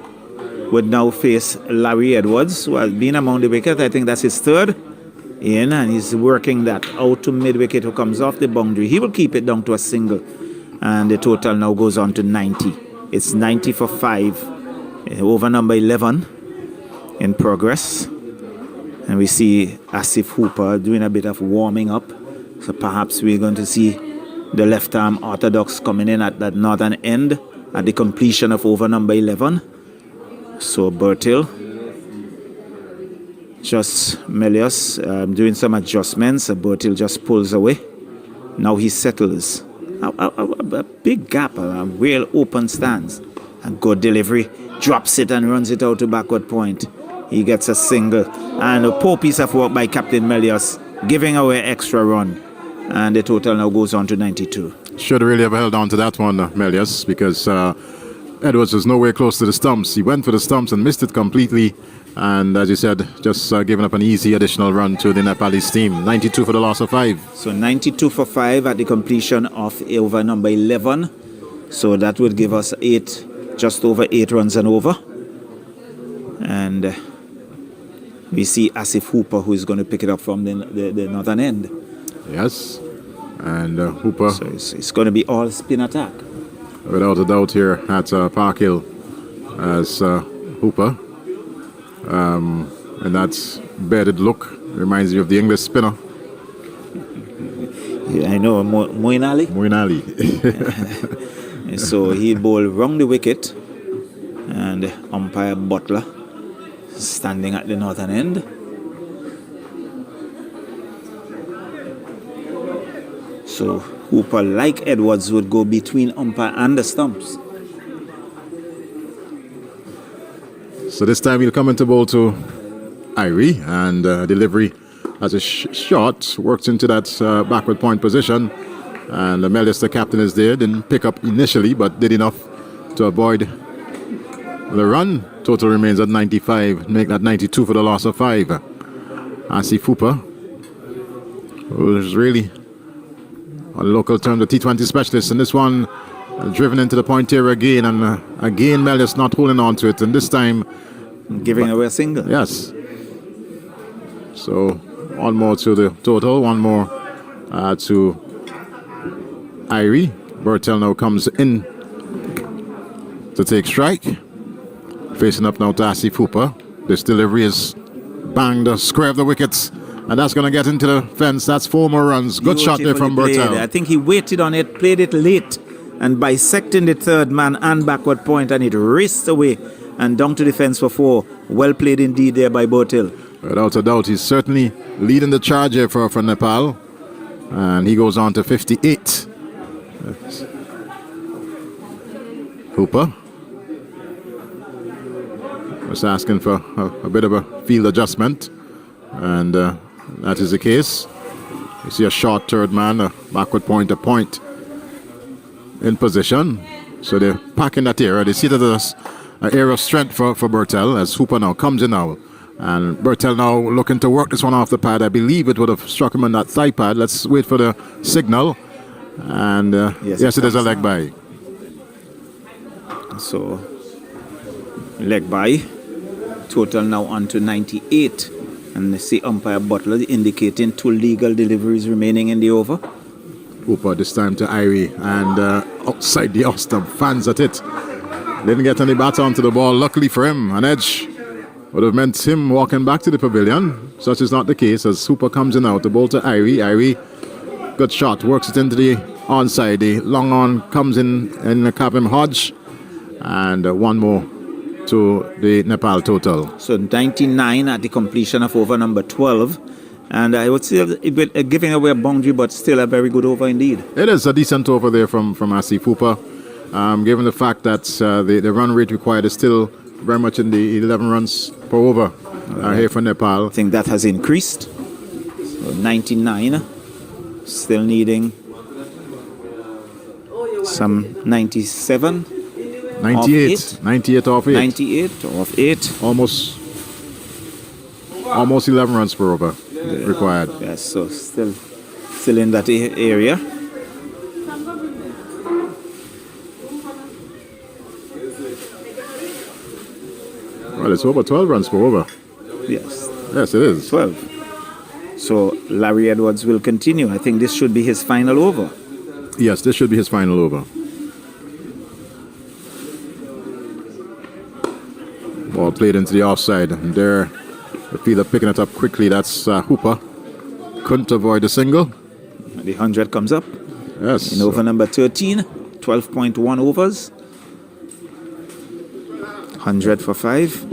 would now face Larry Edwards, who has been among the wicket. I think that's his third in, and he's working that out to mid-wicket, who comes off the boundary. He will keep it down to a single, and the total now goes on to 90. It's 90 for 5 over number 11 in progress. And we see Asif Hooper doing a bit of warming up. So perhaps we're going to see the left-arm orthodox coming in at that northern end at the completion of over number 11. So Bertil, just Melios doing some adjustments. Bertil just pulls away. Now he settles. A big gap, a real open stance. A good delivery. Drops it and runs it out to backward point. He gets a single. And a poor piece of work by Captain Melios, giving away extra run. And the total now goes on to 92. Should really have held on to that one, Melios, because Edwards was nowhere close to the stumps. He went for the stumps and missed it completely. And as you said, just giving up an easy additional run to the Nepalese team. 92 for the loss of 5. So 92 for 5 at the completion of over number 11. So that would give us just over 8 runs and over. And we see Asif Hooper, who is going to pick it up from the northern end. Yes. And Hooper. So it's going to be all spin attack. without a doubt here at Park Hill as Hooper. And that bearded look reminds you of the English spinner. Yeah, I know, Moeen Ali. Moeen Ali. So he bowled round the wicket, and umpire Butler standing at the northern end. So Hooper, like Edwards, would go between umpire and the stumps. So this time he'll come into bowl to Irie, and delivery as a shot works into that backward point position. And Melius, the captain, is there. Didn't pick up initially, but did enough to avoid the run. Total remains at 95, make that 92 for the loss of 5. Asif Hooper, who is really, on local term, the T20 specialist. And this one driven into the point here again. And again, Melius not holding on to it. And this time, giving away a single. Yes. So one more to the total, one more to Irie. Bertel now comes in to take strike. Facing up now to Asif Hooper. This delivery is banged square of the wickets. And that's going to get into the fence. That's 4 more runs. Good shot there from Bertel. I think he waited on it, played it late, and bisecting the third man and backward point, and it raced away and down to the fence for 4. Well played indeed there by Bertel. Without a doubt, he's certainly leading the charge here for Nepal. And he goes on to 58. Yes. Hooper. Just asking for a bit of a field adjustment. And that is the case. You see a short third man, a backward point in position. So they're packing that area. They see that as an area of strength for Bertel as Hooper now comes in now. And Bertel now looking to work this one off the pad. I believe it would have struck him on that thigh pad. Let's wait for the signal. And yes, it is a leg by. So, leg by. Total now on to 98. And see umpire Butler indicating 2 legal deliveries remaining in the over. Hooper this time to Irie. And outside the off stump, fans at it. Didn't get any bat onto the ball. Luckily for him, an edge would have meant him walking back to the pavilion. Such is not the case as Hooper comes in out. The ball to Irie. Irie, good shot, works it into the onside. The long on comes in the Cabin Hodge. And one more to the Nepal total. So 99 at the completion of over number 12. And I would say giving away a boundary, but still a very good over indeed. It is a decent over there from Asif Hooper. Given the fact that the run rate required is still very much in the 11 runs per over here for Nepal. I think that has increased. So 99, still needing some 97. 98. 98 off 8. 98 off 8. Almost 11 runs per over required. Yes, so still in that area. Well, it's over 12 runs per over. Yes. Yes, it is. 12. So Larry Edwards will continue. I think this should be his final over. Yes, this should be his final over. Ball played into the offside. And there, the fielder picking it up quickly. That's Hooper. Couldn't avoid the single. The 100 comes up. Yes. In over number 13, 12.1 overs. 100 for 5.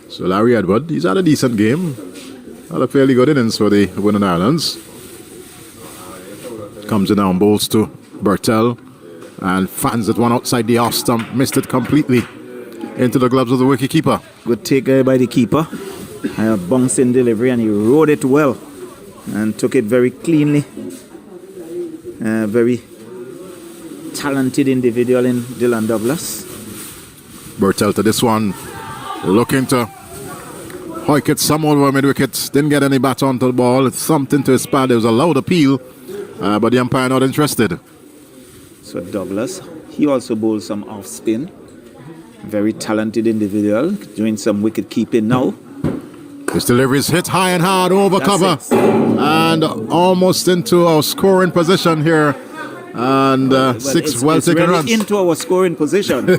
So Larry Edwards, he's had a decent game. Had a fairly good innings for the Winning Islands. Comes in now and bowls to Bertel. And fans that one outside the off stump. Missed it completely into the gloves of the wicketkeeper. Good take by the keeper. A bouncing delivery, and he rode it well. And took it very cleanly. Very talented individual in Dylan Douglas. Bertel to this one, looking to hoik it some over mid-wicket. Didn't get any bat onto the ball. It thumped into his pad. It was a loud appeal, but the umpire not interested. So Douglas, he also bowls some off-spin. Very talented individual, doing some wicket keeping now. This delivery is hit high and hard over cover. And almost into our scoring position here And six well-taken really runs. into our scoring position.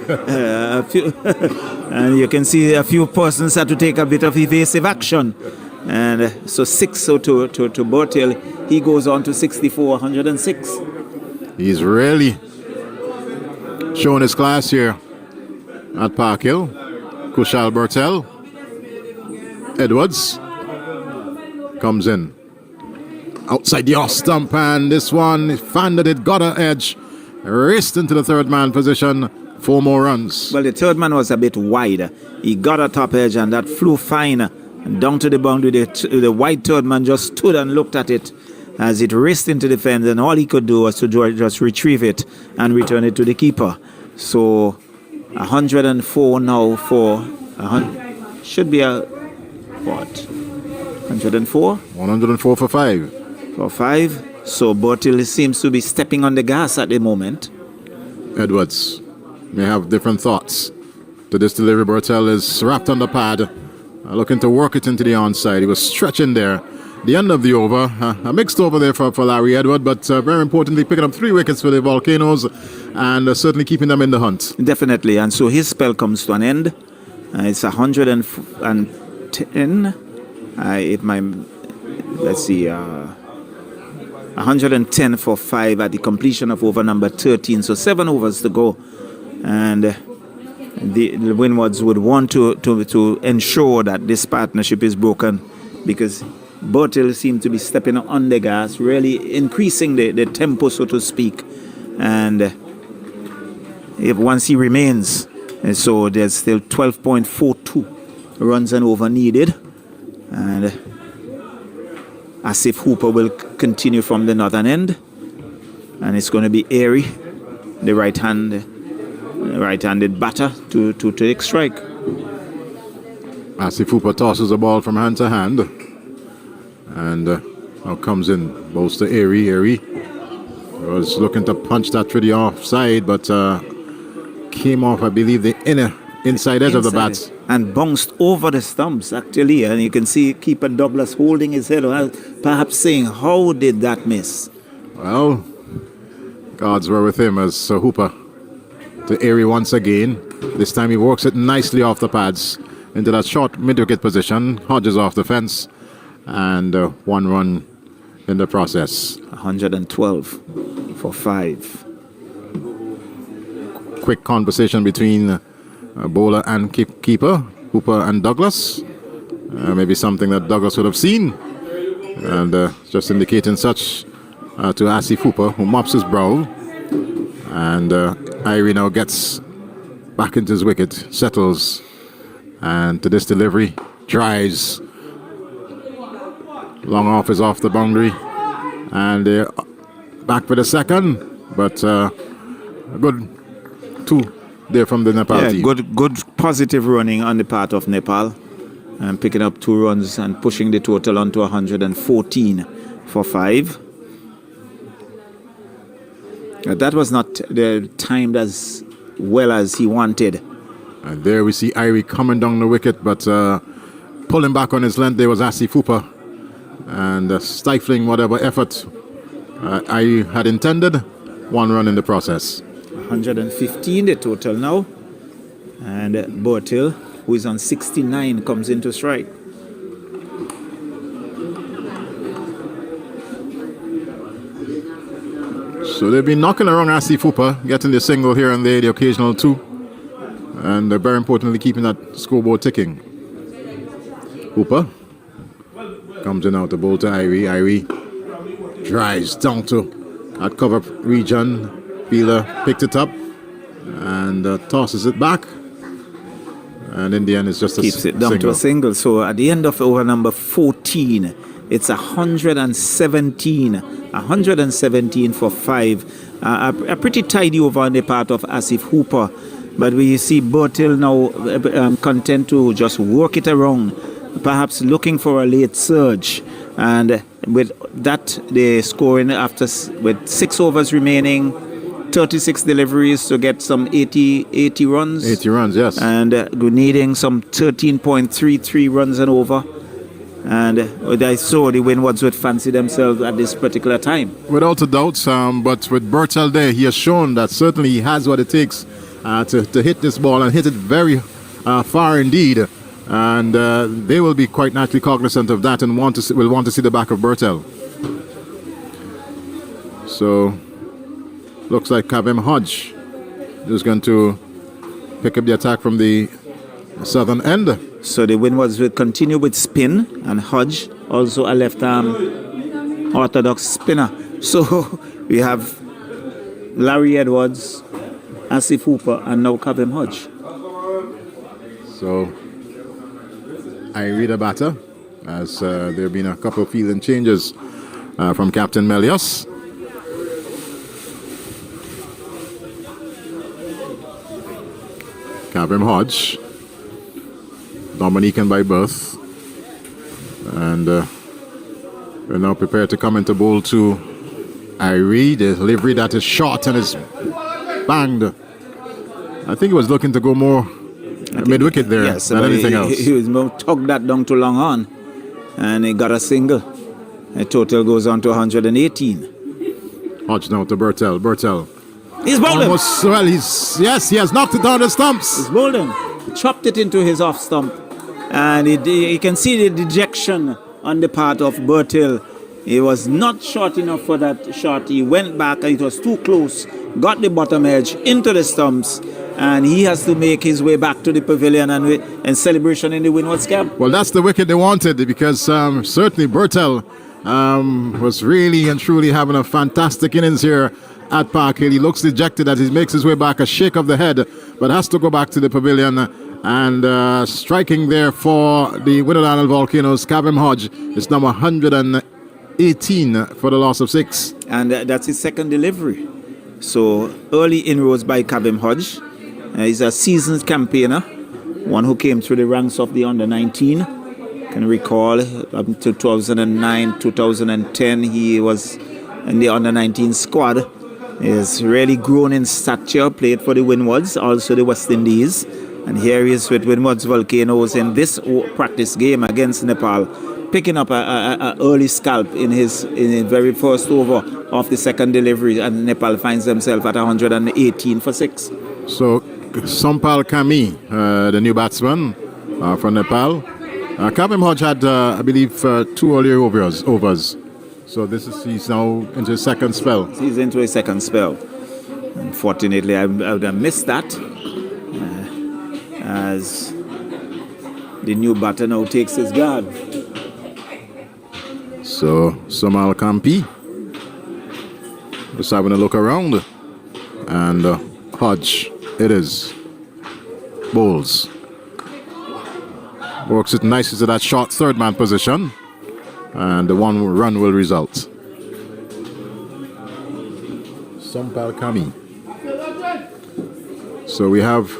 And you can see a few persons had to take a bit of evasive action. And so 6 to Bertil. He goes on to 64, 106. He's really showing his class here at Park Hill. Kushal Bertel. Edwards comes in. Outside the off stump, and this one found it, got an edge, raced into the third man position, 4 more runs. Well, the third man was a bit wide. He got a top edge, and that flew fine down to the boundary. The wide third man just stood and looked at it as it raced into the fence, and all he could do was to just retrieve it and return it to the keeper. So 104 now for should be a what? 104? 104 for 5. For 5. So Bertil seems to be stepping on the gas at the moment. Edwards may have different thoughts. To this delivery, Bertel is wrapped on the pad, looking to work it into the onside. He was stretching there. The end of the over, a mixed over there for Larry Edward, but very importantly, picking up 3 wickets for the Volcanoes and certainly keeping them in the hunt. Definitely, and so his spell comes to an end. It's 110. Let's see, 110 for 5 at the completion of over number 13. So 7 overs to go, and the Windwards would want to ensure that this partnership is broken, because Bertil seemed to be stepping on the gas, really increasing the tempo, so to speak. And if once he remains, and so there's still 12.42 runs and over needed. And Asif Hooper will continue from the northern end. And it's going to be Airy, the right-handed batter, to take strike. Asif Hooper tosses the ball from hand to hand. And now comes in, bowls to Airy. Airy was looking to punch that through the offside, but came off, I believe, the inside edge of the bat. And bounced over the stumps, actually. And you can see keeper Douglas holding his head, perhaps saying, how did that miss? Well, gods were with him as Hooper to Airy once again. This time he works it nicely off the pads into that short mid-wicket position, hodges off the fence, and 1 run in the process. 112 for 5. Quick conversation between bowler and keeper, Hooper and Douglas. Maybe something that Douglas would have seen, and just indicating such to Asif Hooper, who mops his brow. And Irie now gets back into his wicket, settles, and to this delivery, drives. Long off is off the boundary, and they're back for the second, but a good 2 there from the Nepal team. Good positive running on the part of Nepal, and picking up 2 runs and pushing the total on to 114 for 5. That was not timed as well as he wanted. And there we see Irie coming down the wicket, but pulling back on his length there was Asif Hooper, and stifling whatever effort Irie had intended. 1 run in the process. 115 the total now, and Bertil, who is on 69, comes into strike. So they've been knocking around Asif Hooper, getting the single here and there, the occasional 2, and very importantly keeping that scoreboard ticking. Hooper comes in out the bowl to Irie. Irie drives down to that cover region. Fielder picked it up and tosses it back, and in the end it's just keeps it down to a single. So at the end of over number 14, it's 117 for 5. A pretty tidy over on the part of Asif Hooper, but we see Bertil now content to just work it around, perhaps looking for a late surge. And with that, the scoring with 6 overs remaining, 36 deliveries to get some 80 runs. 80 runs, yes. And needing some 13.33 runs and over. And I saw the Windwards would fancy themselves at this particular time. Without a doubt, but with Bertel there, he has shown that certainly he has what it takes to hit this ball and hit it very far indeed. And they will be quite naturally cognizant of that and will want to see the back of Bertel. So, looks like Kavem Hodge is going to pick up the attack from the southern end. So the Windwards will continue with spin, and Hodge also a left-arm orthodox spinner. So we have Larry Edwards, Asif Hooper, and now Kavem Hodge. So I read a batter as there have been a couple of fielding changes from Captain Melios. Kavem Hodge, Dominican by birth, and we're now prepared to come into bowl to Irie. The delivery that is short and is banged. I think he was looking to go more mid-wicket there than anything else. He was more tugged that down to long on, and he got a single. The total goes on to 118. Hodge now to Bertel. Bertel. He's bowled him. Well, he has knocked it down the stumps. He's bowled him. Chopped it into his off stump. And you can see the dejection on the part of Bertel. He was not short enough for that shot. He went back and it was too close. Got the bottom edge into the stumps. And he has to make his way back to the pavilion and celebration in the Windwards camp. Well, that's the wicket they wanted because certainly Bertel was really and truly having a fantastic innings here at Park Hill. He looks dejected as he makes his way back, a shake of the head, but has to go back to the pavilion. And striking there for the Winwards Island Volcanoes, Kavem Hodge is number 118 for the loss of 6. And that's his second delivery. So early inroads by Kavem Hodge. He's a seasoned campaigner, one who came through the ranks of the under-19. Can recall up to 2009, 2010, he was in the under-19 squad. He has really grown in stature, played for the Winwards, also the West Indies. And here he is with Winwards Volcanoes in this practice game against Nepal, picking up a early scalp in the very first over of the second delivery, and Nepal finds themselves at 118 for 6. So Sampal Kami, the new batsman from Nepal. Kavem Hodge had, I believe, 2 earlier overs. So he's now into his second spell. He's into his second spell. Unfortunately, I would have missed that. As the new batter now takes his guard. So Samal Kampi just having a look around, and Hodge it is. Bowls. Works it nicely to that short third man position, and the 1 run will result. Sampal Kami. So we have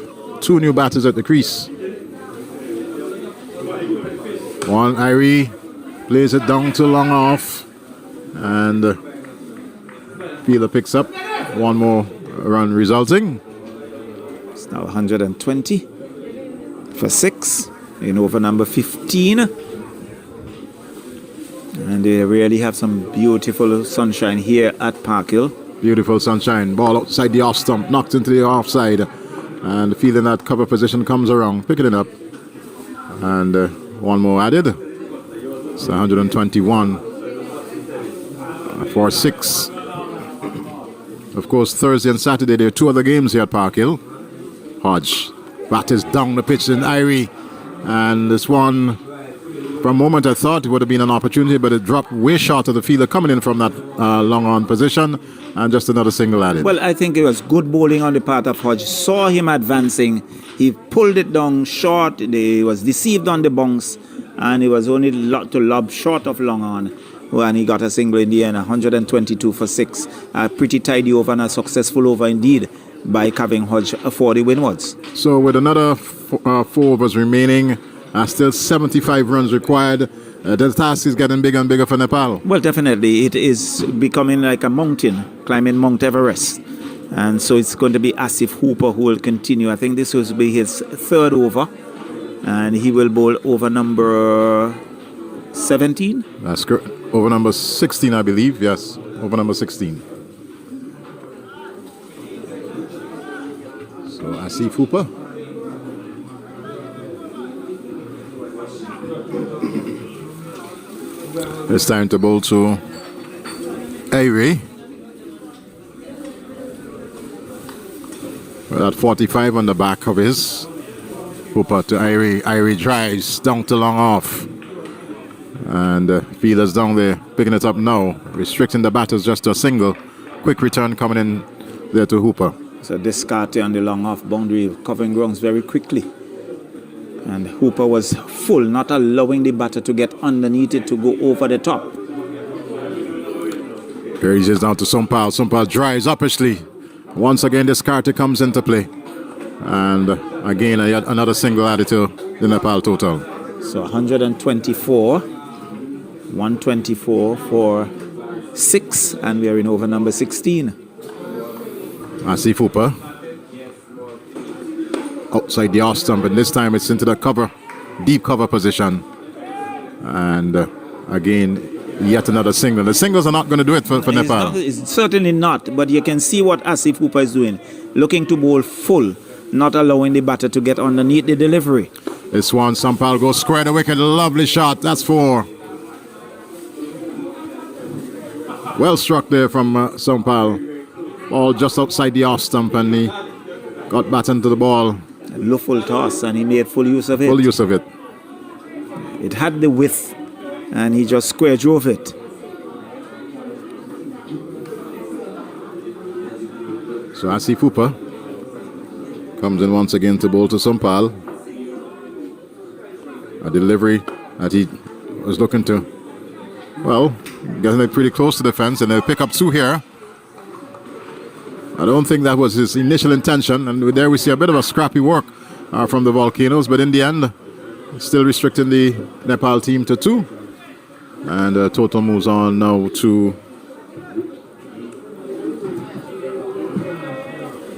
2 new batters at the crease. One Irie plays it down to long off, and fielder picks up 1 more run resulting. It's now 120 for 6 in over number 15. And they really have some beautiful sunshine here at Park Hill. Beautiful sunshine. Ball outside the off stump, knocked into the offside. And feeling that cover position comes around, picking it up. And 1 more added. It's 121 for 6. Of course, Thursday and Saturday, there are 2 other games here at Park Hill. Hodge batters down the pitch in Irie. And this one, for a moment, I thought it would have been an opportunity, but it dropped way short of the fielder coming in from that long on position. And just another single added. Well, I think it was good bowling on the part of Hodge. Saw him advancing. He pulled it down short. He was deceived on the bounce. And he was only to lob short of long on. And he got a single in the end, 122 for 6. A pretty tidy over and a successful over indeed by Kavem Hodge for the Winwards. So with another 4 overs remaining, still 75 runs required. The task is getting bigger and bigger for Nepal. Well, definitely. It is becoming like a mountain, climbing Mount Everest. And so it's going to be Asif Hooper who will continue. I think this will be his 3rd over. And he will bowl over number 17? That's correct. Over number 16, I believe. Yes, over number 16. So Asif Hooper. It's time to bowl to Irie. At 45 on the back of his. Hooper to Irie. Irie drives down to long off. And fielders down there picking it up now. Restricting the batters just to a single. Quick return coming in there to Hooper. So discarded on the long off boundary, covering grounds very quickly. And Hooper was full, not allowing the batter to get underneath it to go over the top. Here he is down to Sompal. Sompal drives uppishly. Once again, this Carter comes into play. And again, another single added to the Nepal total. So 124. 124 for 6. And we are in over number 16. Asif Hooper. Outside the off stump. And this time it's into the cover. Deep cover position. And again, yet another single. The singles are not going to do it for Nepal. It's certainly not, but you can see what Asif Hooper is doing. Looking to bowl full, not allowing the batter to get underneath the delivery. This one, Sompal goes square the wicket. Lovely shot. That's 4. Well struck there from Sompal. Ball just outside the off stump, and he got back into the ball. A full toss, and he made full use of it. Full use of it. It had the width, and he just square drove it. So Asif Hooper comes in once again to bowl to Sompal. A delivery that he was looking to, well, getting it pretty close to the fence, and they'll pick up 2 here. I don't think that was his initial intention, and there we see a bit of a scrappy work from the Volcanoes, but in the end, still restricting the Nepal team to 2. And total moves on now to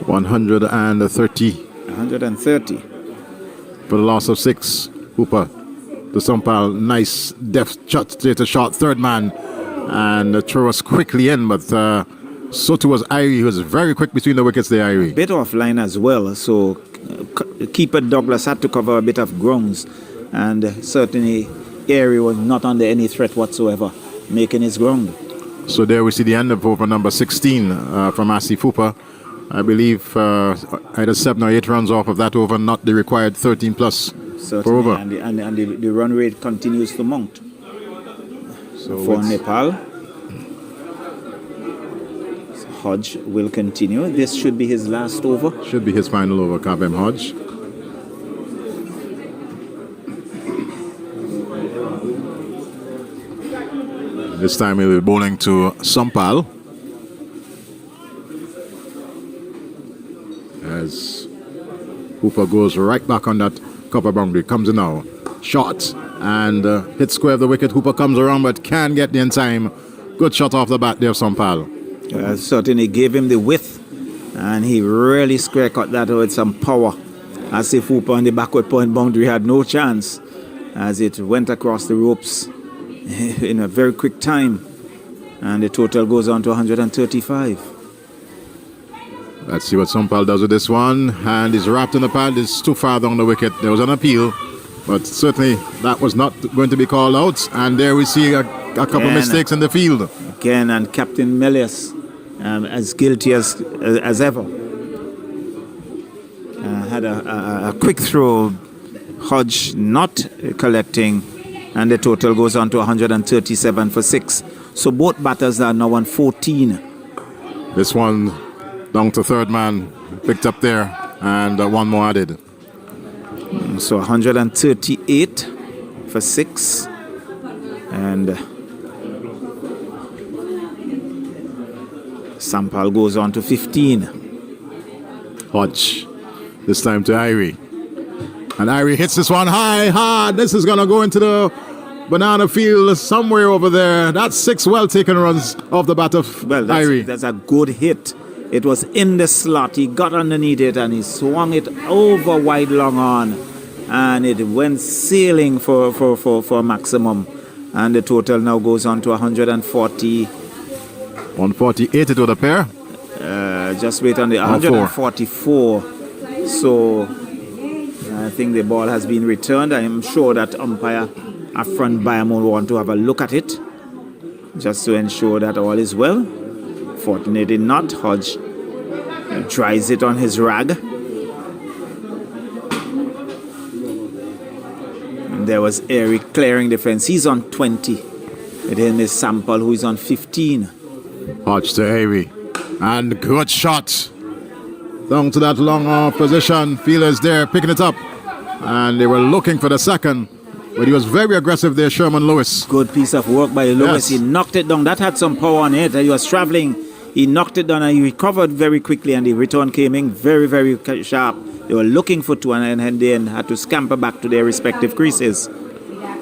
130. 130. For the loss of 6. Hooper to Sompal. Nice deft shot, straight to shot. Third man. And the throw was quickly in, but so too was Irie. He was very quick between the wickets there, Irie. Bit offline as well, so keeper Douglas had to cover a bit of grounds. And certainly Irie was not under any threat whatsoever, making his ground. So there we see the end of over number 16 from Asif Hooper. I believe either 7 or 8 runs off of that over, not the required 13 plus Certainly, for over. And the run rate continues to mount. So for Nepal, Hodge will continue. This should be his last over. Should be his final over, Kabem Hodge. This time he'll be bowling to Sompal. As Hooper goes right back on that cover boundary. Comes in now. Shot. And hit square of the wicket. Hooper comes around but can get there in time. Good shot off the bat there, Sompal. Certainly gave him the width. And he really square cut that with some power. As if Hooper on the backward point boundary had no chance. As it went across the ropes in a very quick time. And the total goes on to 135. Let's see what Sompal does with this one. And he's wrapped in the pad. It's too far down the wicket. There was an appeal. But certainly that was not going to be called out. And there we see a couple of mistakes in the field. Again, and Captain Melius as guilty as ever. Had a quick throw. Hodge not collecting. And the total goes on to 137 for 6. So both batters are now on 14. This one down to third man. Picked up there. And one more added. So 138 for 6. And Sompal goes on to 15. Hodge. This time to Irie. And Irie hits this one high, hard. This is going to go into the banana field somewhere over there. That's 6 well-taken runs off the bat of Irie. That's a good hit. It was in the slot. He got underneath it and he swung it over wide long on. And it went sailing for maximum. And the total now goes on to 140. 148 it would appear. Just wait on the 144. So I think the ball has been returned. I am sure that umpire up front Bayern will want to have a look at it, just to ensure that all is well. Fortunately not. Hodge tries it on his rag. And there was Eric clearing the fence. He's on 20. With him is Sample, who is on 15. Hodge to Avery. And good shot. Down to that long off position. Fielders there picking it up. And they were looking for the second. But he was very aggressive there, Sherman Lewis. Good piece of work by Lewis. Yes. He knocked it down. That had some power on it. He was traveling. He knocked it down and he recovered very quickly. And the return came in very, very sharp. They were looking for two and then had to scamper back to their respective creases.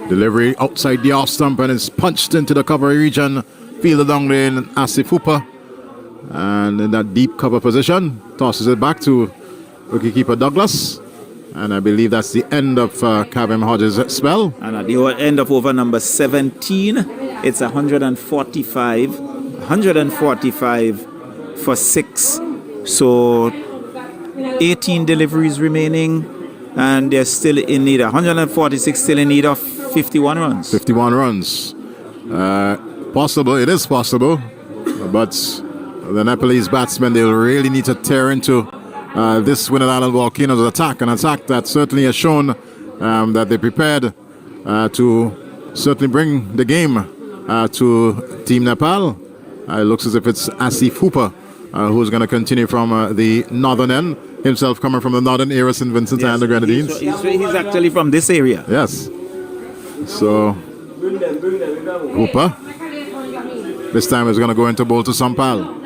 Delivery outside the off stump and it's punched into the cover region. Fielded down there in Asif Hooper. And in that deep cover position, tosses it back to wicketkeeper Douglas. And I believe that's the end of Kavem Hodges' spell. And at the end of over number 17, it's 145 for 6. So 18 deliveries remaining, and they're still in need. 146 still in need of 51 runs. 51 runs. Possible, it is possible. But the Nepalese batsmen, they'll really need to tear into this Winner Island Volcanoes attack. An attack that certainly has shown that they're prepared to certainly bring the game to Team Nepal. It looks as if it's Asif Hooper who's going to continue from the northern end, himself coming from the northern area, St. Vincent and the Grenadines. He's actually from this area. Yes. So, Hooper, this time is going to go into bowl to Sampal.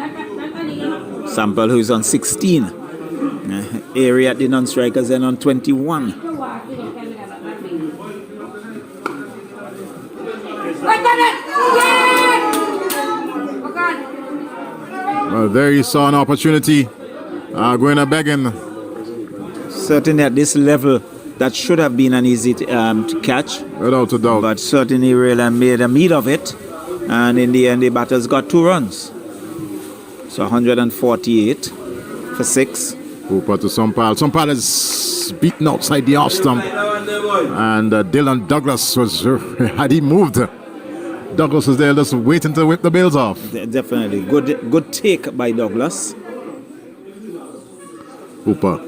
Sampal, who's on 16. Area at the non-strikers and on 21. Well, there you saw an opportunity going a begging. Certainly at this level, that should have been an easy to catch. Without a doubt. But certainly really made a meat of it. And in the end, the batters got 2 runs. So 148 for 6. Hooper to Sampal. Sampal is beaten outside the off stump. And Dylan Douglas was, had he moved, Douglas was there just waiting to whip the bails off. Definitely. Good take by Douglas. Hooper.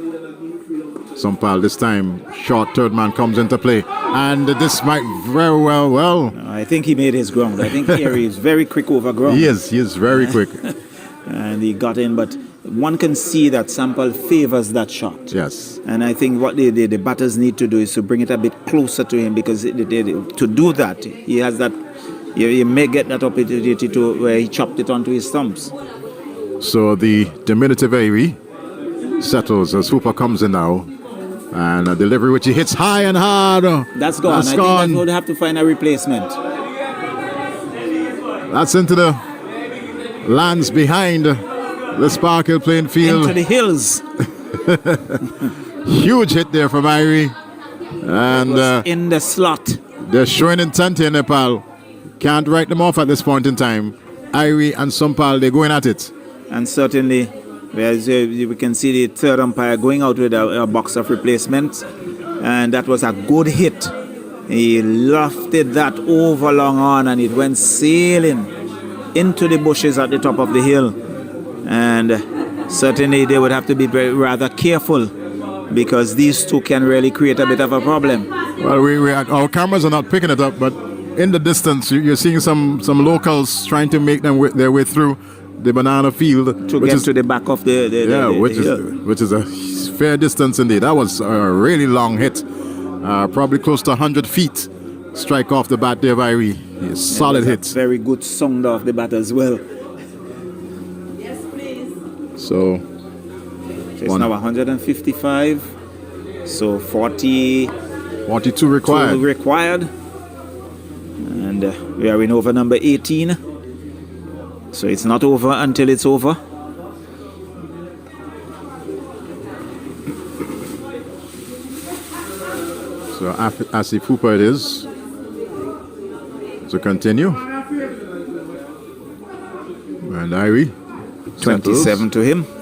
Sampal this time, short third man comes into play. And this might very well. I think he made his ground. I think Harry is very quick over ground. He is very quick. And he got in, but one can see that Sampal favors that shot. Yes. And I think what the batters need to do is to bring it a bit closer to him, because to do that, he has that, you may get that opportunity to where he chopped it onto his stumps. So the diminutive Avery settles as Hooper comes in now. And a delivery which he hits high and hard. That's gone. I think that would have to find a replacement. That's into the lands behind the Sparkle playing field. Into the hills. Huge hit there from Irie. And in the slot. They're showing intent here, Nepal. Can't write them off at this point in time. Irie and Sampal, they're going at it. And certainly, as we can see the third umpire going out with a box of replacements. And that was a good hit. He lofted that over long on and it went sailing into the bushes at the top of the hill. And certainly they would have to be rather careful, because these two can really create a bit of a problem. Well, our cameras are not picking it up, but in the distance you're seeing some locals trying to make their way through the banana field to get to the back of the hill. Which is a fair distance indeed. That was a really long hit, probably close to 100 feet. Strike off the bat there, Irie. Solid hit. Very good sound off the bat as well. So it's now 155. So 42 required. And we are in over number 18. So it's not over until it's over. So Asif Hooper it is. to continue. And Irie 27 to him.